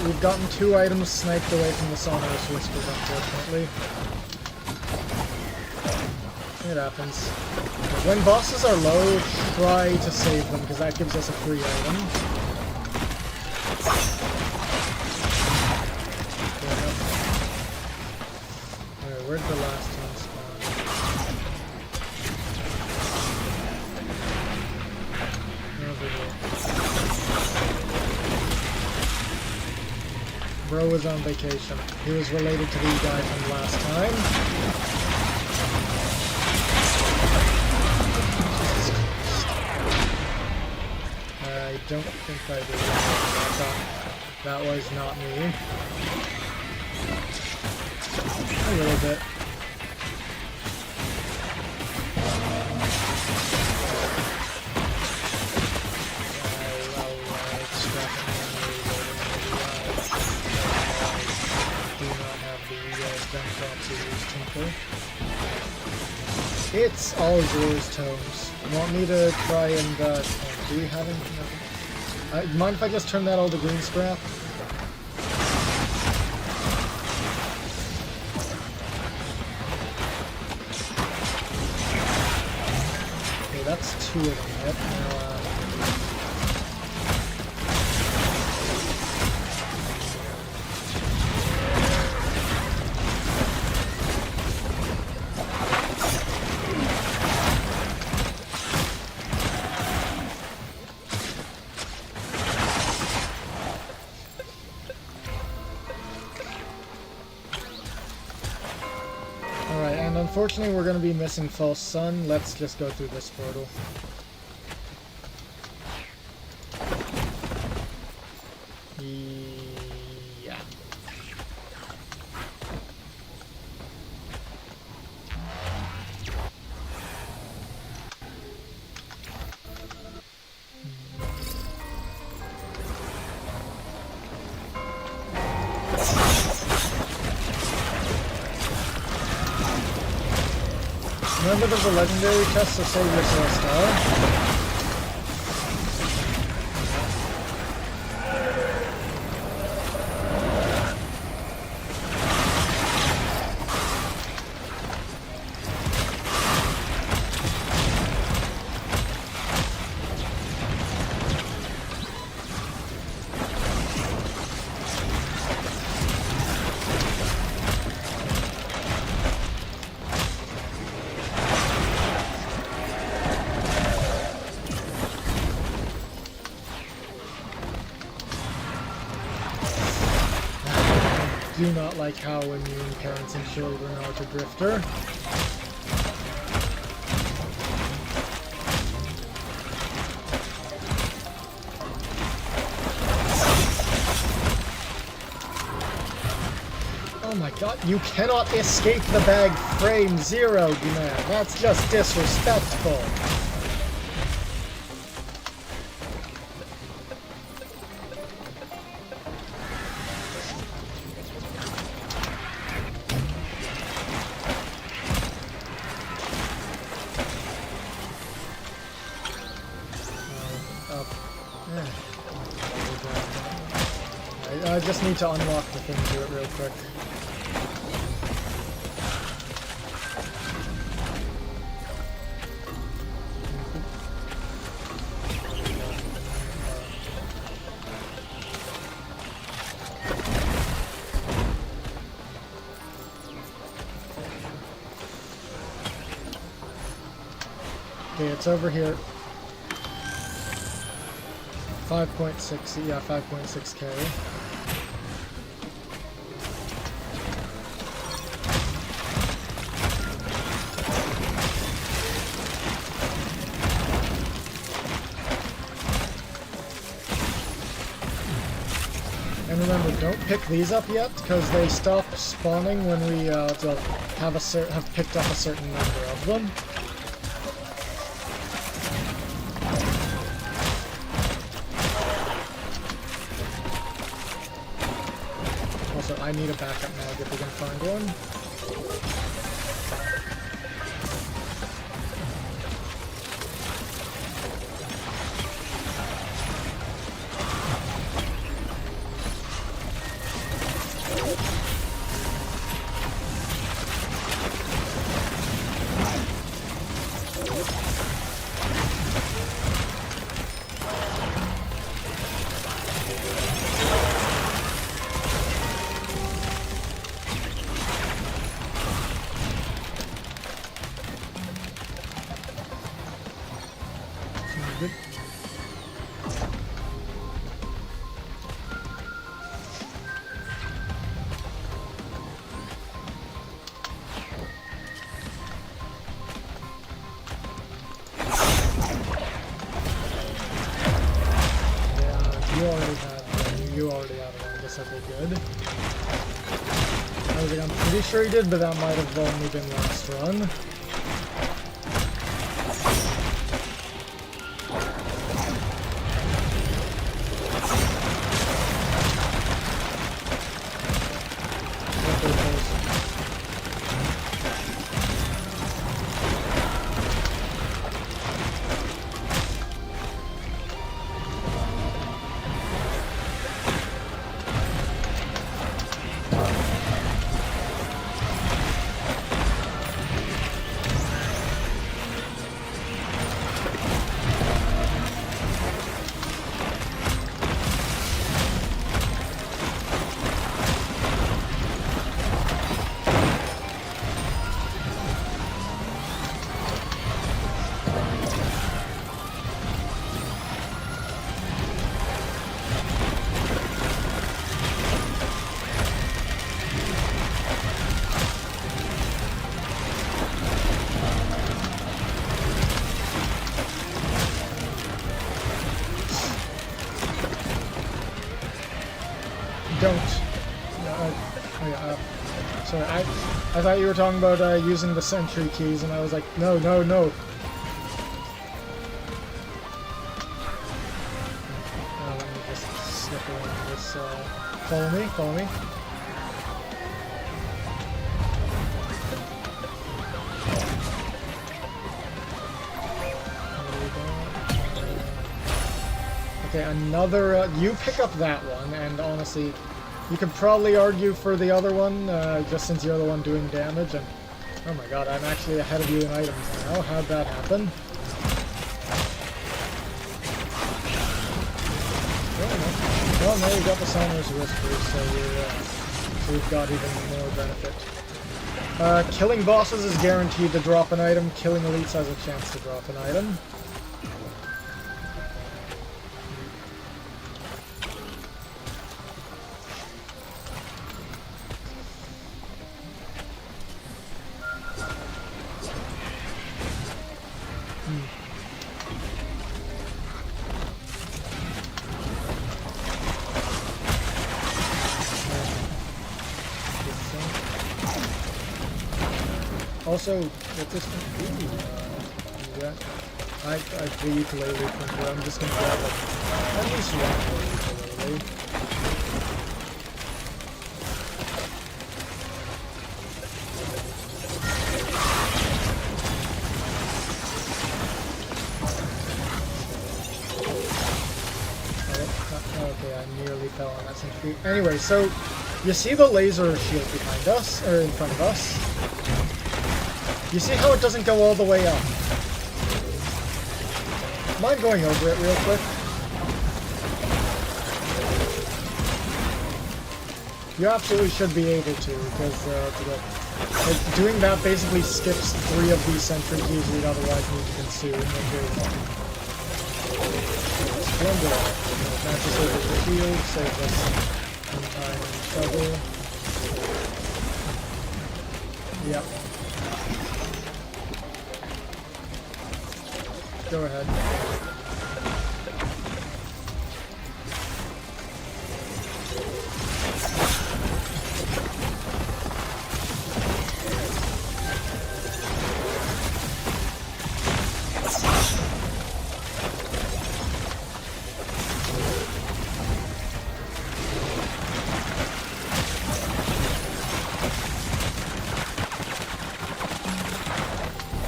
We've gotten 2 items sniped away from the Sonorous Whispers, unfortunately. It happens. When bosses are low, try to save them, because that gives us a free item. Alright, where'd the last one spawn? Over here. Bro was on vacation. He was related to the guy from last time. I don't think I did. That was not me. A little bit. It's all yours, Tomes. You want me to try and, do we have anything? Mind if I just turn that all to green scrap? Okay, that's 2 of them. Yep, now, unfortunately, we're going to be missing False Sun. Let's just go through this portal. Remember there's a legendary chest, so save yourself a star. Do not like how immune parents and children are to Drifter. Oh my god, you cannot escape the bag frame 0, man. That's just disrespectful. I just need to unlock the thing to it real quick. Okay, it's over here. 5.6, yeah, 5.6k. And remember, don't pick these up yet, because they stop spawning when we have picked up a certain number of them. Also, I need a backup mag if we can find one. Good. You already had one. I guess I did good. I'm pretty sure he did, but that might have only been last run. Sorry, I thought you were talking about using the sentry keys, and I was like, no, no, no. Let me just slip along this. Follow me, follow me. Okay, another... you pick up that one, and honestly, you could probably argue for the other one, just since you're the one doing damage, and... Oh my god, I'm actually ahead of you in items now. How'd that happen? Well, now you've got the Summoner's Whisper, so you've got even more benefit. Killing bosses is guaranteed to drop an item. Killing elites has a chance to drop an item. Also, what's this one? Ooh, yeah. I the ukulele from here. I'm just gonna grab at least one more ukulele. Oh, okay, I nearly fell on that centipede. Anyway, so you see the laser shield behind us, or in front of us? You see how it doesn't go all the way up? Mind going over it real quick? You absolutely should be able to, because like, doing that basically skips 3 of these sentries you'd otherwise need to consume. Splendid. Matches over the shield, saves us some time and trouble. Yep. Go ahead.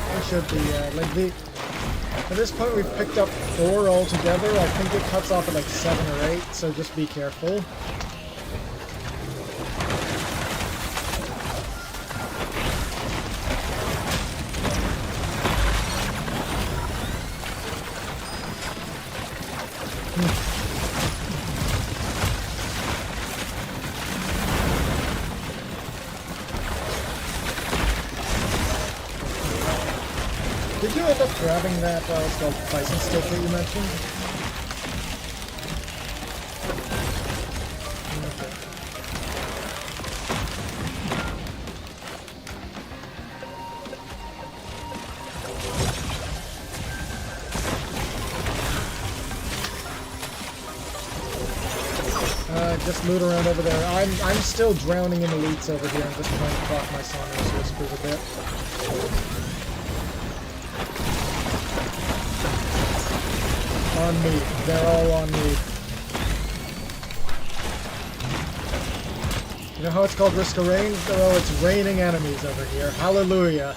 I should be, like the... At this point, we've picked up 4 altogether. I think it cuts off at like 7 or 8, so just be careful. Did you end up grabbing that bison stick that you mentioned? Just loot around over there. I'm still drowning in elites over here. I'm just trying to proc my Summoner's Whispers a bit. On me. They're all on me. You know how it's called Risk of Rain? Oh, it's raining enemies over here. Hallelujah.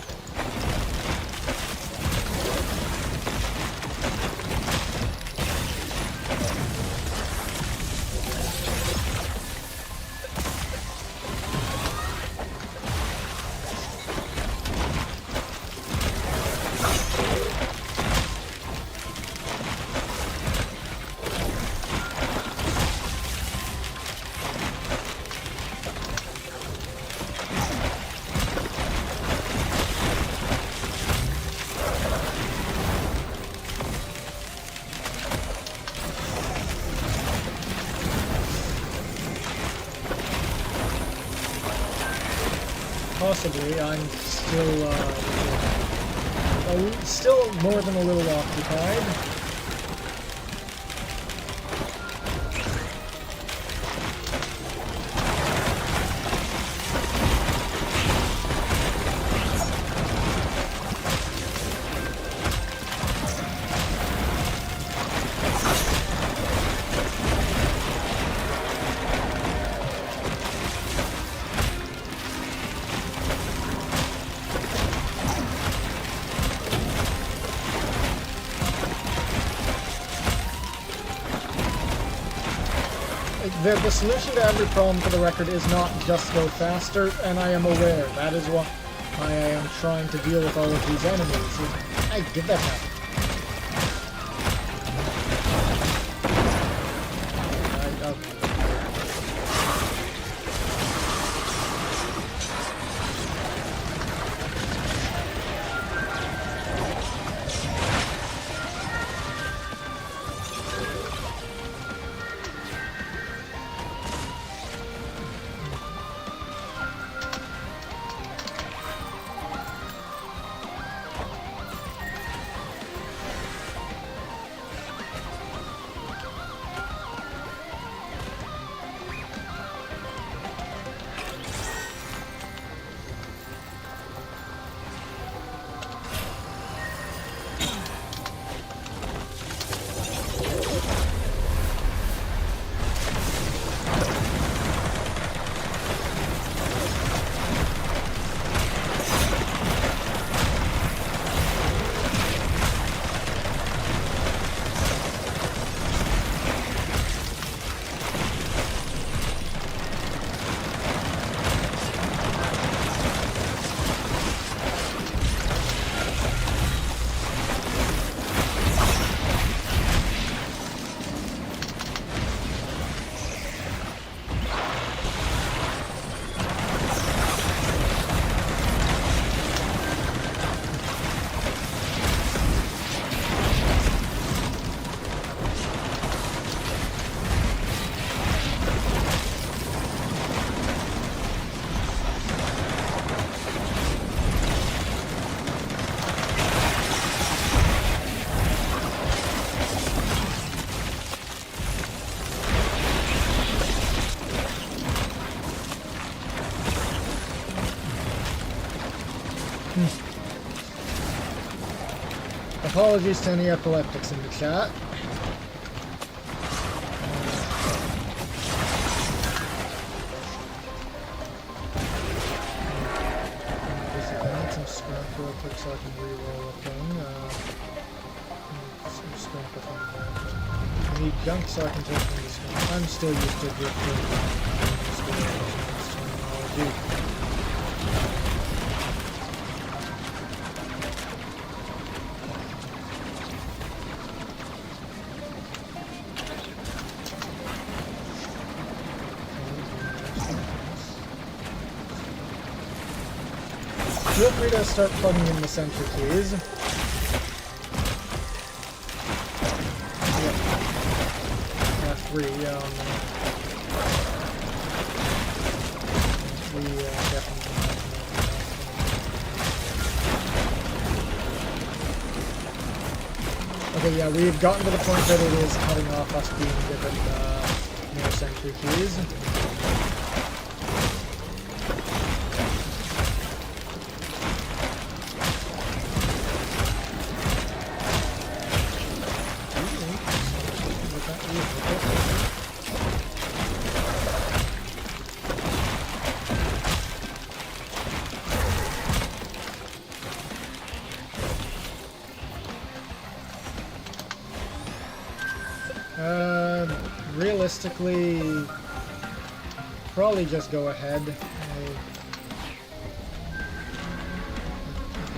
Possibly, I'm still more than a little occupied. The solution to every problem, for the record, is not just go faster, and I am aware. That is why I am trying to deal with all of these enemies. Hey, give that back. Okay. Apologies to any epileptics in the chat. I need some scrap real quick so I can re-roll a thing. Some scrap if I'm there. I need gunk so I can take from the scrap. I'm still used to drifting terminology. Feel free to start plugging in the sentry keys. Yeah, 3, yeah, on there. We definitely have. Okay, yeah, we've gotten to the point that it is cutting off us being given more sentry keys. Realistically, probably just go ahead. Okay,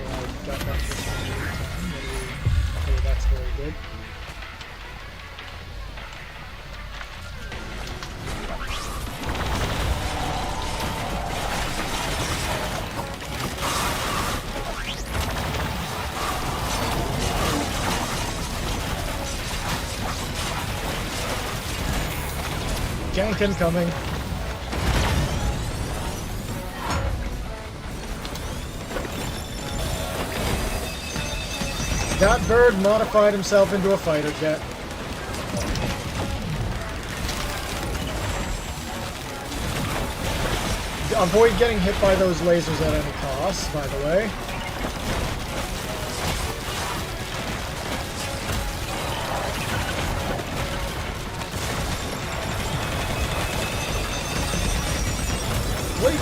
I got that for some time. Okay, that's very good. Gank incoming. That bird modified himself into a fighter jet. Avoid getting hit by those lasers at any cost, by the way. What do you...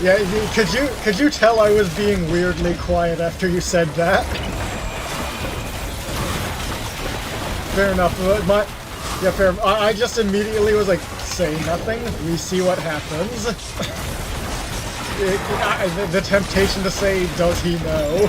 Yeah, could you tell I was being weirdly quiet after you said that? Fair enough. Yeah, fair. I just immediately was like, say nothing. We see what happens. The temptation to say, does he know?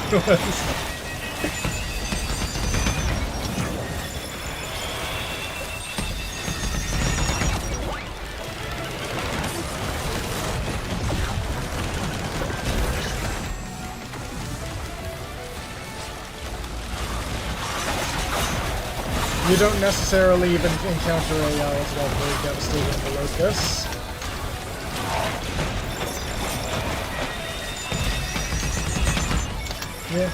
You don't necessarily even encounter a what's it called, very devastating locus. Yeah.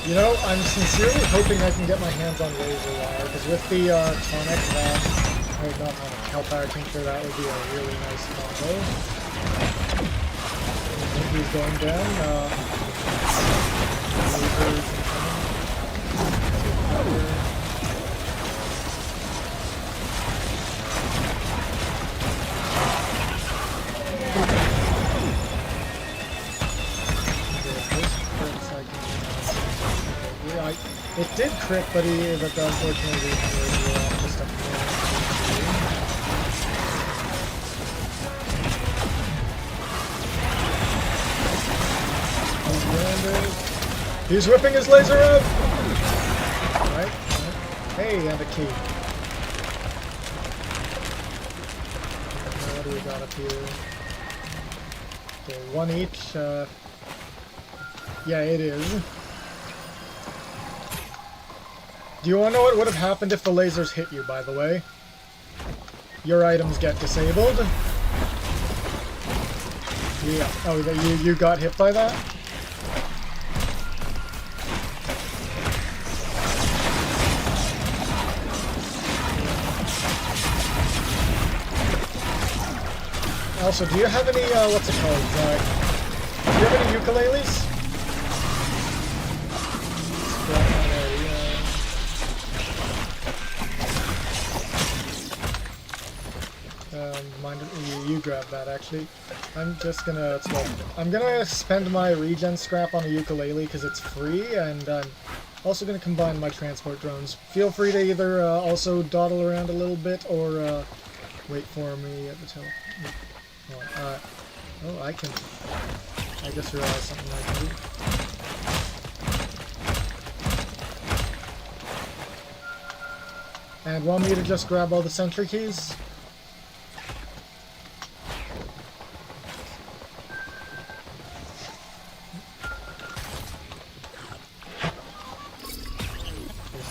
You know, I'm sincerely hoping I can get my hands on laser wire, because with the tonic that, or not tonic, hellfire tincture, that would be a really nice combo. I think he's going down. Lasers incoming. It did crit, but unfortunately just a He's whipping his laser out! Right. Hey, and a key. What do we got up here? Okay, one each. Yeah, it is. Do you want to know what would have happened if the lasers hit you, by the way? Your items get disabled. Yeah. Oh, you got hit by that? Also, do you have any, what's it called? Do you have any ukuleles? You grab that, actually. I'm just gonna, I'm gonna spend my regen scrap on a ukulele because it's free, and I'm also gonna combine my transport drones. Feel free to either also dawdle around a little bit, or wait for me at the tail. Oh, I just realized something I can do. And want me to just grab all the sentry keys?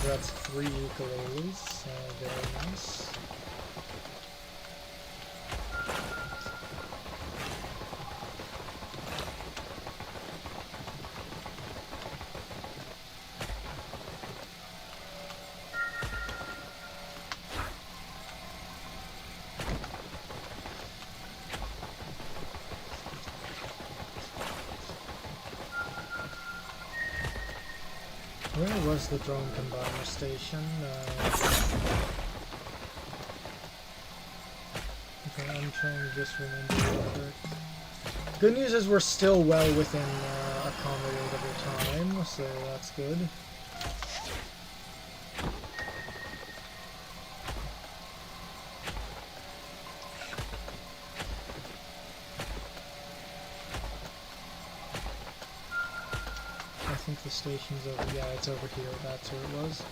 That's 3 ukuleles, very nice. Where was the drone combiner station? Okay, I'm trying to just remember real quick. Good news is we're still well within accommodatable time, so that's good. I think the station's over. Yeah, it's over here. That's where it was.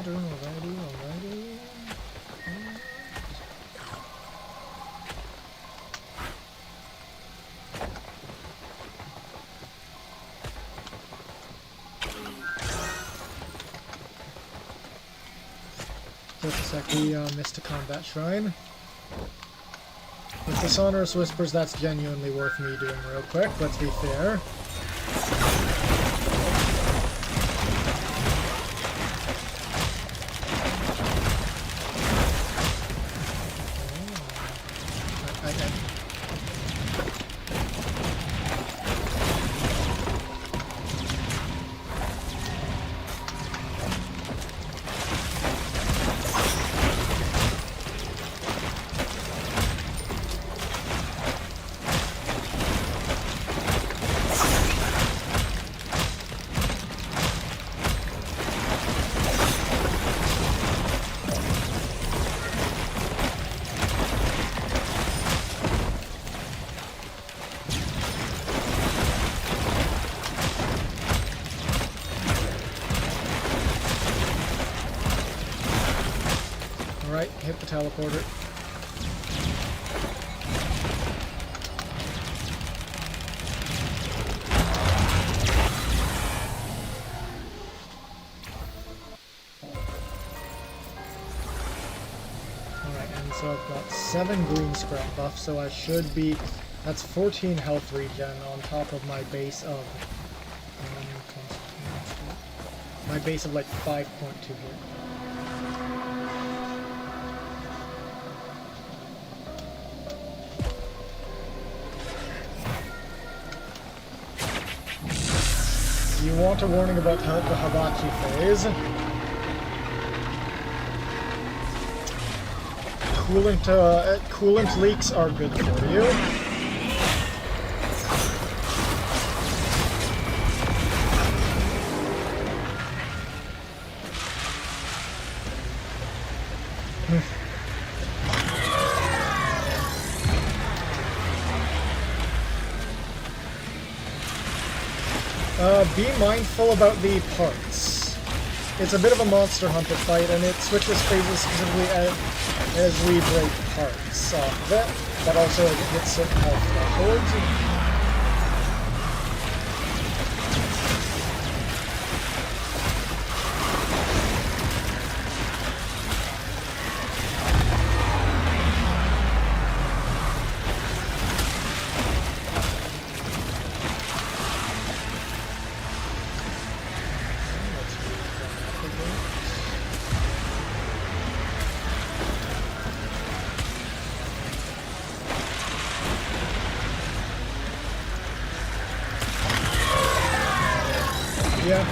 Alrighty. just a sec. We missed a combat shrine. With the Sonorous Whispers, that's genuinely worth me doing real quick, let's be fair. Alright, hit the teleporter. Alright, and so I've got 7 green scrap buff, so I should be... That's 14 health regen on top of my base of... my base of like 5.2 here. You want a warning about the Hibachi phase. Coolant leaks are good for you. Be mindful about the parts. It's a bit of a monster hunter fight, and it switches phases specifically as we break parts off of it, but also as it hits certain health thresholds. Yeah.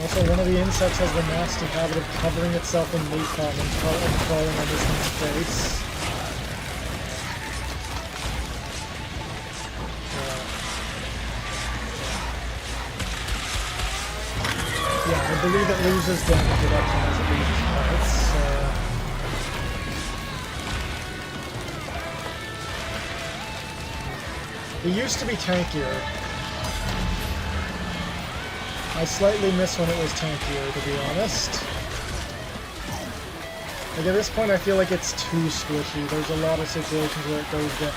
Also, one of the insects has the nasty habit of covering itself in napalm and crawling on this thing's face. Yeah, I believe it loses damage reduction as it loses parts. It used to be tankier. I slightly miss when it was tankier, to be honest. Like, at this point I feel like it's too squishy. There's a lot of situations where it goes down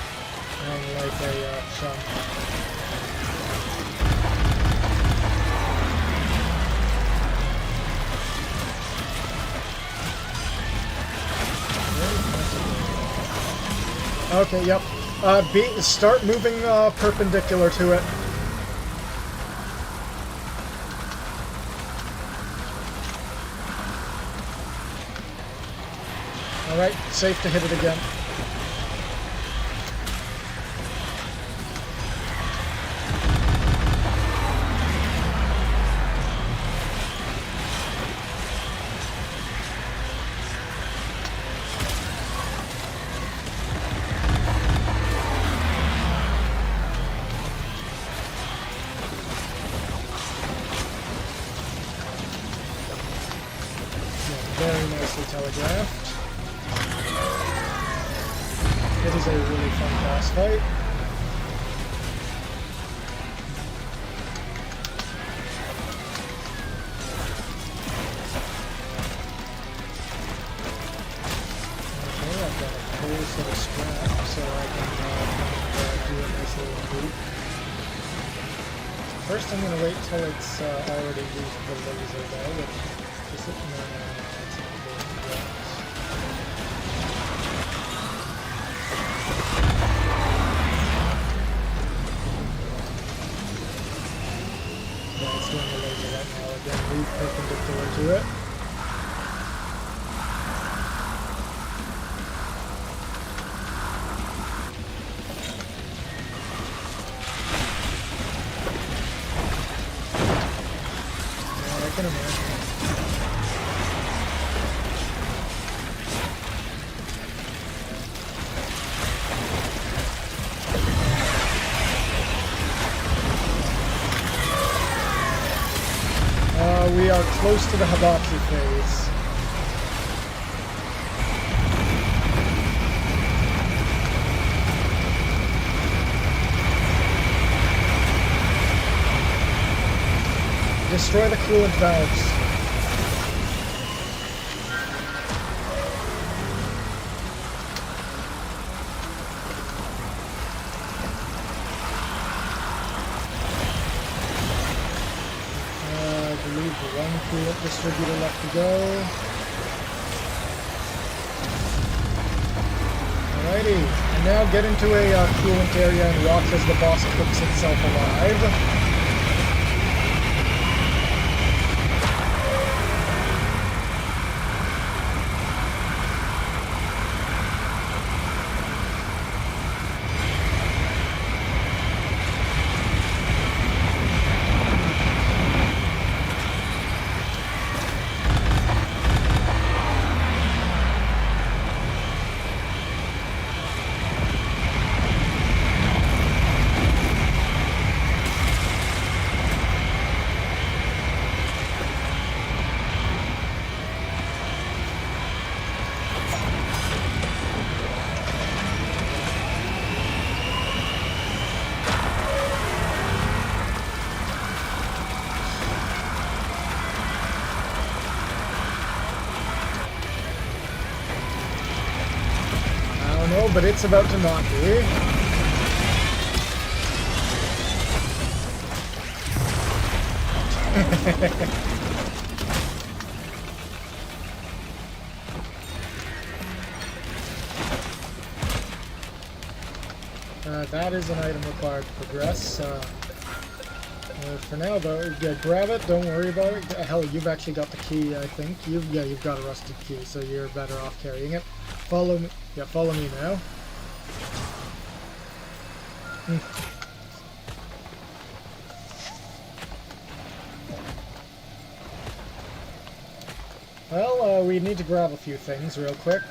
like a chunk. Okay, yep. Start moving perpendicular to it. Alright, safe to hit it again. left. It is a really fun boss fight. Okay, I've got a cool set of scrap so I can do a nice little loop. First I'm going to wait till it's already used the laser though, which is it? No, it's not doing yet. Yeah, it's doing the laser right now. Again, move perpendicular to it. I can imagine. We are close to the hibachi phase. Destroy the coolant valves. I believe one coolant distributor left to go. Alrighty, and now get into a coolant area and watch as the boss cooks itself alive. No, but it's about to not be. That is an item required to progress. For now, though, yeah, grab it. Don't worry about it. Hell, you've actually got the key. I think you've got a rusted key, so you're better off carrying it. Follow me. Yeah, follow me now. Well, we need to grab a few things real quick.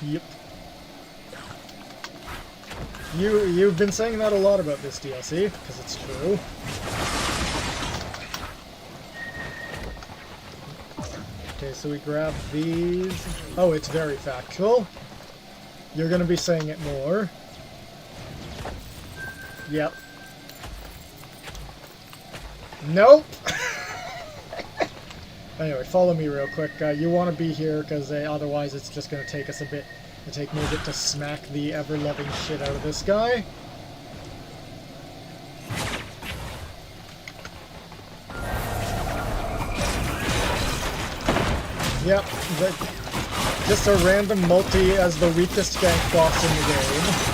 Yep. You've been saying that a lot about this DLC, because it's true. Okay, so we grab these. Oh, it's very factual. You're gonna be saying it more. Yep. Nope! Anyway, follow me real quick. You want to be here, because otherwise it's just gonna take us a bit. It'll take me a bit to smack the ever-loving shit out of this guy. Yep, just a random multi as the weakest gank boss in the game.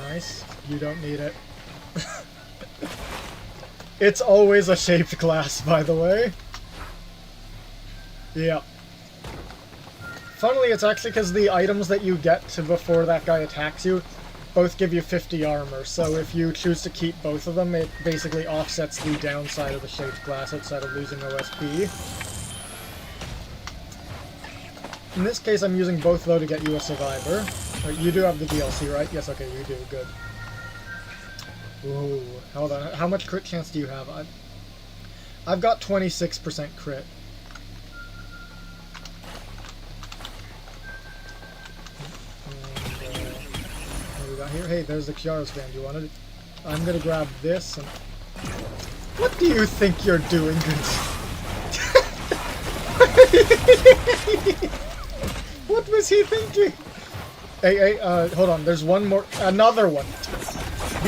Nice, you don't need it. It's always a shaped glass, by the way. Yep. Funnily, it's actually because the items that you get to before that guy attacks you both give you 50 armor, so if you choose to keep both of them, it basically offsets the downside of the shaped glass outside of losing OSP. In this case, I'm using both, though, to get you a survivor. You do have the DLC, right? Yes, okay, you do. Good. Ooh, hold on. How much crit chance do you have? I've got 26% crit. And, what do we got here? Hey, there's the Kiara's band. You wanted it? I'm gonna grab this and... What do you think you're doing? What was he thinking? Hey, hold on. There's one more. Another one.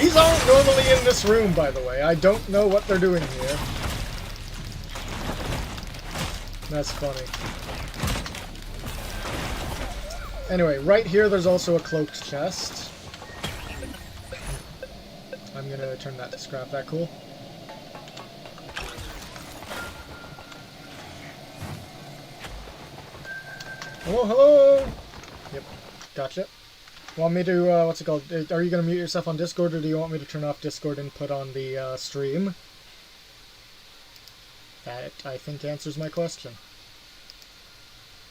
These aren't normally in this room, by the way. I don't know what they're doing here. That's funny. Anyway, right here there's also a cloaked chest. I'm gonna turn that to scrap. That cool? Hello, hello! Yep, gotcha. Want me to, what's it called? Are you gonna mute yourself on Discord, or do you want me to turn off Discord and put on the, stream? That, I think, answers my question.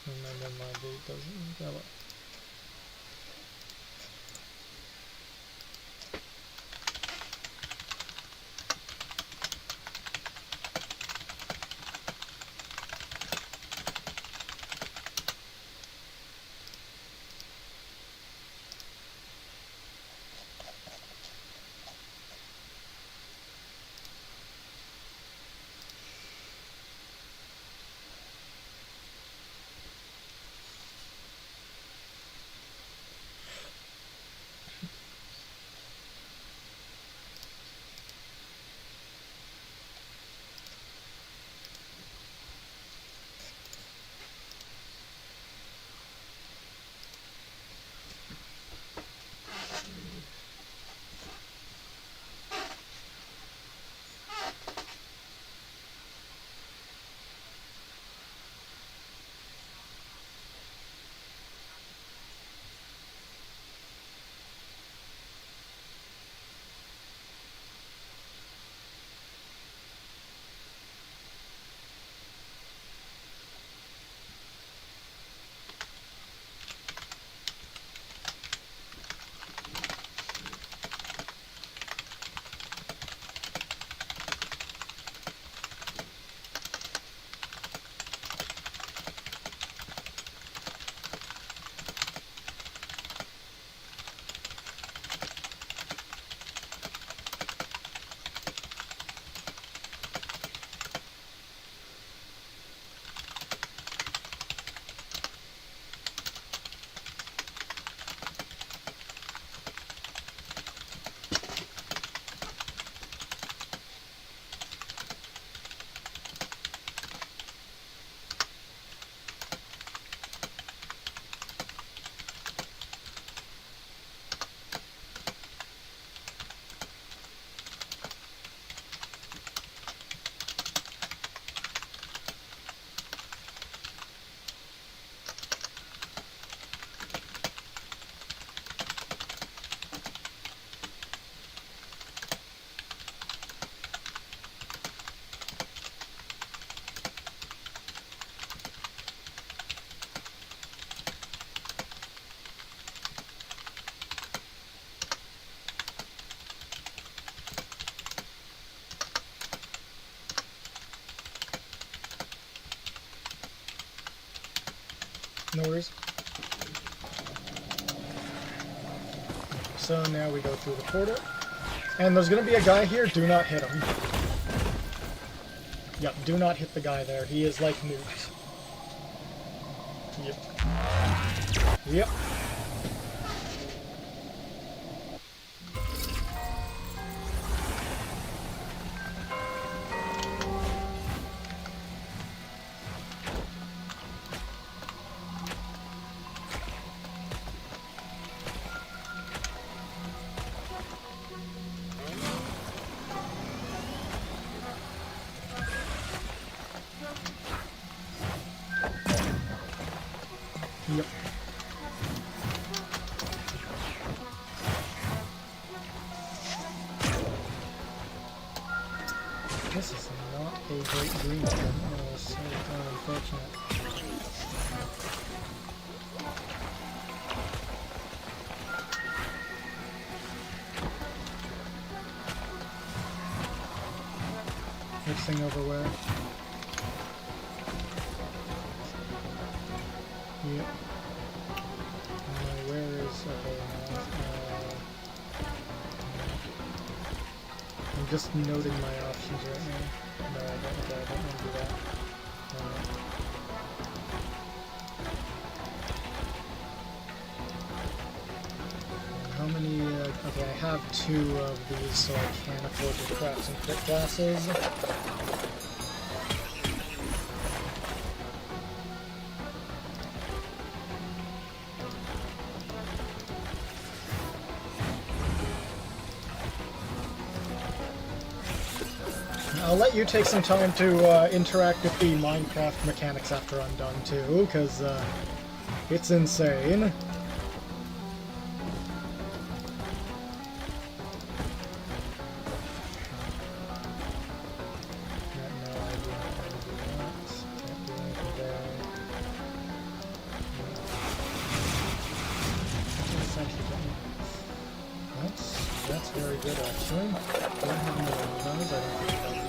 And then my dude doesn't... No worries. So now we go through the portal. And there's going to be a guy here. Do not hit him. Yep, do not hit the guy there. He is like nuked. Yep. Yep. This is not a great green one. Oh, so unfortunate. Mixing over where? Yep. Where is... okay, I'm just noting my options right now. No, I don't want to do that. How many... okay, I have 2 of these, so I can afford to craft some crit glasses. I'll let you take some time to interact with the Minecraft mechanics after I'm done too, because it's insane. That's very good actually. Don't have any of those, I don't think I'll use.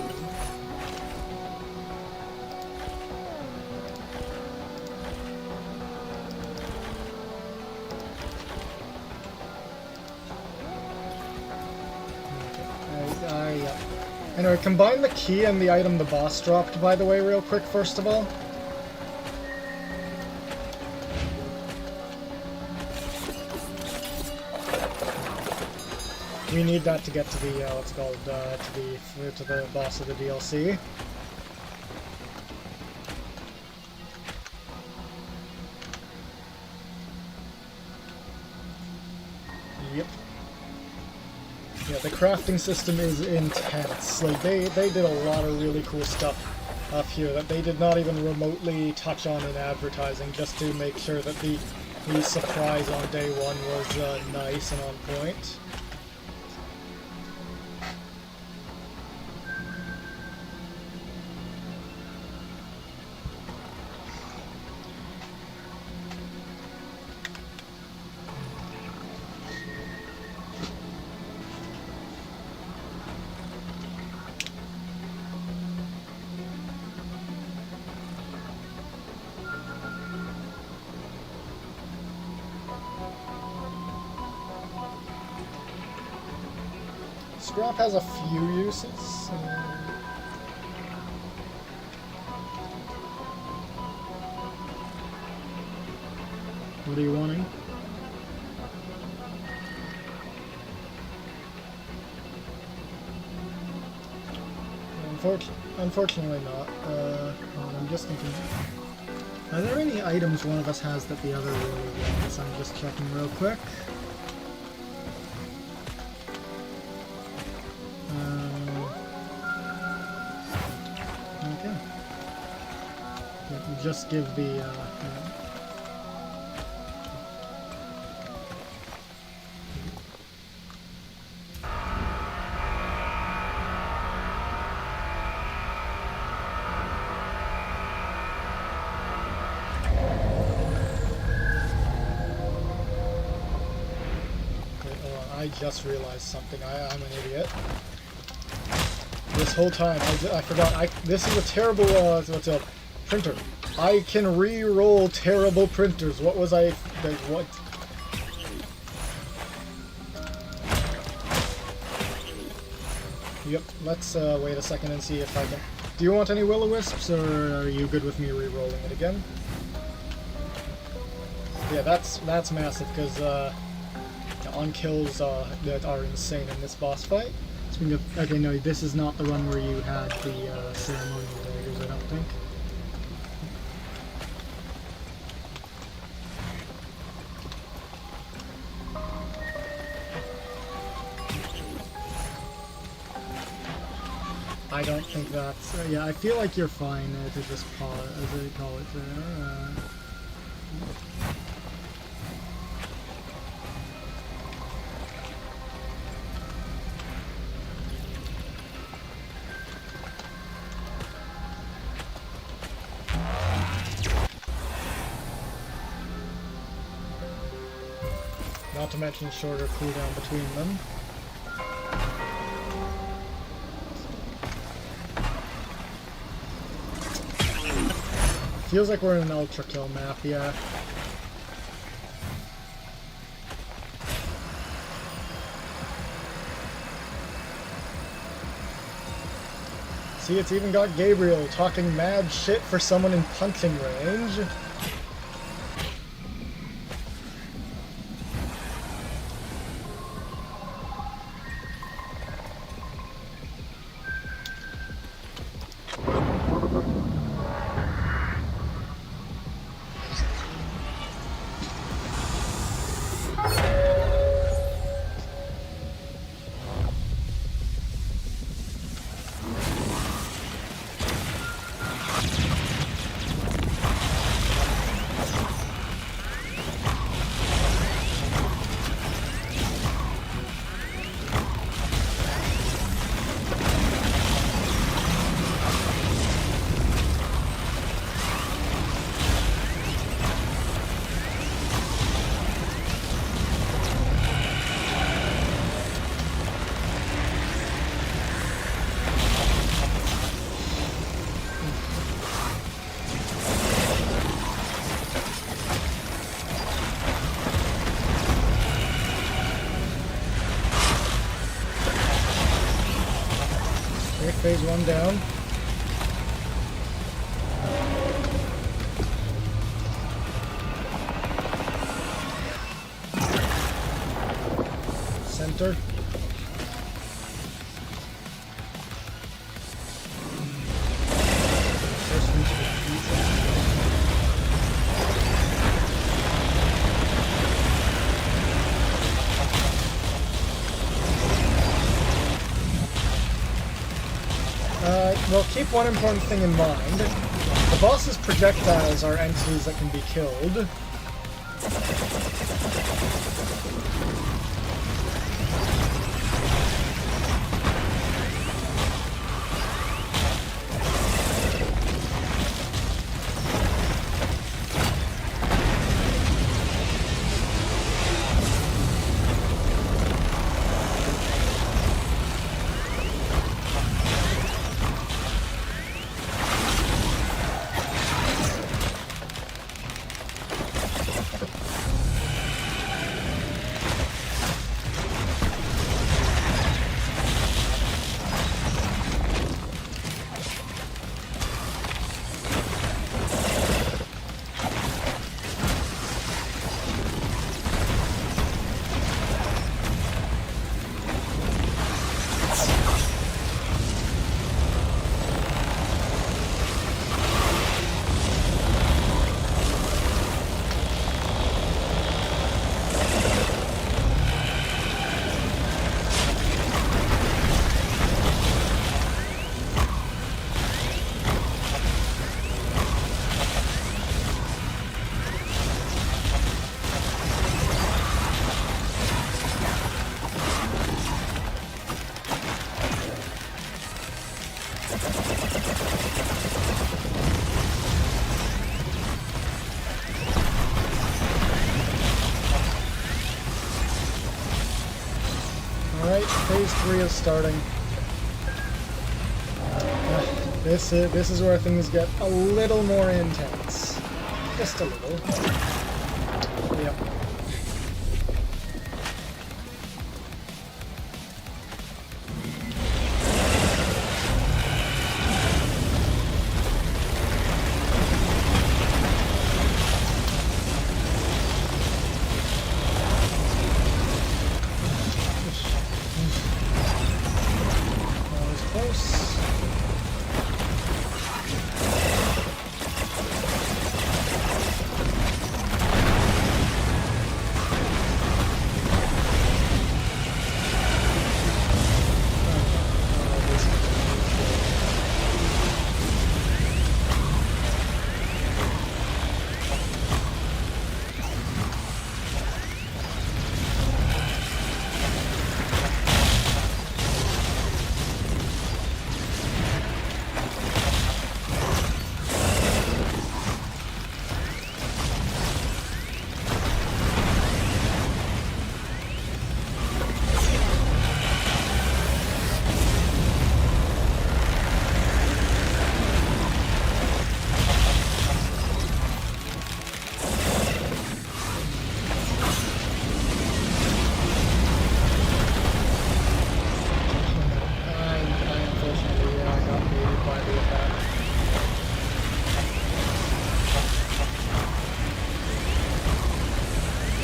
Anyway, combine the key and the item the boss dropped, by the way, real quick, first of all. We need that to get to the, what's it called, to the boss of the DLC. Yep. Yeah, the crafting system is intense. Like, they did a lot of really cool stuff up here that they did not even remotely touch on in advertising, just to make sure that the surprise on day one was nice and on point. Scrap has a few uses. What are you wanting? Unfortunately not. I'm just thinking, are there any items one of us has that the other really wants? I'm just checking real quick. Okay. Just give the, I just realized something. I'm an idiot. This whole time, I forgot. This is a terrible, what's up? Printer. I can re-roll terrible printers. What was I, like, what? Yep, let's wait a second and see if I can. Do you want any will-o-wisps, or are you good with me re-rolling it again? Yeah, that's massive, because on kills that are insane in this boss fight. So okay, no, this is not the one where you had the ceremonial daggers, I don't think. I don't think that's... yeah, I feel like you're fine to just pause, as they call it there. Not to mention shorter cooldown between them. Feels like we're in an ultra kill map, yeah. See, it's even got Gabriel talking mad shit for someone in punching range. Phase 1 down. Center. First into the future. Well, keep one important thing in mind. The boss's projectiles are entities that can be killed. Alright, phase 3 is starting. This is where things get a little more intense. Just a little. Yep.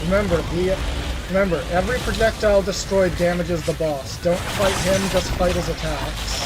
remember, every projectile destroyed damages the boss. Don't fight him, just fight his attacks.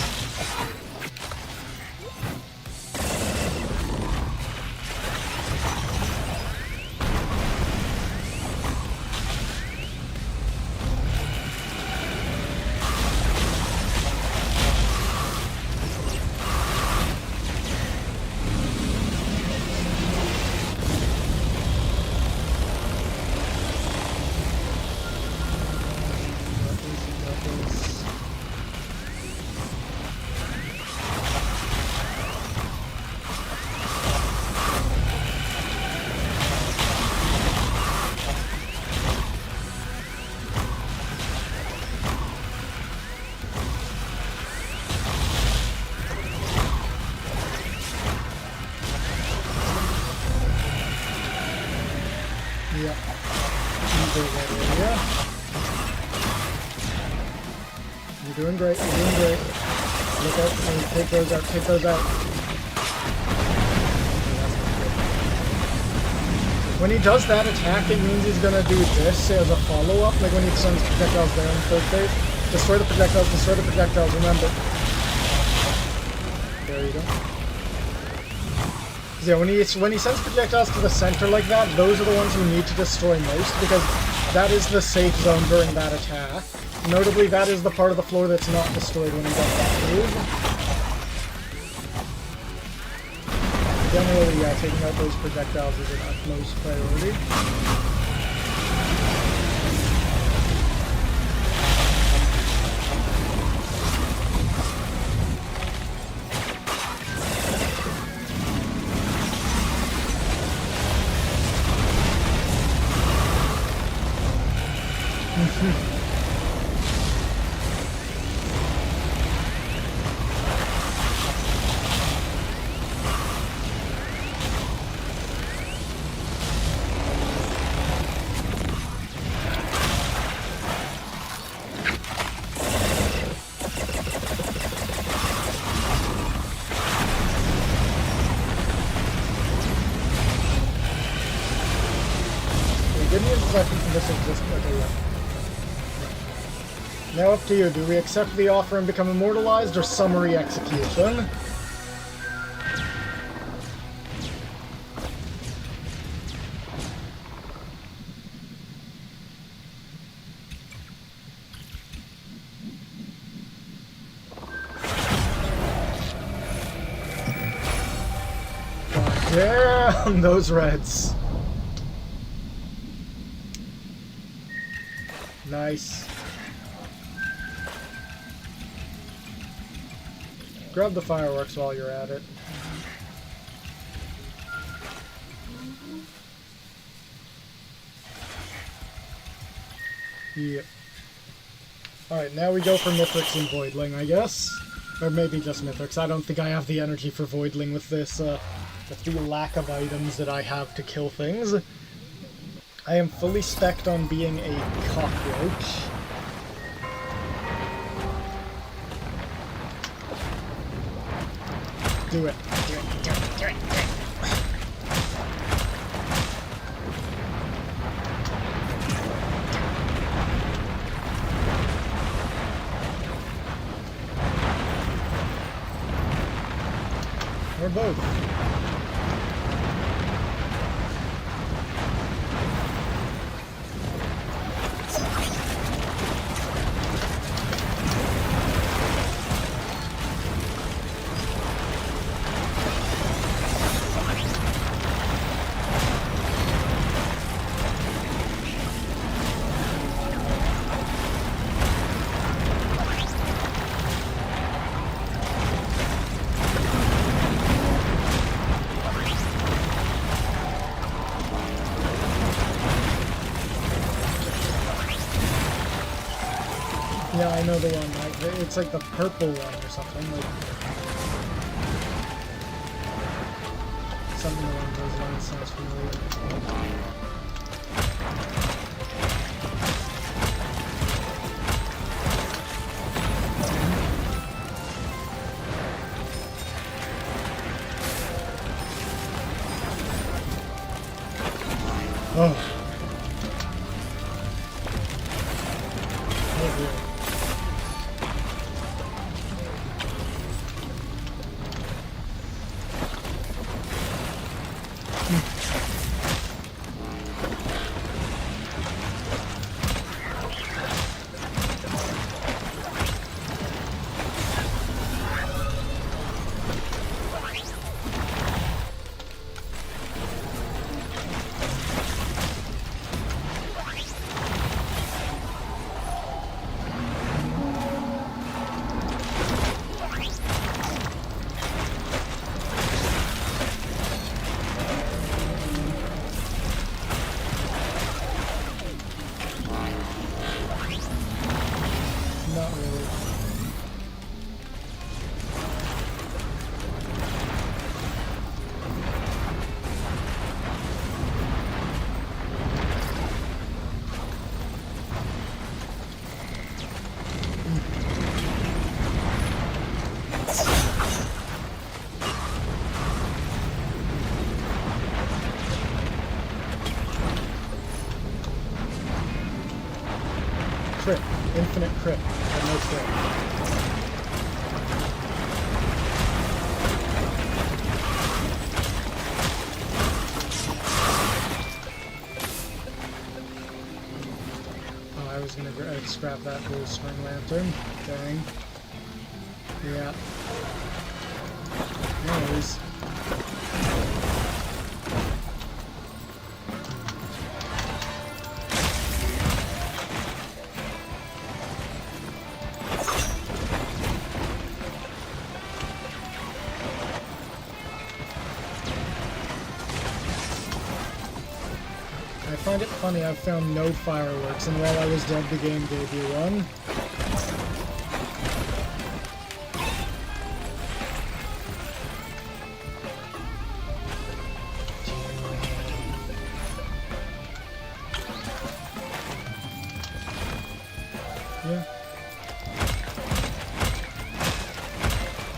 Yeah. You're doing great, you're doing great. Look out, and take those out, take those out. When he does that attack, it means he's gonna do this as a follow-up, like when he sends projectiles there in third phase. Destroy the projectiles, remember. There you go. Yeah, when he sends projectiles to the center like that, those are the ones you need to destroy most, because that is the safe zone during that attack. Notably, that is the part of the floor that's not destroyed when he does that move. Generally, yeah, taking out those projectiles is an utmost priority. Now up to you, do we accept the offer and become immortalized, or summary execution? Damn, those reds. Nice. Grab the fireworks while you're at it. Yep. Alright, now we go for Mithrix and Voidling, I guess. Or maybe just Mithrix. I don't think I have the energy for Voidling with this, with the lack of items that I have to kill things. I am fully spec'd on being a cockroach. Do it. Do it. Do it. Do it. Do it. Or both. Yeah, I know the one. It's like the purple one or something. Like something along those lines sounds familiar. Oh. here. Not really. Crit. Infinite crit. And no crit. Oh, I was gonna scrap that blue string lantern. Dang. Yeah. No worries. I find it funny, I've found no fireworks, and while I was dead, the game gave you one. Yeah.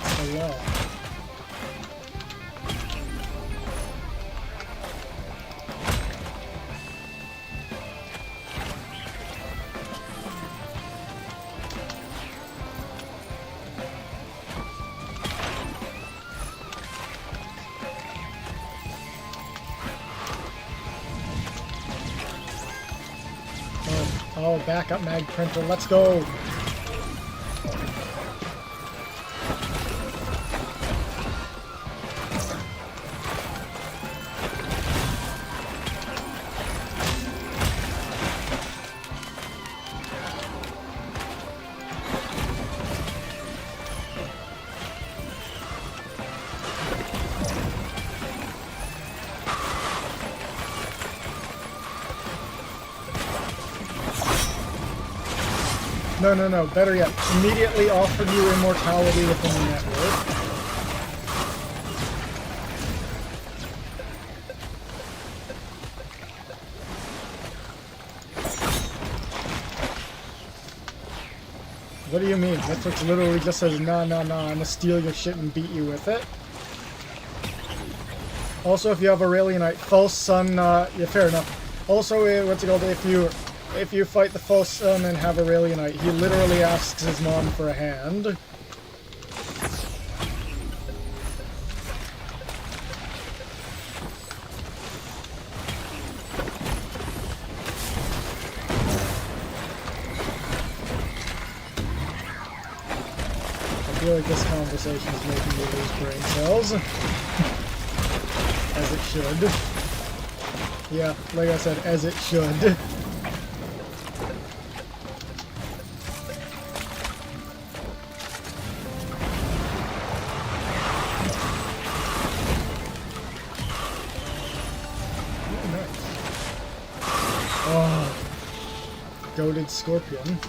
It's the law. Oh, backup mag printer, let's go! No, better yet, immediately offered you immortality within the network. What do you mean? Netflix literally just says, nah, I'm gonna steal your shit and beat you with it. Also, if you have Aurelianite, false sun, yeah, fair enough. Also, what's it called, if you fight the false sun and have Aurelianite, he literally asks his mom for a hand. I feel like this conversation is making me lose brain cells. As it should. Yeah, like I said, as it should. Oh, goated scorpion.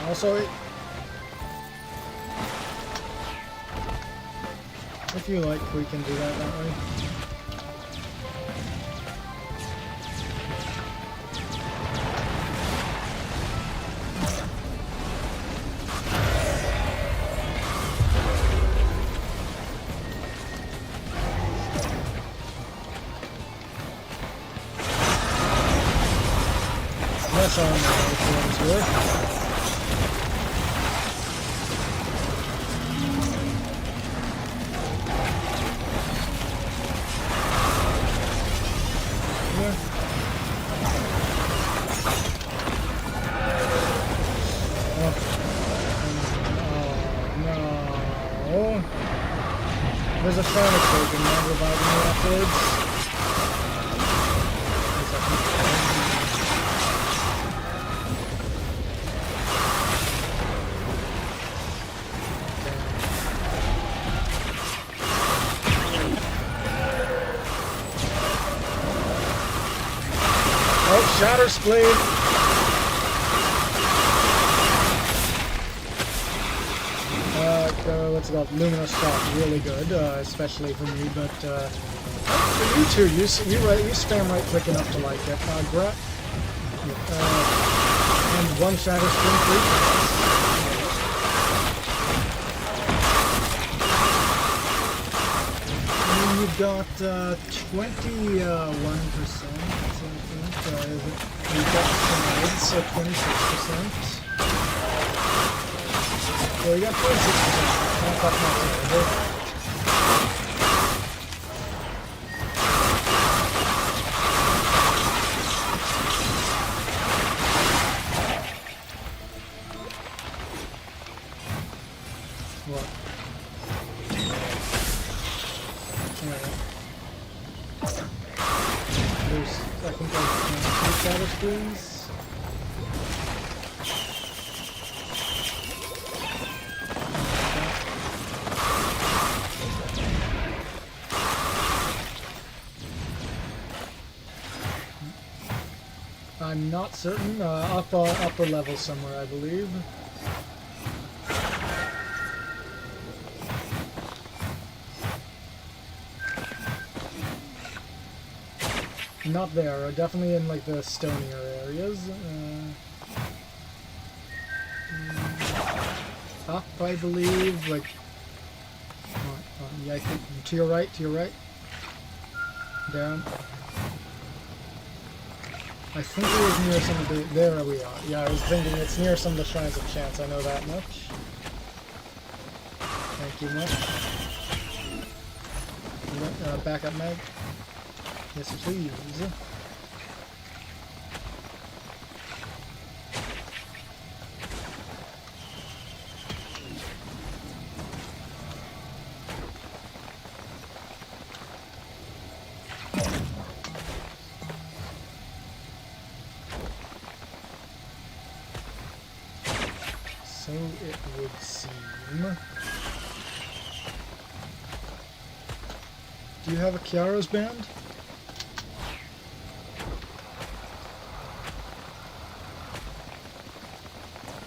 Also, if you like, we can do that way. plus armor items here. There's a furnace open, man, reviving me afterwards. Oh, Shatter Spleen! What's it called? Luminous Shock, really good, especially for me, but for you too, you spam right click enough to like it. And one Shatter Spleen free. And you've got 21%, I think. You've got sides, so 26%. Well, you got 26%. Not terrible. What? There's, I think there's 2 shadow screens. I'm not certain. Upper level somewhere, I believe. Not there. Definitely in like the stonier areas. Up, I believe. Like, yeah, I think to your right. To your right. Down. I think it was near some of the... There we are. Yeah, I was thinking it's near some of the Shrines of Chance. I know that much. Thank you much. Backup mag. Yes, please. So it would seem. Do you have a Kiara's band?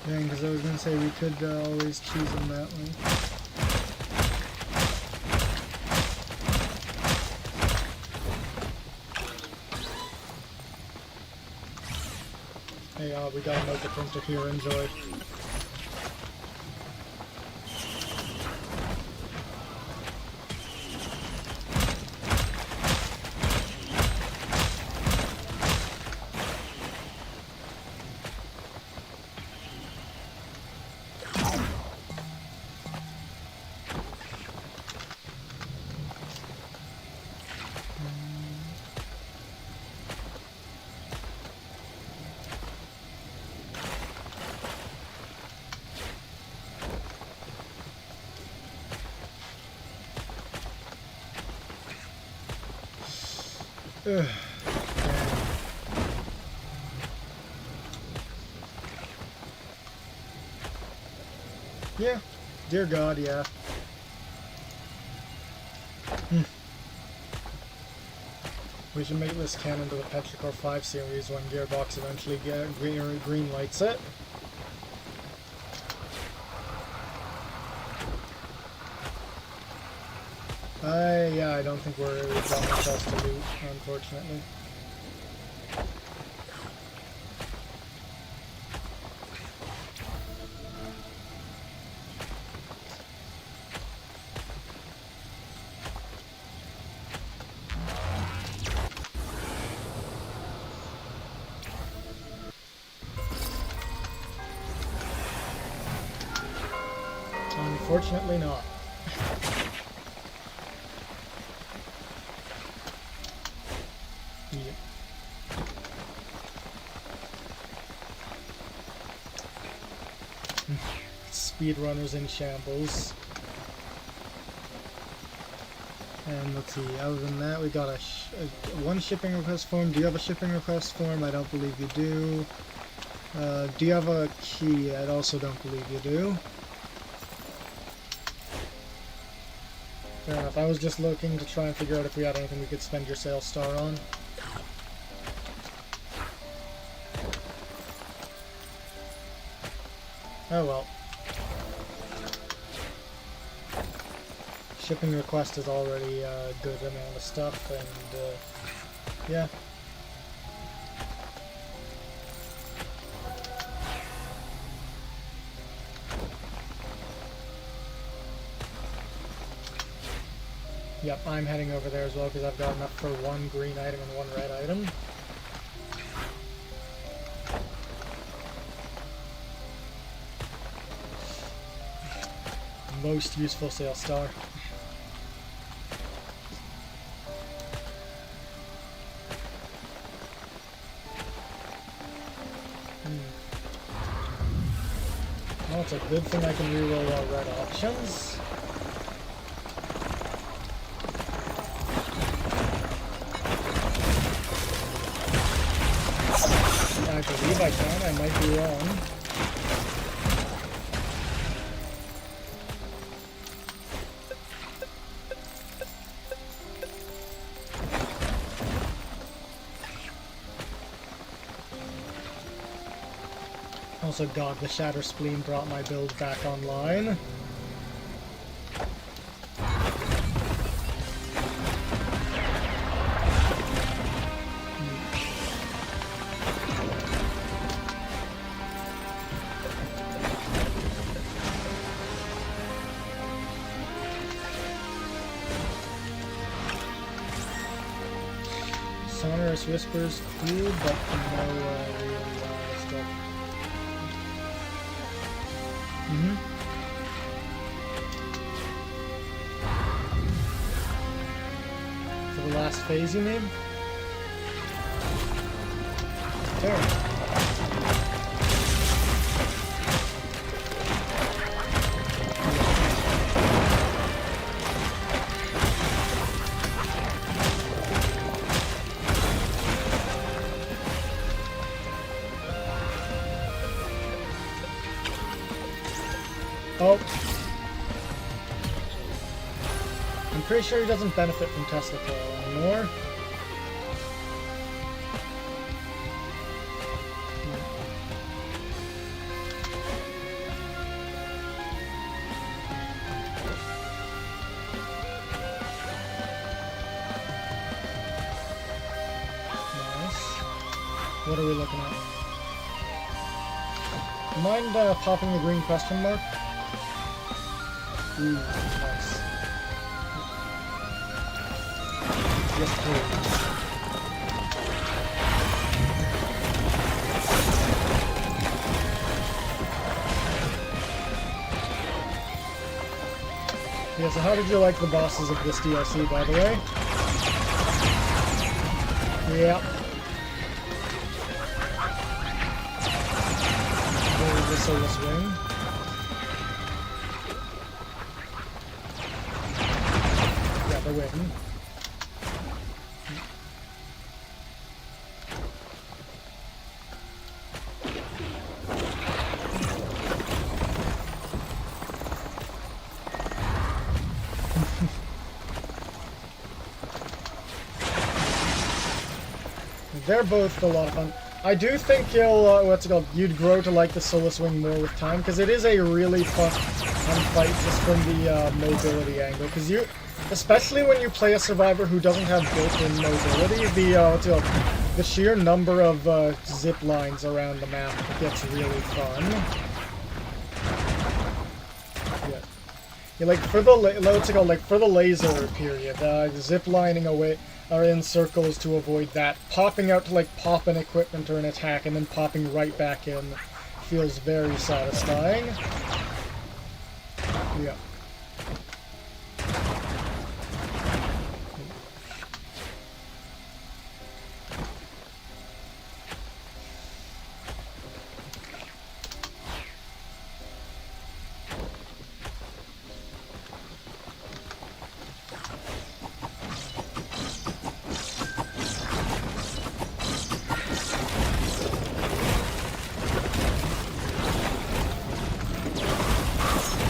Yeah, because I was going to say we could always choose them that way. Hey, we got a note printer here, enjoy. Yeah, dear God, yeah. We should make this canon to the Petrichor 5 series when Gearbox eventually green lights it. Yeah, I don't think we've got much else to loot, unfortunately. Unfortunately not. Yeah. Speedrunners in shambles. And let's see, other than that, we got one shipping request form. Do you have a shipping request form? I don't believe you do. Do you have a key? I also don't believe you do. Fair enough. I was just looking to try and figure out if we had anything we could spend your sales star on. Oh well. Shipping request is already a good amount of stuff, and yeah. Yep, I'm heading over there as well because I've got enough for one green item and one red item. Most useful sales star. Well, it's a good thing I can reroll our red options. I believe I can, I might be wrong. Also, God, the Shatter Spleen brought my build back online. Sonorous Whispers, cool, but no real stuff. For the last phase, you mean? Terrible. Oh. I'm pretty sure he doesn't benefit from Tesla Coil anymore. Nice. What are we looking at? Mind popping the green question mark? Ooh, nice. Yes, please. Yeah, so how did you like the bosses of this DLC, by the way? Yeah. There's the Soulless Wing. The win. They're both a lot of fun. I do think you'd grow to like the Soulless Wing more with time, because it is a really fun fight just from the mobility angle. Because especially when you play a survivor who doesn't have built-in mobility, the sheer number of zip lines around the map gets really fun. Yeah, like for the laser period, zip lining away or in circles to avoid that, popping out to like pop an equipment or an attack, and then popping right back in feels very satisfying. Yeah.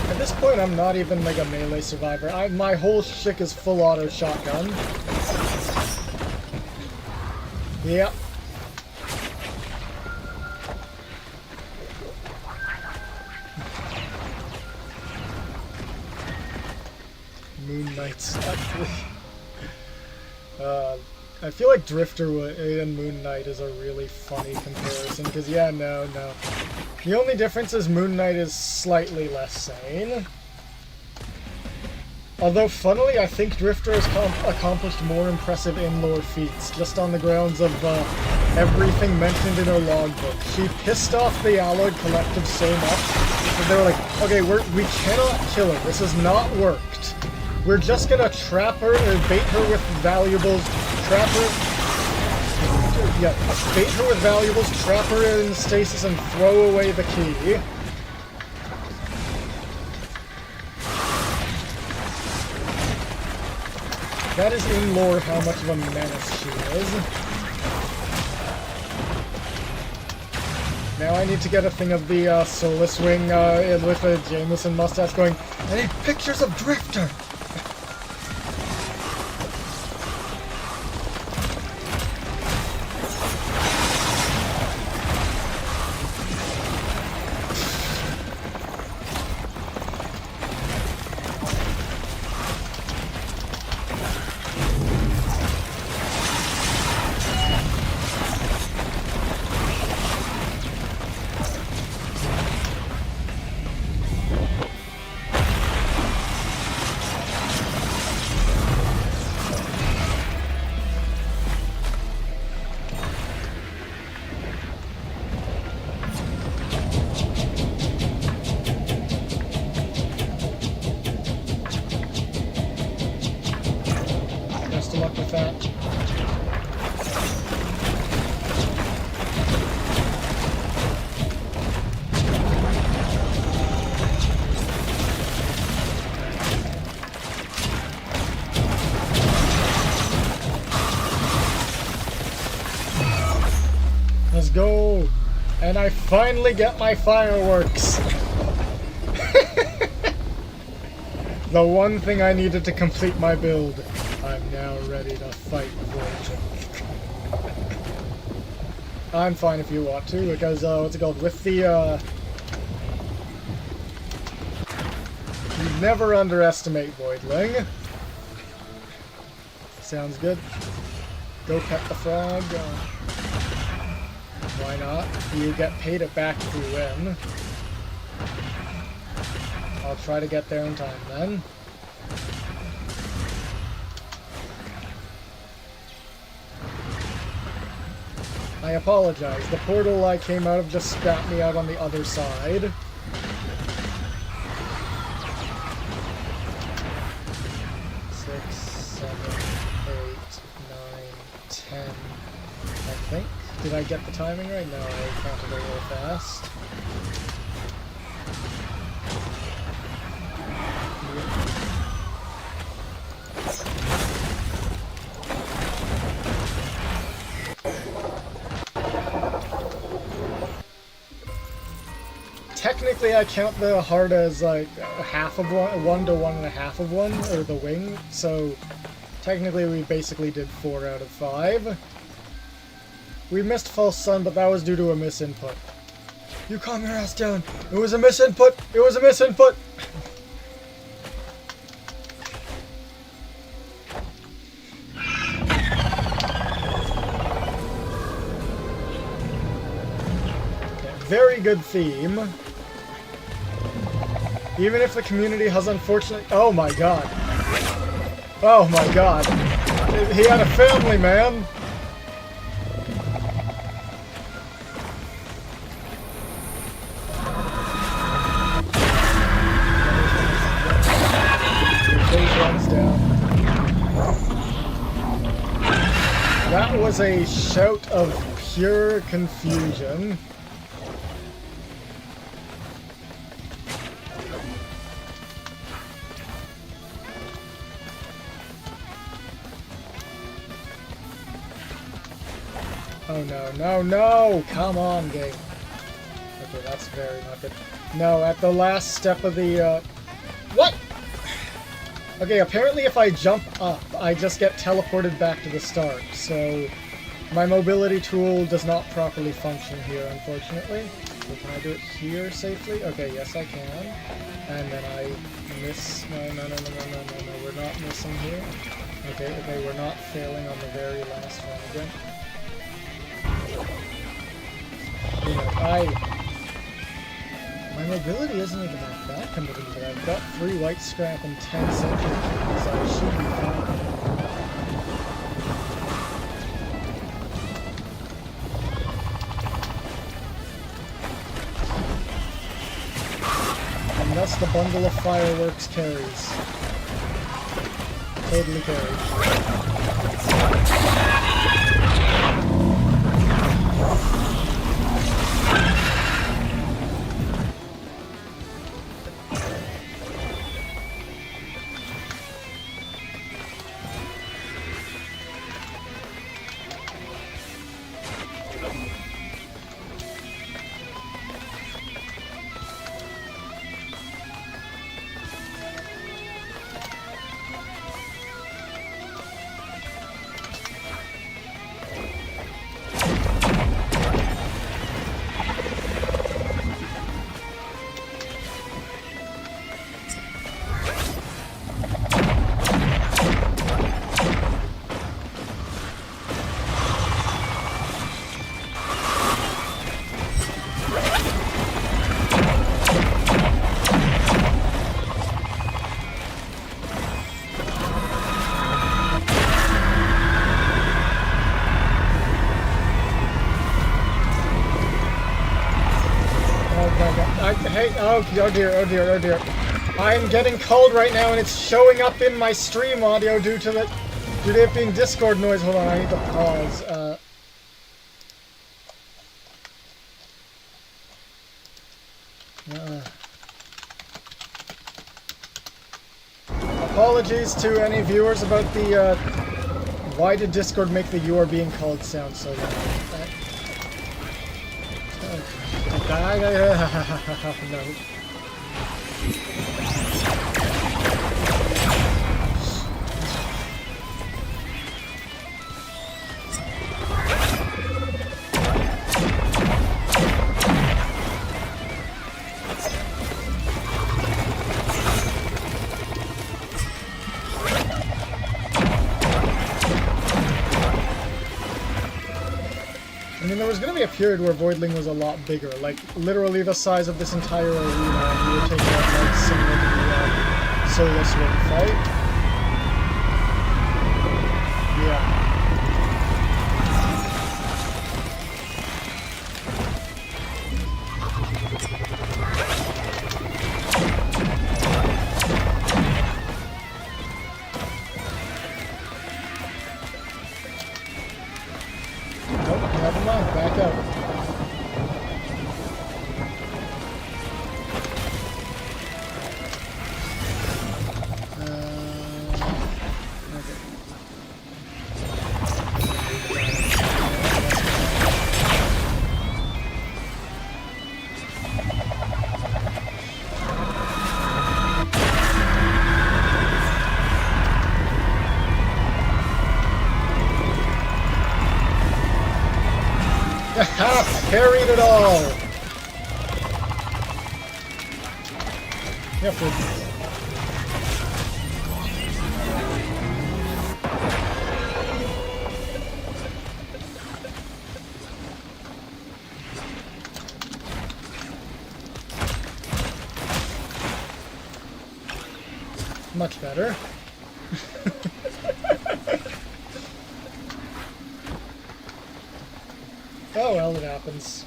At this point, I'm not even like a melee survivor. My whole shtick is full auto shotgun. Yep. Moon Knights, actually. I feel like Drifter and Moon Knight is a really funny comparison, because yeah, no. The only difference is Moon Knight is slightly less sane. Although, funnily, I think Drifter has accomplished more impressive in-lore feats, just on the grounds of everything mentioned in her logbook. She pissed off the Alloyed Collective so much that they were like, okay, we cannot kill her. This has not worked. We're just gonna trap her or bait her with valuables, trap her in stasis and throw away the key. That is in lore how much of a menace she is. Now I need to get a thing of the Solus Wing with a Jameson mustache going, I need pictures of Drifter! Best of luck with that. Let's go! And I finally get my fireworks! The one thing I needed to complete my build. I'm now ready to fight Voyager. I'm fine if you want to, because, what's it called? With the, you never underestimate Voidling. Sounds good. Go pet the frog. Why not? You get paid it back if you win. I'll try to get there in time then. I apologize. The portal I came out of just spat me out on the other side. Six, 7, 8, 9, 10. I think. Did I get the timing right? No, I counted a little fast. Technically, I count the heart as like half of one to 1.5 of one, or the wing. So technically, we basically did 4 out of 5. We missed False Sun, but that was due to a misinput. You calm your ass down. It was a misinput. It was a misinput. Very good theme. Even if the community has unfortunately... Oh my god. Oh my god. He had a family, man. That was a shout of pure confusion. Oh no, no, no! Come on, game. Okay, that's very not good. No, at the last step of the, What?! Okay, apparently if I jump up, I just get teleported back to the start, so my mobility tool does not properly function here, unfortunately. So can I do it here safely? Okay, yes I can. And then I miss... No, we're not missing here. Okay, we're not failing on the very last one again. You know, my mobility isn't even that bad compared to that. I've got 3 white scrap and 10 sentry keys, so I should be fine. And thus the bundle of fireworks carries. Totally carries. Oh dear, oh dear, oh dear. I'm getting cold right now and it's showing up in my stream audio due to it being Discord noise. Hold on, I need to pause. Apologies to any viewers about the, why did Discord make the "you are being called" sound so loud? No. I mean, there was going to be a period where Voidling was a lot bigger, like literally the size of this entire arena, and you were taking out like similar to the Soulless Ring fight. Yeah. Carried it all! Yep. Much better. Oh well, it happens.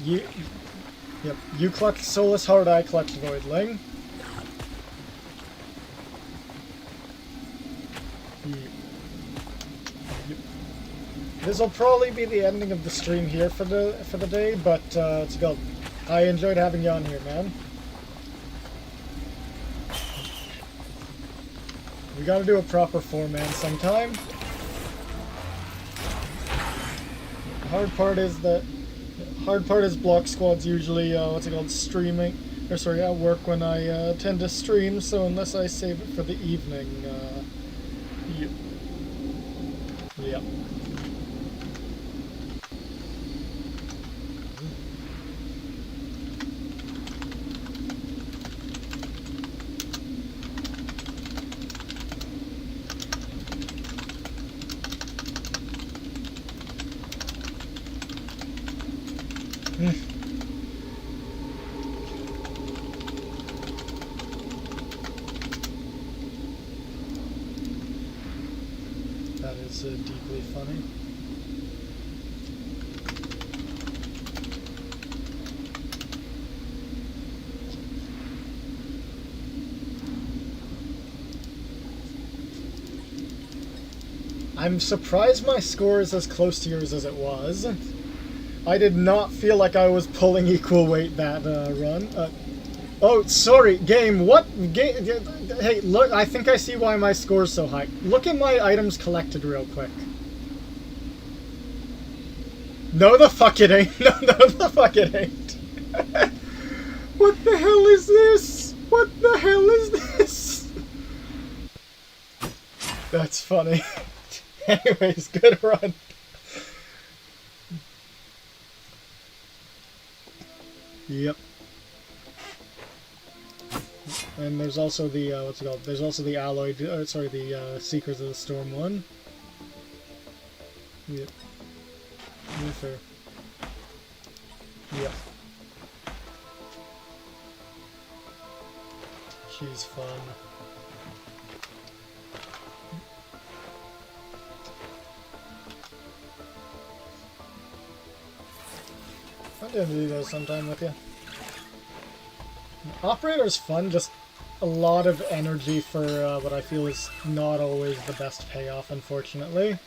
Yep, you clutched Soulless Heart, I clutched Voidling. this will probably be the ending of the stream here for the day, but let's go. I enjoyed having you on here, man. We gotta do a proper 4-man sometime. Hard part is block squads usually streaming, or sorry, at work when I tend to stream. So unless I save it for the evening, yeah. That is deeply funny. I'm surprised my score is as close to yours as it was. I did not feel like I was pulling equal weight that run. Oh, sorry, game. What game? Hey, look. I think I see why my score's so high. Look at my items collected real quick. No, the fuck it ain't. No, the fuck it ain't. What the hell is this? What the hell is this? That's funny. Anyways, good run. Yep. And there's also the, what's it called? There's also the alloy, the Seekers of the Storm one. Yep. Yeah, fair. Yep. She's fun. I'm gonna do those sometime with you. Operator's fun, just a lot of energy for what I feel is not always the best payoff, unfortunately.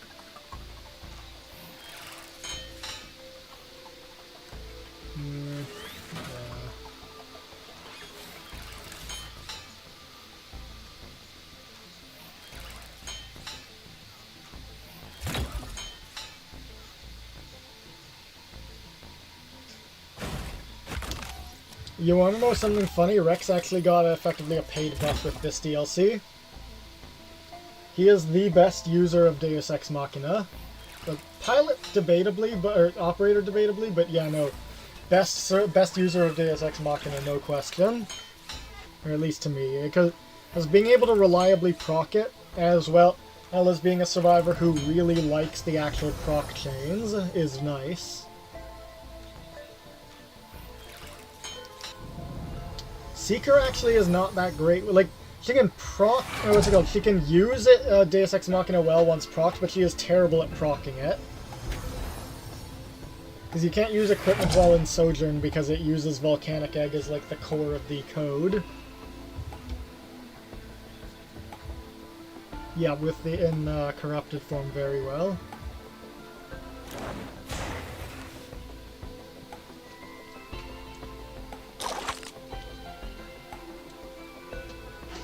You wanna know something funny? Rex actually got effectively a paid buff with this DLC. He is the best user of Deus Ex Machina. The pilot debatably, or operator debatably, but yeah, no. Best user of Deus Ex Machina, no question. Or at least to me. Because being able to reliably proc it, as well as being a survivor who really likes the actual proc chains, is nice. Seeker actually is not that great. Like, she can proc, or what's it called? She can use it, Deus Ex Machina well once procced, but she is terrible at proccing it. Because you can't use equipment while in Sojourn because it uses Volcanic Egg as like the core of the code. Yeah, with the in corrupted form very well.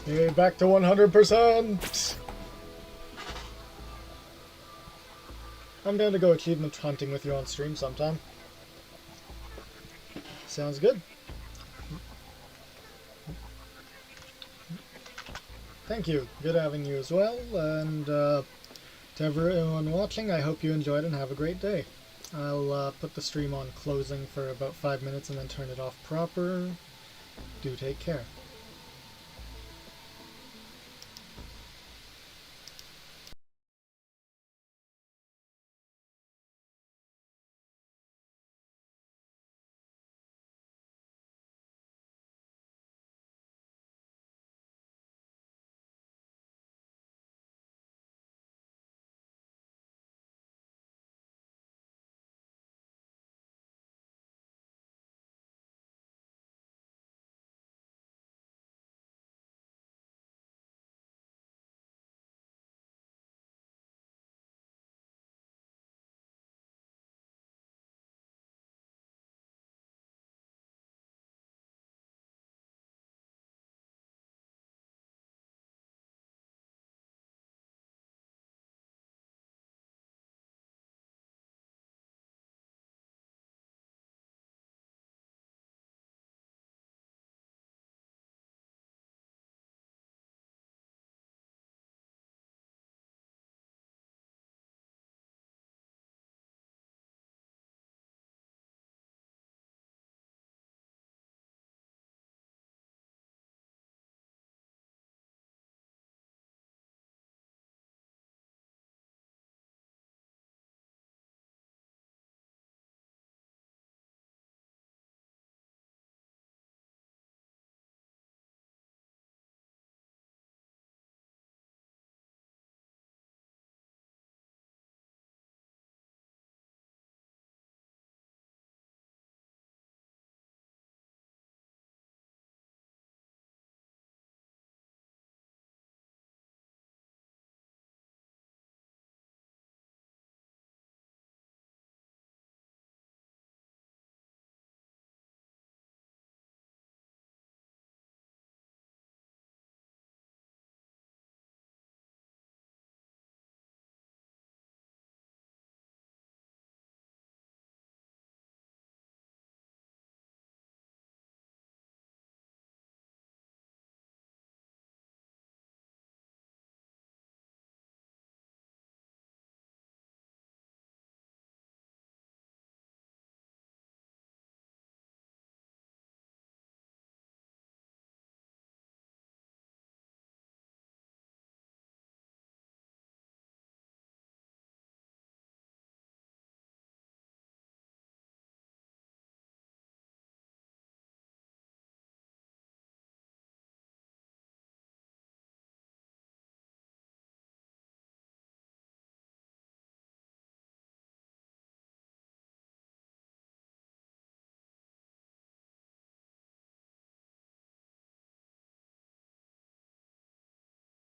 Hey, back to 100%! I'm down to go achievement hunting with you on stream sometime. Sounds good. Thank you. Good having you as well. And to everyone watching, I hope you enjoyed and have a great day. I'll put the stream on closing for about 5 minutes and then turn it off proper. Do take care.